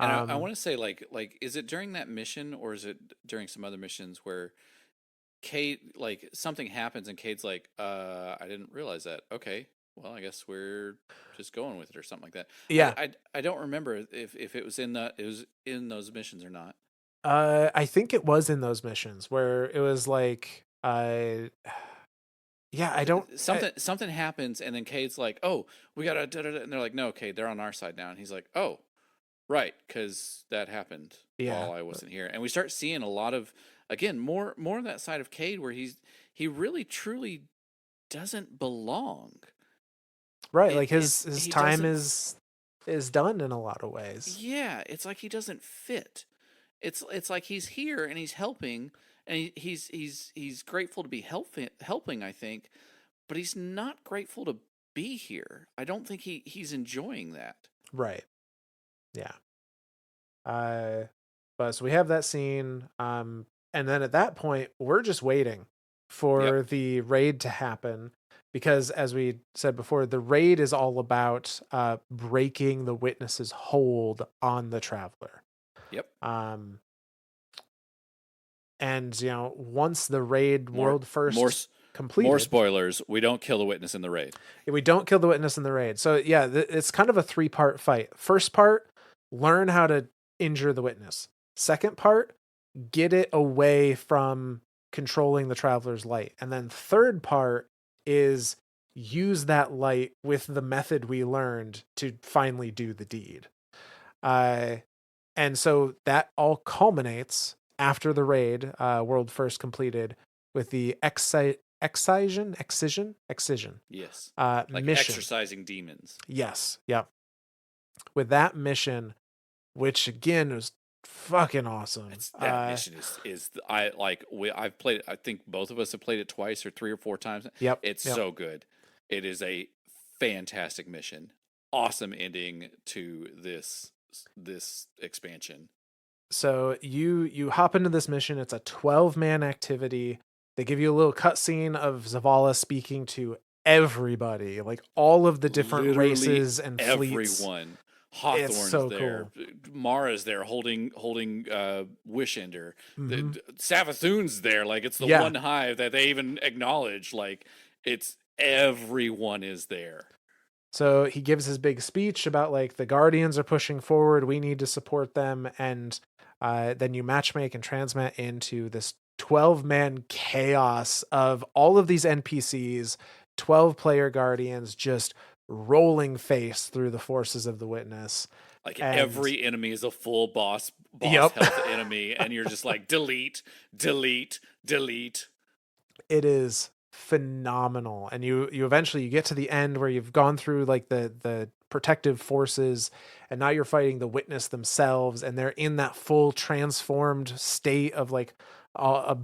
And I Um, want to say, like, is it during that mission or is it during some other missions where Cade, like, something happens and Cade's like, I didn't realize that. Okay, well, I guess we're just going with it or something like that. yeah. I don't remember if it was in those missions or not. I think it was in those missions where it was like, yeah, I don't, Something happens and then Cade's like, oh, we gotta and they're like, no, Cade, they're on our side now, and he's like, oh, right, because that happened yeah, while I wasn't here, and we start seeing a lot of, again, more of that side of Cade where he really truly doesn't belong. right. Like, his He time doesn't. is done in a lot of ways. Yeah, it's like he doesn't fit. It's like he's here and he's helping, and he's grateful to be helping. I think, but he's not grateful to be here. I don't think he's enjoying that. Right. Yeah. Uh, but so we have that scene, and then at that point, we're just waiting Yep. for the raid to happen, because, as we said before, the raid is all about breaking the witness's hold on the traveler. Yep. Um, and once the raid More world more first s- more completed, spoilers. We don't kill the witness in the raid. we don't kill the witness in the raid. So yeah, it's kind of a 3-part fight. First part, learn how to injure the witness. Second part, get it away from controlling the traveler's light. And then third part is use that light with the method we learned to finally do the deed. Uh, and so that all culminates after the raid, world first completed, with the excision Yes, like mission. exorcising demons. Yes, yep. With that mission, which again was fucking awesome. That mission is I like I've played it. I think both of us have played it twice or 3 or 4 times. Yep, It's yep. so good. It is a fantastic mission. Awesome ending to this expansion. So you hop into this mission. It's a 12-man activity. They give you a little cutscene of Zavala speaking to everybody, like all of the different Literally races and fleets. everyone. It's Hawthorne's so there. cool. Mara's there holding Wishender. Hmm. Savathun's there. Like, it's the Yeah. one hive that they even acknowledge. Like, it's everyone is there. So he gives his big speech about like, the Guardians are pushing forward. We need to support them. And then you matchmake and transmit into this 12-man chaos of all of these NPCs, 12-player Guardians just rolling face through the forces of the Witness. Like, And every enemy is a full boss yep, health enemy, and you're just like, delete, delete, delete. it is phenomenal. And you eventually, you get to the end where you've gone through like the protective forces, and now you're fighting the Witness themselves, and they're in that full transformed state of like a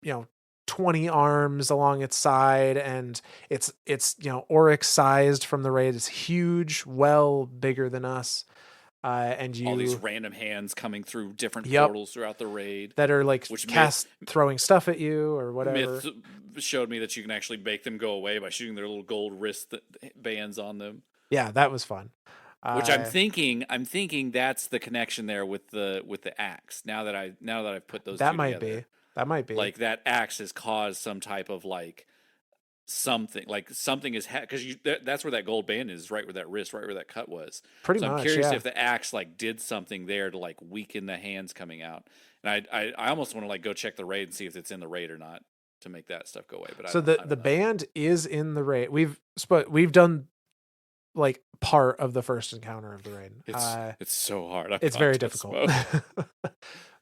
you know 20 arms along its side, and it's Oryx sized from the raid. It's huge, well bigger than us. And All these you, random hands coming through different yep, portals throughout the raid, that are like which cast throwing stuff at you or Myth whatever. showed me that you can actually make them go away by shooting their little gold wrist bands on them. Yeah, that was fun. Which Uh, I'm thinking that's the connection there with the axe. Now that I've put those that two might together, be. That might be. like, that axe has caused some type of like something, like something is because that's where that gold band is, right where that wrist, right where that cut was. Pretty So I'm much, curious yeah. if the axe like did something there to like weaken the hands coming out. And I almost want to like go check the raid and see if it's in the raid or not. to make that stuff go away. But So I the don't know. band is in the raid. We've done like part of the first encounter of the raid. It's so hard. I've It's gone very to difficult. smoke.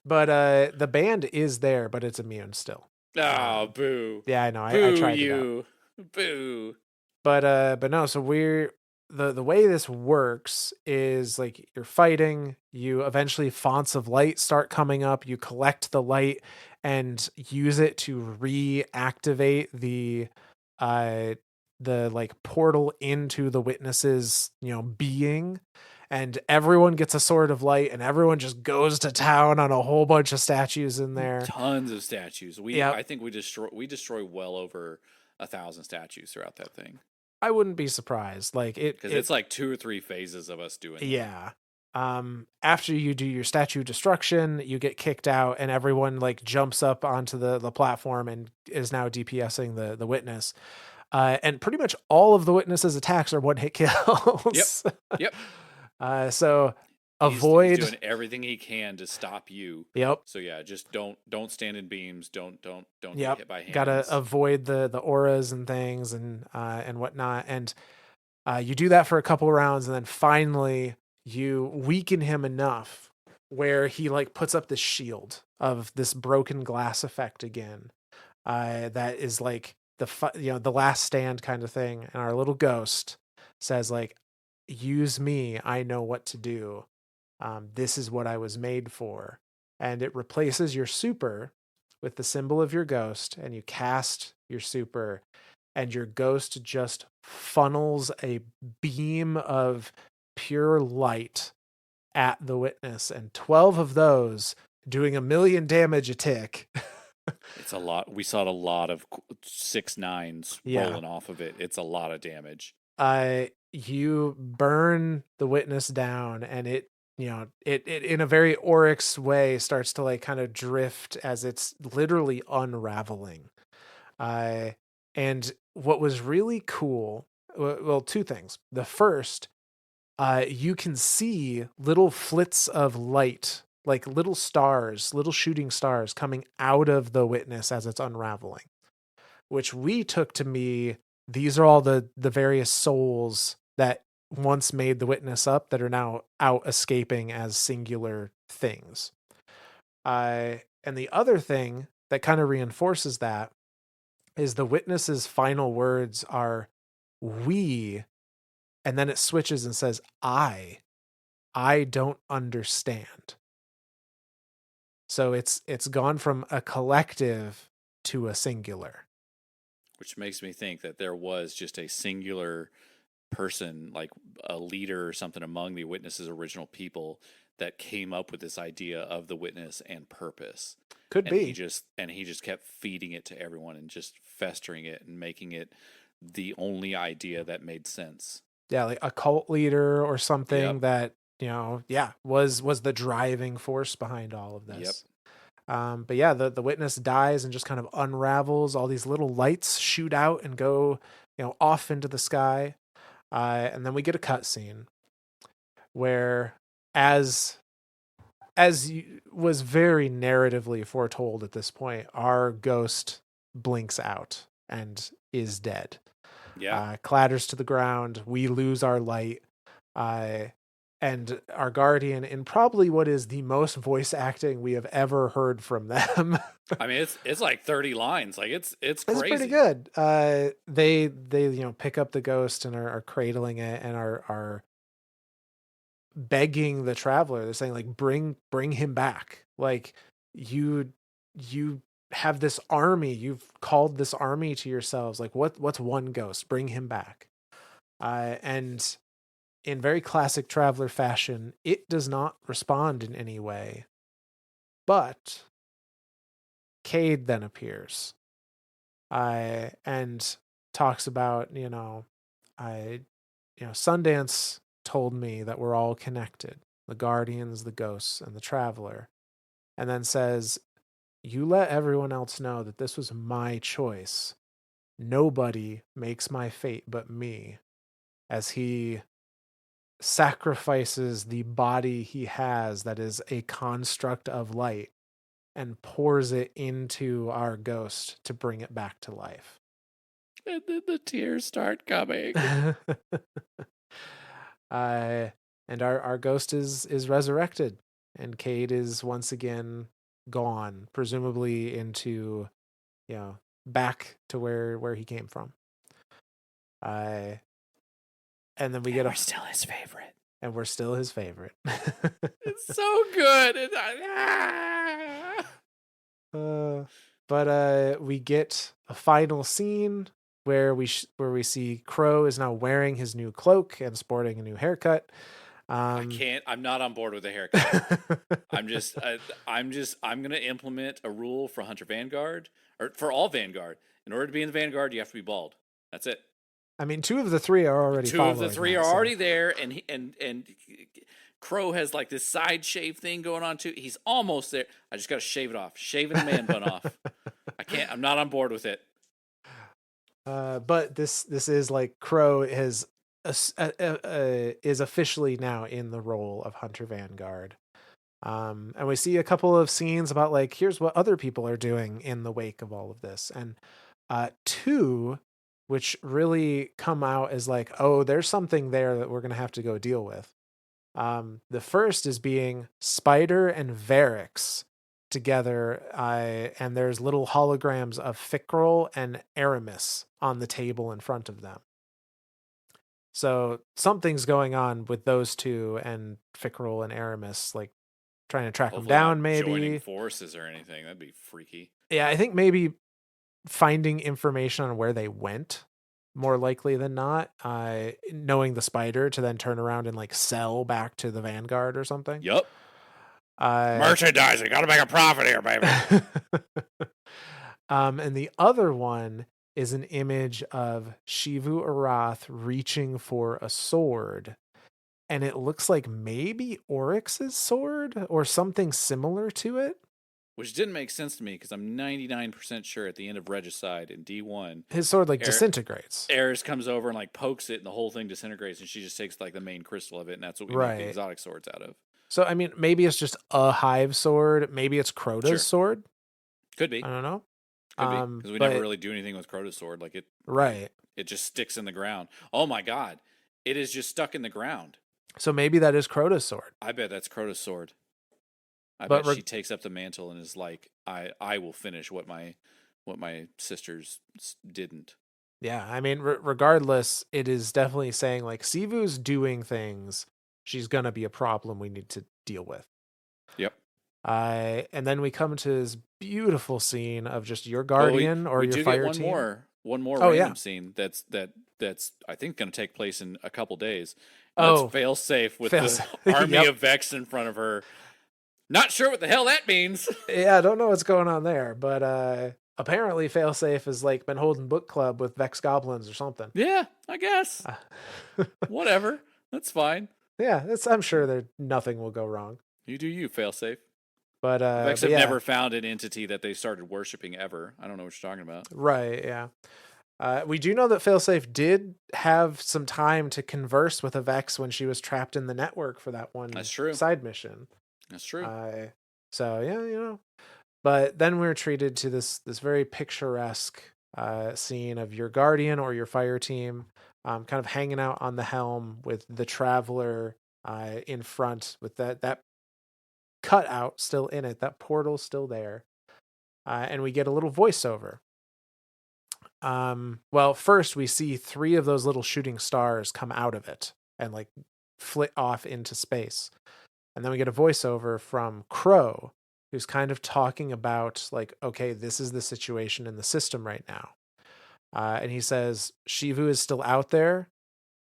But the band is there, but it's immune still. Oh, boo. Yeah, I know. I Boo tried it out. you. Boo. But no, so we're the way this works is like you're fighting, you eventually fonts of light start coming up, you collect the light and use it to reactivate uh the like portal into the witness's, being, and everyone gets a sword of light and everyone just goes to town on a whole bunch of statues in there. Tons of statues. Yep. I think we destroy well over 1,000 statues throughout that thing. I wouldn't be surprised. Like Because it's like 2 or 3 phases of us doing that. yeah. After you do your statue destruction, you get kicked out and everyone like jumps up onto the platform and is now DPSing the witness. And pretty much all of the witness's attacks are one hit Yep. kills. Yep. So He's avoid. doing everything he can to stop you. Yep. So yeah, just don't stand in beams. Don't get Yep. hit by Gotta hands. avoid the auras and things and whatnot. And you do that for a couple rounds, and then finally you weaken him enough where he like puts up this shield of this broken glass effect again. That is like the last stand kind of thing. And our little ghost says like, "Use me. I know what to do. This is what I was made for." And it replaces your super with the symbol of your ghost, and you cast your super, and your ghost just funnels a beam of pure light at the witness, and 12 of those doing 1,000,000 damage a tick. It's a lot. We saw a lot of 6 9s Yeah. rolling off of it. It's a lot of damage. You burn the witness down, and it in a very Oryx way starts to like kind of drift as it's literally unraveling. Uh, and what was really cool, well, two things. The first, you can see little flits of light, like little stars, little shooting stars coming out of the witness as it's unraveling, which we took to me, these are all the various souls that once made the witness up that are now out escaping as singular things. And the other thing that kind of reinforces that is the witness's final words are "we," and then it switches and says I don't understand. So it's gone from a collective to a singular. Which makes me think that there was just a singular person, like a leader or something among the witness's original people, that came up with this idea of the witness and purpose. Could And be. he just kept feeding it to everyone and just festering it and making it the only idea that made sense. Yeah, like a cult leader or Yep. something that, yeah, was the driving force behind all of Yep. this. But yeah, the witness dies and just kind of unravels. All these little lights shoot out and go, off into the sky. And then we get a cutscene where, as was very narratively foretold at this point, our ghost blinks out and is dead. Yeah. Clatters to the ground. We lose our light. Uh, and our guardian, in probably what is the most voice acting we have ever heard from them. I mean, it's like 30 lines. Like it's It's pretty crazy. good. They pick up the ghost and are cradling it and are begging the traveler. They're saying like, bring him back. Like you have this army. You've called this army to yourselves. Like what's one ghost? Bring him back. And in very classic traveler fashion, it does not respond in any way. But Cade then appears, and talks about, Sundance told me that we're all connected, the guardians, the ghosts, and the traveler, and then says, "You let everyone else know that this was my choice. Nobody makes my fate but me," as he sacrifices the body he has that is a construct of light and pours it into our ghost to bring it back to life. And then the tears start coming. uh, and our ghost is resurrected, and Cade is once again gone, presumably into, back to where he came from. Uh, and then we And get we're still his favorite. and we're still his favorite. It's so good. But we get a final scene where we see Crow is now wearing his new cloak and sporting a new haircut. I can't. I'm not on board with the haircut. I'm gonna implement a rule for Hunter Vanguard or for all Vanguard. In order to be in the Vanguard, you have to be bald. That's it. I mean, two of the three are already Two of the following three that, are so. already there, and Crow has like this side shave thing going on too. He's almost there. I just got to shave it off. Shaving the man bun off. I can't. I'm not on board with it. But this is like Crow is officially now in the role of Hunter Vanguard. And we see a couple of scenes about like, here's what other people are doing in the wake of all of this. And two, which really come out as like, oh, there's something there that we're going to have to go deal with. The first is being Spider and Varix together, and there's little holograms of Fickrel and Aramis on the table in front of them. So something's going on with those two and Fickrel and Aramis, like trying to track them Hopefully down, not joining maybe. forces or anything. That'd be freaky. Yeah, I think maybe finding information on where they went, more likely than not. Knowing the Spider to then turn around and like sell back to the Vanguard or something. Yup. Uh, Merchandising. Got to make a profit here, baby. And the other one is an image of Shivu Arath reaching for a sword. And it looks like maybe Oryx's sword or something similar to it. Which didn't make sense to me because I'm 99% sure at the end of Regicide in D1, His sword like disintegrates. Eris comes over and like pokes it and the whole thing disintegrates and she just takes like the main crystal of it and that's what we make the exotic swords out of. So, I mean, maybe it's just a hive sword. Maybe it's Crota's sword. Could be. I don't know. Could be. Because we never really do anything with Crota's sword. Like it. Right. It just sticks in the ground. Oh my God. It is just stuck in the ground. So maybe that is Crota's sword. I bet that's Crota's sword. I bet she takes up the mantle and is like, I will finish what my sisters didn't. Yeah, I mean, regardless, it is definitely saying like Sivu's doing things. She's gonna be a problem we need to deal with. Yep. And then we come to this beautiful scene of just your guardian or your fire team. One more random scene that's I think going to take place in a couple days. That's Failsafe with the army of Vex in front of her. Not sure what the hell that means. Yeah, I don't know what's going on there, but apparently Failsafe has like been holding book club with Vex goblins or something. Yeah, I guess. Whatever. That's fine. Yeah, I'm sure nothing will go wrong. You do you, Failsafe. But Vex have never found an entity that they started worshiping ever. I don't know what you're talking about. Right, yeah. We do know that Failsafe did have some time to converse with a Vex when she was trapped in the network for that one side mission. That's true. So yeah, but then we're treated to this very picturesque scene of your guardian or your fire team kind of hanging out on the helm with the traveler in front with that cutout still in it, that portal still there. And we get a little voiceover. Well, first we see 3 of those little shooting stars come out of it and like flit off into space. And then we get a voiceover from Crow, who's kind of talking about like, okay, this is the situation in the system right now. And he says, Shivu is still out there.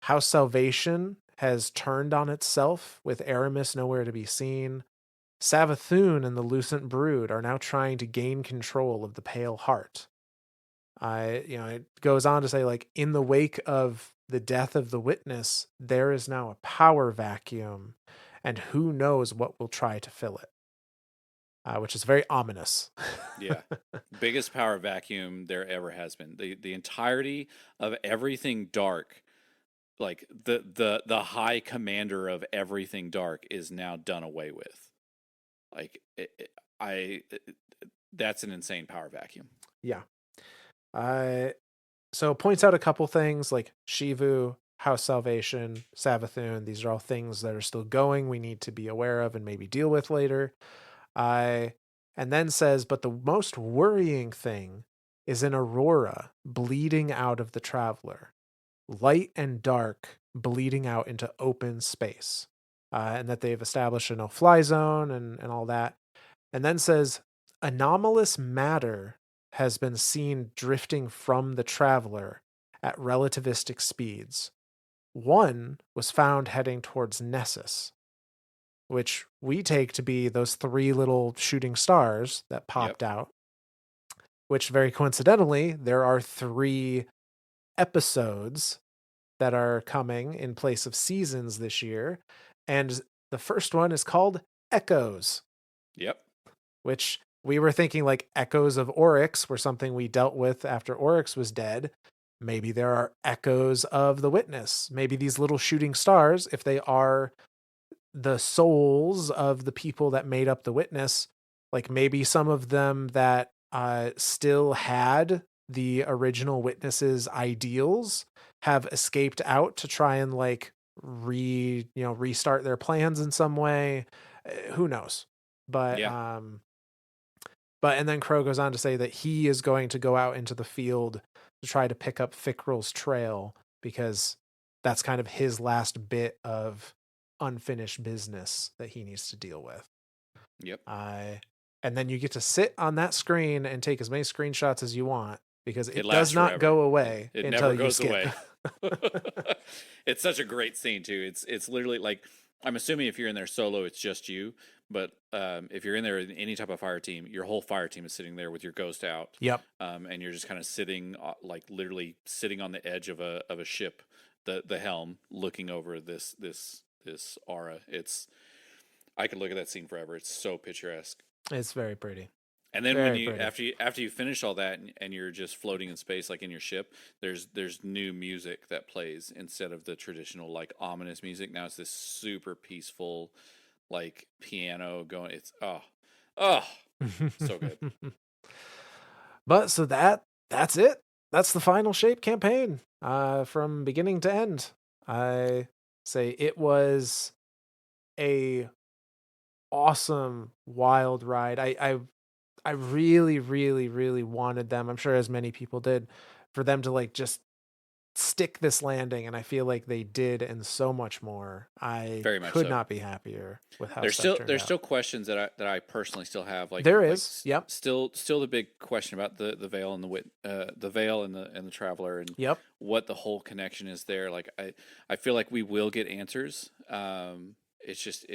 House Salvation has turned on itself with Aramis nowhere to be seen. Savathun and the Lucent Brood are now trying to gain control of the Pale Heart. It goes on to say, like, in the wake of the death of the witness, there is now a power vacuum, and who knows what will try to fill it, which is very ominous. Yeah. Biggest power vacuum there ever has been. The entirety of everything dark, like the high commander of everything dark is now done away with. Like I that's an insane power vacuum. Yeah. Uh, so it points out a couple things like Shivu, House Salvation, Savathun. These are all things that are still going. We need to be aware of and maybe deal with later. I and then says, but the most worrying thing is an aurora bleeding out of the traveler, light and dark bleeding out into open space, and that they've established a no-fly zone and all that. And then says, anomalous matter has been seen drifting from the traveler at relativistic speeds. One was found heading towards Nessus, which we take to be those three little shooting stars that Yep. popped out, which very coincidentally, there are three episodes that are coming in place of seasons this year. And the first one is called Echoes, Yep. which we were thinking like echoes of Oryx were something we dealt with after Oryx was dead. Maybe there are echoes of the Witness. Maybe these little shooting stars, if they are the souls of the people that made up the Witness, like maybe some of them that still had the original Witness's ideals have escaped out to try and like restart their plans in some way. Who knows? But Yeah. and then Crow goes on to say that he is going to go out into the field to try to pick up Fickrell's trail because that's kind of his last bit of unfinished business that he needs to deal with. Yep. And then you get to sit on that screen and take as many screenshots as you want because It it does lasts not forever. go away It until never you goes skip. away. It's such a great scene too. It's literally like, I'm assuming if you're in there solo, it's just you. But if you're in there in any type of fire team, your whole fire team is sitting there with your ghost out. Yep. And you're just kind of sitting, like literally sitting on the edge of a ship, the helm, looking over this aura. I could look at that scene forever. It's so picturesque. It's very pretty. And then when Very you pretty. after you finish all that and you're just floating in space like in your ship, there's new music that plays instead of the traditional like ominous music. Now it's this super peaceful like piano going. It's so good. But so that's it. That's the final shape campaign. From beginning to end. I say it was a awesome wild ride. I really, really, really wanted them. I'm sure as many people did, for them to like just stick this landing, and I feel like they did, and so much more. I Very much could so. not be happier with how stuff turned There's out. still questions that I personally still have There is, yep, still the big question about the veil and the veil and the traveler and yep, what the whole connection is there. Like I feel like we will get answers. It's just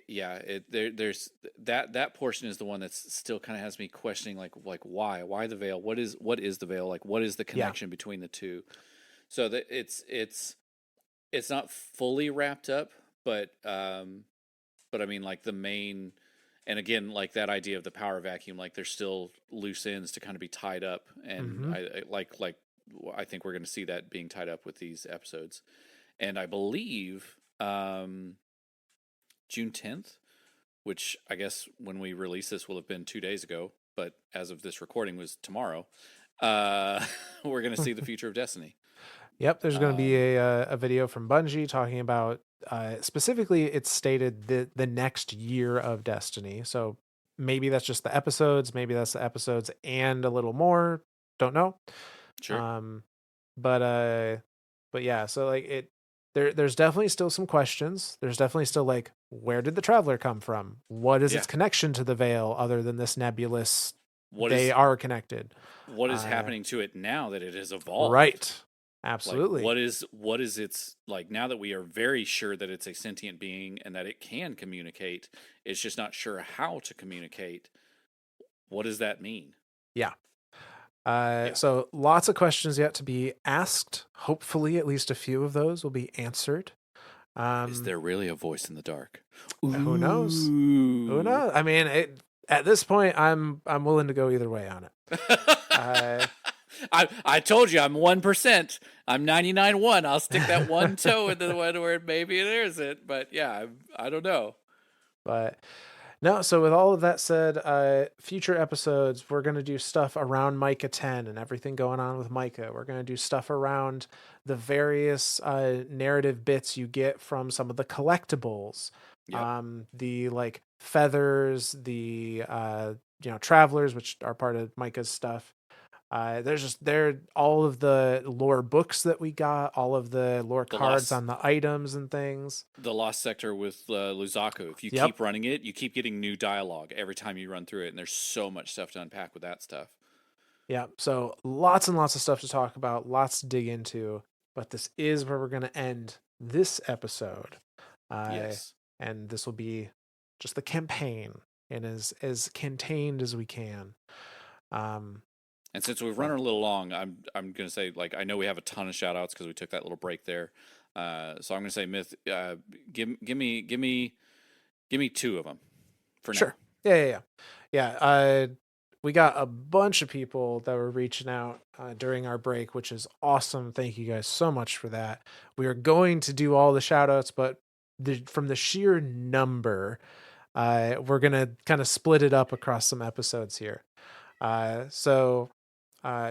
yeah, there's that portion is the one that's still kind of has me questioning like why the veil, what is the veil, like what is the yeah, connection between the two, so that it's not fully wrapped up, but I mean like the main, and again like that idea of the power vacuum, like there's still loose ends to kind of be tied up, and mm-hmm. I think we're going to see that being tied up with these episodes, and I believe June 10th, which I guess when we release this will have been 2 days ago, but as of this recording was tomorrow. We're going to see the future of Destiny. Yep, there's going to be Um, a video from Bungie talking about specifically. It's stated the next year of Destiny. So maybe that's just the episodes. Maybe that's the episodes and a little more. Don't know. sure. Um, but yeah. So like it, there's definitely still some questions. There's definitely still like, where did the Traveler come from? What is Yeah. its connection to the Veil other than this nebulous? What They is are connected. what is Uh, happening to it now that it has evolved? right. Like Absolutely. what is its, like now that we are very sure that it's a sentient being and that it can communicate, it's just not sure how to communicate. What does that mean? Yeah. Yeah. So lots of questions yet to be asked. Hopefully, at least a few of those will be answered. Is Um, there really a voice in the dark? who knows? Who Ooh. knows? I mean, at this point, I'm willing to go either way on it. Uh, I told you I'm 1%. I'm 99.1. I'll stick that one toe into the one where maybe it isn't. But yeah, I don't know. but No, so with all of that said, future episodes, we're going to do stuff around Micah 10 and everything going on with Micah. We're going to do stuff around the various narrative bits you get from some of the collectibles, Yep. the like feathers, the travelers, which are part of Micah's stuff. There all of the lore books that we got, all of the lore The cards lost on the items and things. the lost sector with Luzaku. If you Yep. keep running it, you keep getting new dialogue every time you run through it, and there's so much stuff to unpack with that stuff. Yeah, so lots and lots of stuff to talk about, lots to dig into, but this is where we're going to end this episode. Uh, Yes. and this will be just the campaign and as contained as we can. Um, And since we've run but a little long, I'm gonna say, like, I know we have a ton of shout outs because we took that little break there. So I'm gonna say, Myth, give me two of them for now. sure. Yeah. We got a bunch of people that were reaching out during our break, which is awesome. Thank you guys so much for that. We are going to do all the shout outs, but from the sheer number, we're going to kind of split it up across some episodes here.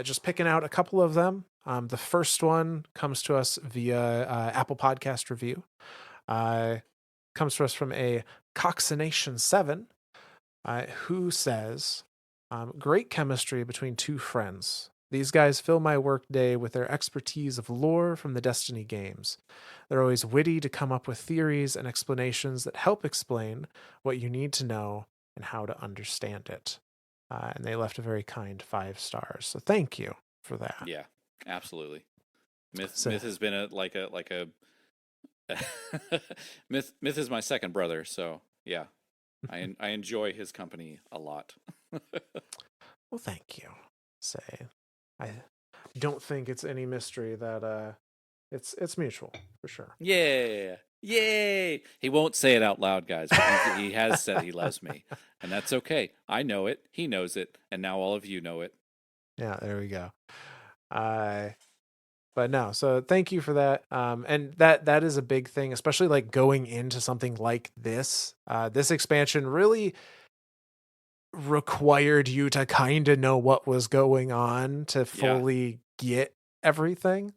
Just picking out a couple of them. The first one comes to us via Apple Podcast review. Uh, Comes to us from a Coxination7 who says, great chemistry between two friends. These guys fill my workday with their expertise of lore from the Destiny games. They're always witty to come up with theories and explanations that help explain what you need to know and how to understand it. And they left a very kind 5 stars. So thank you for that. Yeah, absolutely. So, Myth has been a Myth is my second brother, so yeah, I enjoy his company a lot. well, thank you. Say, I don't think it's any mystery that it's mutual for sure. Yeah, yay! He won't say it out loud, guys, but he has said he loves me, and that's okay. I know it, he knows it, and now all of you know it. Yeah, there we go. But no, so thank you for that. And that is a big thing, especially like going into something like this. This expansion really required you to kind of know what was going on to Yeah, fully get everything.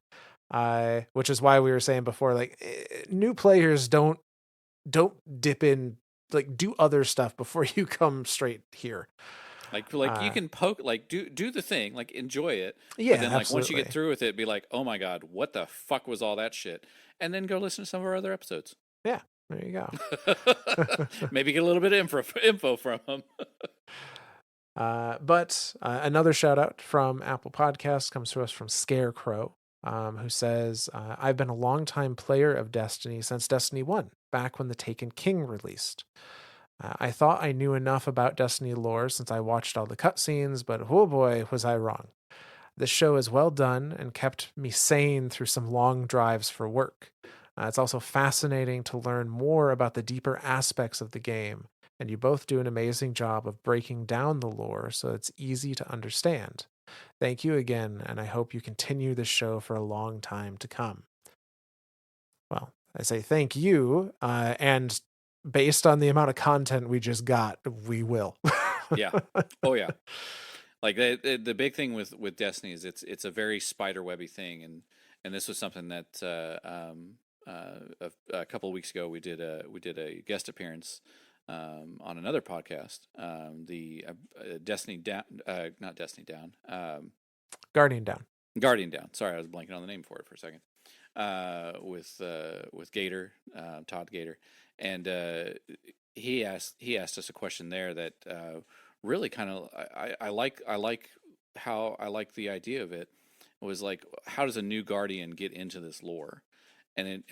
Which is why we were saying before, like new players don't dip in, like do other stuff before you come straight here. like you Uh, can poke, like do the thing, like enjoy it, but yeah, then like once you get absolutely. through with it, be like, oh my god, what the fuck was all that shit? And then go listen to some of our other episodes. Yeah, there you go. Maybe get a little bit of info from them. But another shout out from Apple Podcasts comes to us from Scarecrow, who says, I've been a longtime player of Destiny since Destiny 1, back when the Taken King released. I thought I knew enough about Destiny lore since I watched all the cutscenes, but oh boy, was I wrong. This show is well done and kept me sane through some long drives for work. It's also fascinating to learn more about the deeper aspects of the game, and you both do an amazing job of breaking down the lore so it's easy to understand. Thank you again, and I hope you continue this show for a long time to come. Well, I say thank you, and based on the amount of content we just got, we will. Yeah. Oh yeah. Like the big thing with Destiny is it's a very spider webby thing, and this was something that a couple of weeks ago we did a guest appearance on another podcast, the Destiny Down, not Destiny Down, Guardian down. Guardian Down. Sorry, I was blanking on the name for it for a second. With Gator, Todd Gator, and he asked us a question there that really kind of I like how I like the idea of it. It was like, how does a new Guardian get into this lore? And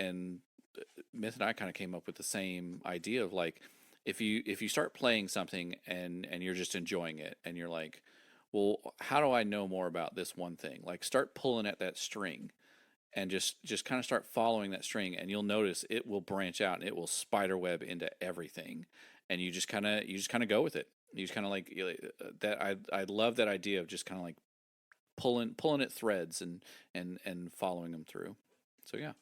Myth and I kind of came up with the same idea of like, if you start playing something and you're just enjoying it and you're like, well, how do I know more about this one thing? Like, start pulling at that string and just kind of start following that string, and you'll notice it will branch out and it will spider web into everything, and you just kind of go with it. You just kind of like, that. I love that idea of just kind of like pulling at threads and following them through. So yeah,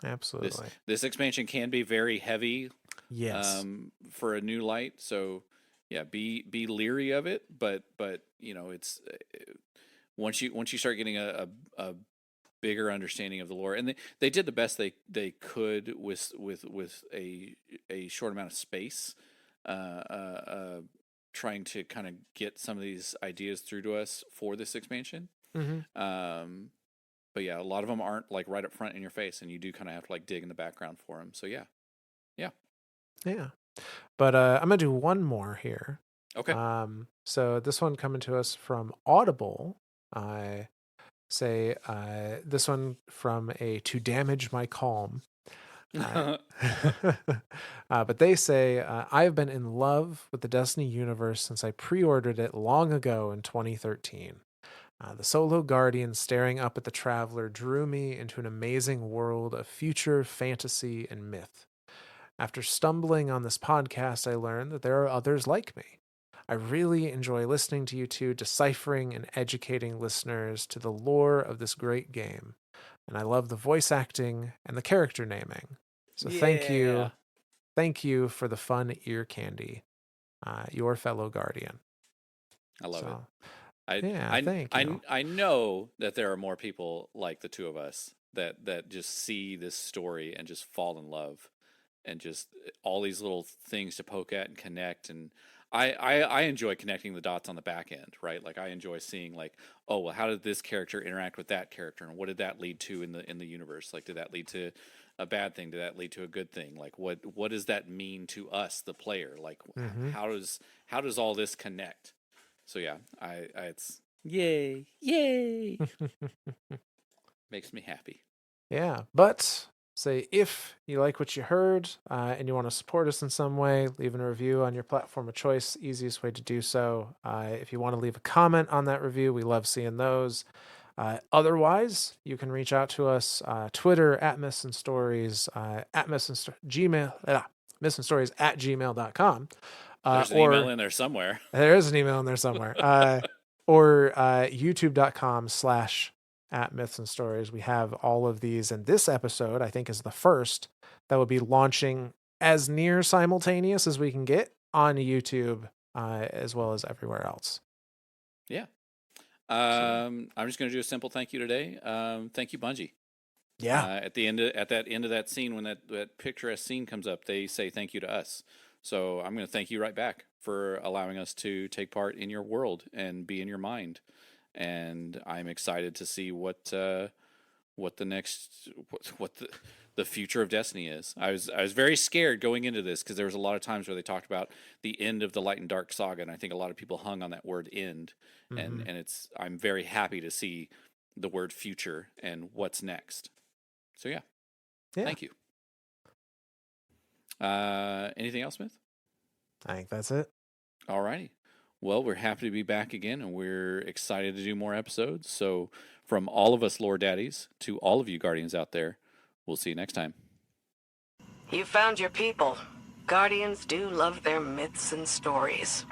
this Absolutely. this expansion can be very heavy Yes. for a new light. So yeah, be leery of it, but it's once you start getting a bigger understanding of the lore, and they did the best they could with a short amount of space, uh, uh, uh, trying to kind of get some of these ideas through to us for this expansion. Hmm. Um, but yeah, a lot of them aren't like right up front in your face, and you do kind of have to like dig in the background for them. So yeah, yeah, Yeah. But I'm gonna do one more here. okay. So this one coming to us from Audible. I say this one from a To Damage My Calm. Uh, but they say, I've been in love with the Destiny universe since I pre ordered it long ago in 2013. The solo guardian staring up at the traveler drew me into an amazing world of future fantasy and myth. After stumbling on this podcast, I learned that there are others like me. I really enjoy listening to you two deciphering and educating listeners to the lore of this great game. And I love the voice acting and the character naming. So thank Yeah, you. Thank you for the fun ear candy, your fellow guardian. I love it. So, I yeah, I thank I you. I know that there are more people like the two of us that just see this story and just fall in love, and just all these little things to poke at and connect. And I enjoy connecting the dots on the back end, right? Like I enjoy seeing like, oh well, how did this character interact with that character, and what did that lead to in the universe? Like, did that lead to a bad thing? Did that lead to a good thing? Like, what does that mean to us, the player? Like, Hmm. how does all this connect? So yeah, I it's yay, yay, makes me happy. Yeah, but say if you like what you heard and you want to support us in some way, leaving a review on your platform of choice. Easiest way to do so. If you want to leave a comment on that review, we love seeing those. Otherwise, you can reach out to us Twitter at Myths and Stories, at Gmail, Myths and Stories at gmail.com. There's an email Or in there somewhere. there is an email in there somewhere. Or youtube.com/ at Myths and Stories. We have all of these. And this episode, I think, is the first that will be launching as near simultaneous as we can get on YouTube, as well as everywhere else. Yeah. So, I'm just going to do a simple thank you today. Thank you, Bungie. yeah. At that end of that scene, when that picturesque scene comes up, they say thank you to us. So I'm going to thank you right back for allowing us to take part in your world and be in your mind. And I'm excited to see what the next what the future of Destiny is. I was very scared going into this because there was a lot of times where they talked about the end of the Light and Dark saga, and I think a lot of people hung on that word end. Hmm. And I'm very happy to see the word future and what's next. So yeah, Yeah. thank you. Anything else, Smith? I think that's it. All righty. Well, we're happy to be back again, and we're excited to do more episodes. So, from all of us lore daddies to all of you guardians out there, we'll see you next time. You found your people. Guardians do love their myths and stories.